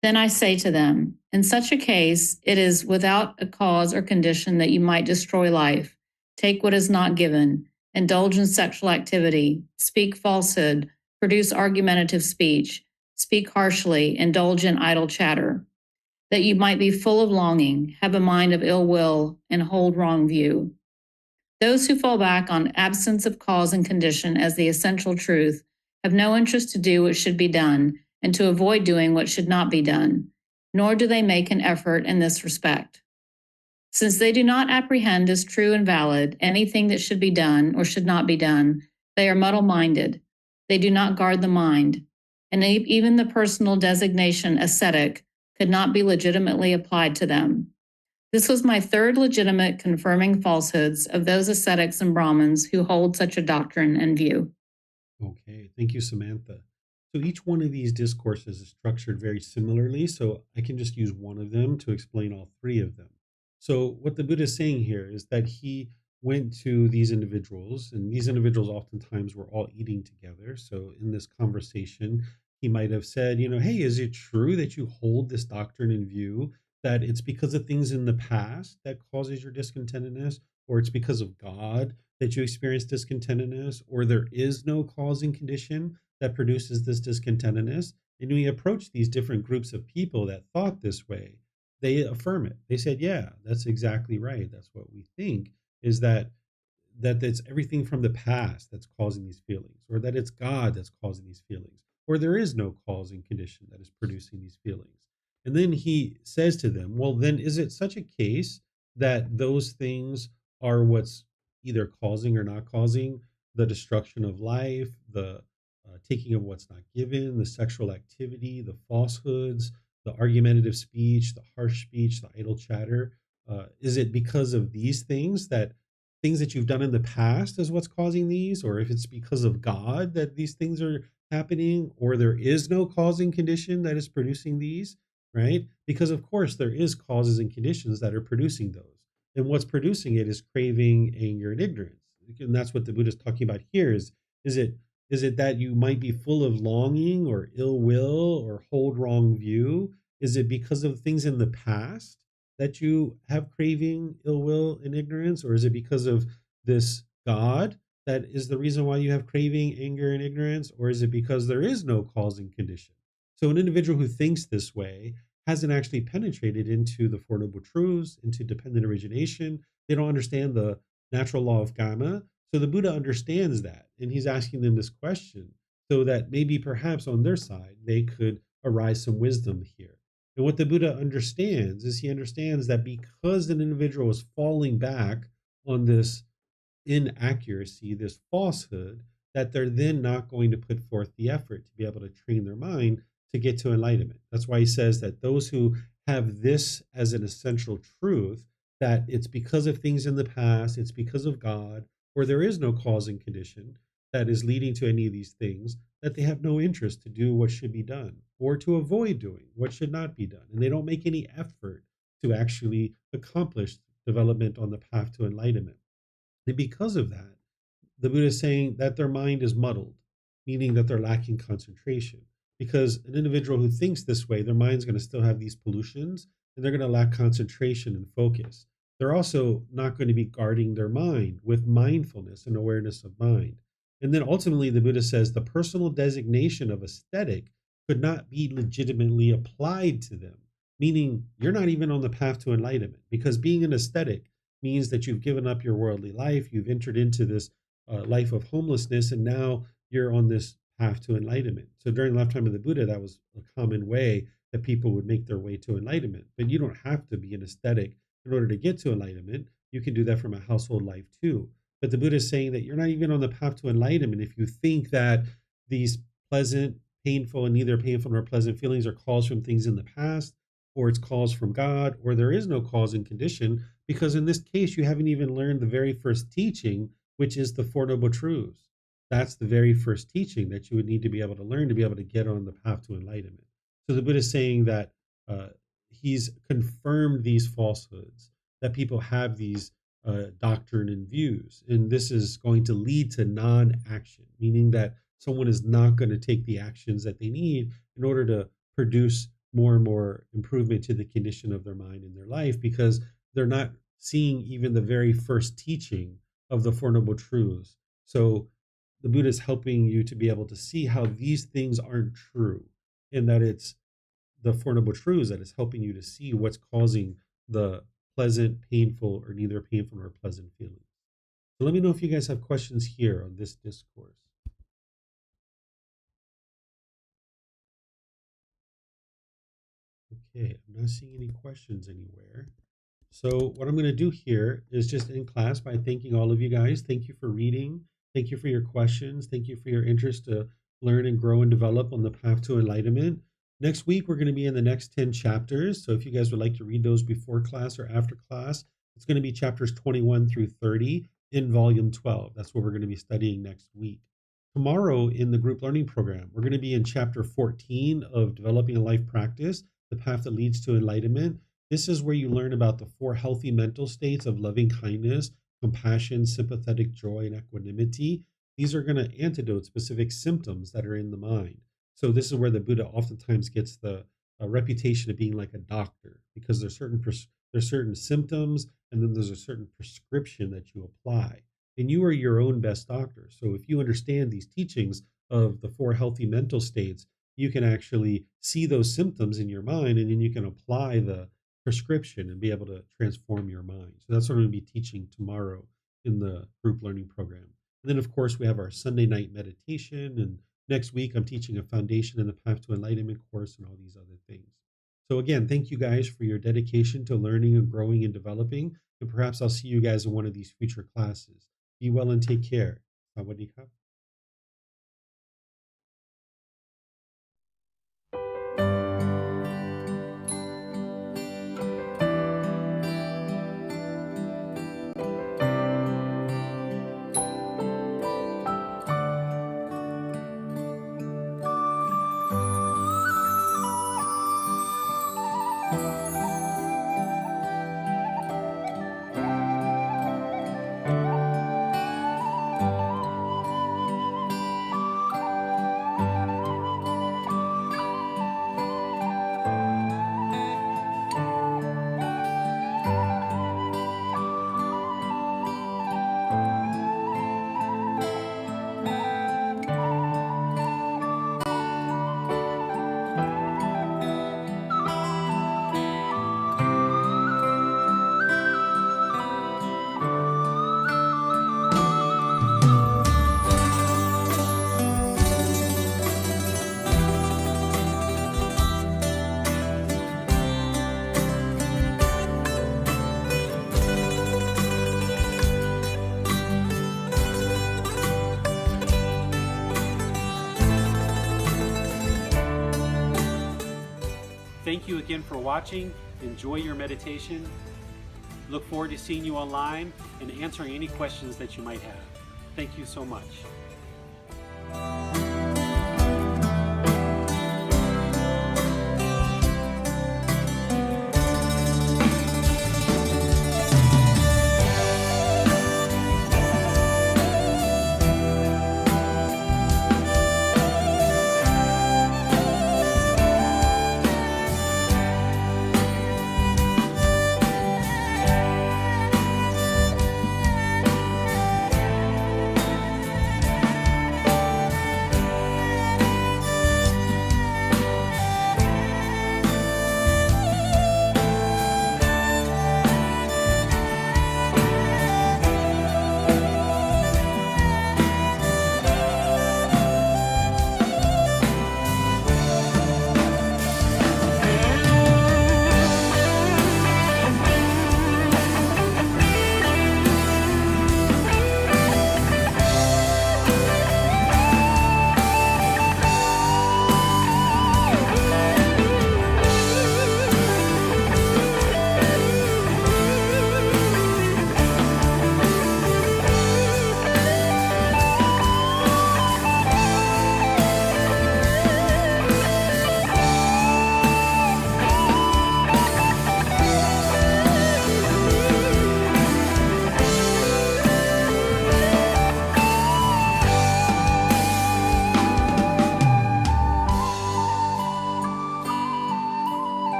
Then I say to them, in such a case, it is without a cause or condition that you might destroy life, take what is not given, indulge in sexual activity, speak falsehood, produce argumentative speech, speak harshly, indulge in idle chatter, that you might be full of longing, have a mind of ill will, and hold wrong view. Those who fall back on absence of cause and condition as the essential truth have no interest to do what should be done and to avoid doing what should not be done, nor do they make an effort in this respect. Since they do not apprehend as true and valid anything that should be done or should not be done, they are muddle-minded. They do not guard the mind, and even the personal designation ascetic could not be legitimately applied to them. This was my third legitimate confirming falsehoods of those ascetics and Brahmins who hold such a doctrine and view. Okay, thank you, Samantha. So each one of these discourses is structured very similarly, so I can just use one of them to explain all three of them. So what the Buddha is saying here is that he went to these individuals, and these individuals oftentimes were all eating together. So in this conversation, he might have said, hey, is it true that you hold this doctrine in view that it's because of things in the past that causes your discontentedness, or it's because of God that you experience discontentedness, or there is no causing condition that produces this discontentedness? And we approach these different groups of people that thought this way, they affirm it. They said, yeah, that's exactly right. That's what we think, is that it's everything from the past that's causing these feelings, or that it's God that's causing these feelings, or there is no causing condition that is producing these feelings. And then he says to them, well, then is it such a case that those things are what's either causing or not causing the destruction of life, the taking of what's not given, the sexual activity, the falsehoods, the argumentative speech, the harsh speech, the idle chatter? Is it because of these things that you've done in the past is what's causing these, or if it's because of God that these things are happening, or there is no causing condition that is producing these, right? Because of course there is causes and conditions that are producing those. And what's producing it is craving, anger, and ignorance. And that's what the Buddha is talking about here is it is it that you might be full of longing or ill will or hold wrong view? Is it because of things in the past that you have craving, ill will, and ignorance? Or is it because of this God that is the reason why you have craving, anger, and ignorance? Or is it because there is no causing condition? So an individual who thinks this way hasn't actually penetrated into the Four Noble Truths, into dependent origination. They don't understand the natural law of karma. So the Buddha understands that, and he's asking them this question so that maybe perhaps on their side they could arise some wisdom here. And what the Buddha understands is he understands that because an individual is falling back on this inaccuracy, this falsehood, that they're then not going to put forth the effort to be able to train their mind to get to enlightenment. That's why he says that those who have this as an essential truth, that it's because of things in the past, it's because of God, or there is no cause and condition that is leading to any of these things, that they have no interest to do what should be done or to avoid doing what should not be done. And they don't make any effort to actually accomplish development on the path to enlightenment. And because of that, the Buddha is saying that their mind is muddled, meaning that they're lacking concentration. Because an individual who thinks this way, their mind's going to still have these pollutions and they're going to lack concentration and focus. They're also not going to be guarding their mind with mindfulness and awareness of mind. And then ultimately, the Buddha says the personal designation of aesthetic could not be legitimately applied to them, meaning you're not even on the path to enlightenment, because being an aesthetic means that you've given up your worldly life, you've entered into this life of homelessness, and now you're on this path to enlightenment. So during the lifetime of the Buddha, that was a common way that people would make their way to enlightenment. But you don't have to be an ascetic in order to get to enlightenment. You can do that from a household life too. But the Buddha is saying that you're not even on the path to enlightenment if you think that these pleasant, painful, and neither painful nor pleasant feelings are caused from things in the past, or it's caused from God, or there is no cause and condition, because in this case, you haven't even learned the very first teaching, which is the Four Noble Truths. That's the very first teaching that you would need to be able to learn to be able to get on the path to enlightenment. So the Buddha is saying that he's confirmed these falsehoods, that people have these doctrine and views. And this is going to lead to non-action, meaning that someone is not going to take the actions that they need in order to produce more and more improvement to the condition of their mind and their life, because they're not seeing even the very first teaching of the Four Noble Truths. So the Buddha is helping you to be able to see how these things aren't true, and that it's the Four Noble Truths that is helping you to see what's causing the pleasant, painful, or neither painful nor pleasant feelings. So let me know if you guys have questions here on this discourse. Okay, I'm not seeing any questions anywhere. So what I'm going to do here is just end class by thanking all of you guys. Thank you for reading. Thank you for your questions. Thank you for your interest to learn and grow and develop on the path to enlightenment. Next week, we're going to be in the next 10 chapters. So if you guys would like to read those before class or after class, it's going to be chapters 21 through 30 in volume 12. That's what we're going to be studying next week. Tomorrow in the group learning program, we're going to be in chapter 14 of Developing a Life Practice, the path that leads to enlightenment. This is where you learn about the 4 healthy mental states of loving kindness, compassion, sympathetic joy, and equanimity. These are going to antidote specific symptoms that are in the mind. So this is where the Buddha oftentimes gets the reputation of being like a doctor, because there's certain symptoms, and then there's a certain prescription that you apply. And you are your own best doctor. So if you understand these teachings of the 4 healthy mental states, you can actually see those symptoms in your mind, and then you can apply the prescription and be able to transform your mind. So that's what I'm going to be teaching tomorrow in the group learning program. And then, of course, we have our Sunday night meditation. And next week, I'm teaching a Foundation in the Path to Enlightenment course and all these other things. So again, thank you guys for your dedication to learning and growing and developing. And perhaps I'll see you guys in one of these future classes. Be well and take care. Sawadee ka. again for watching. Enjoy your meditation. Look forward to seeing you online and answering any questions that you might have. Thank you so much.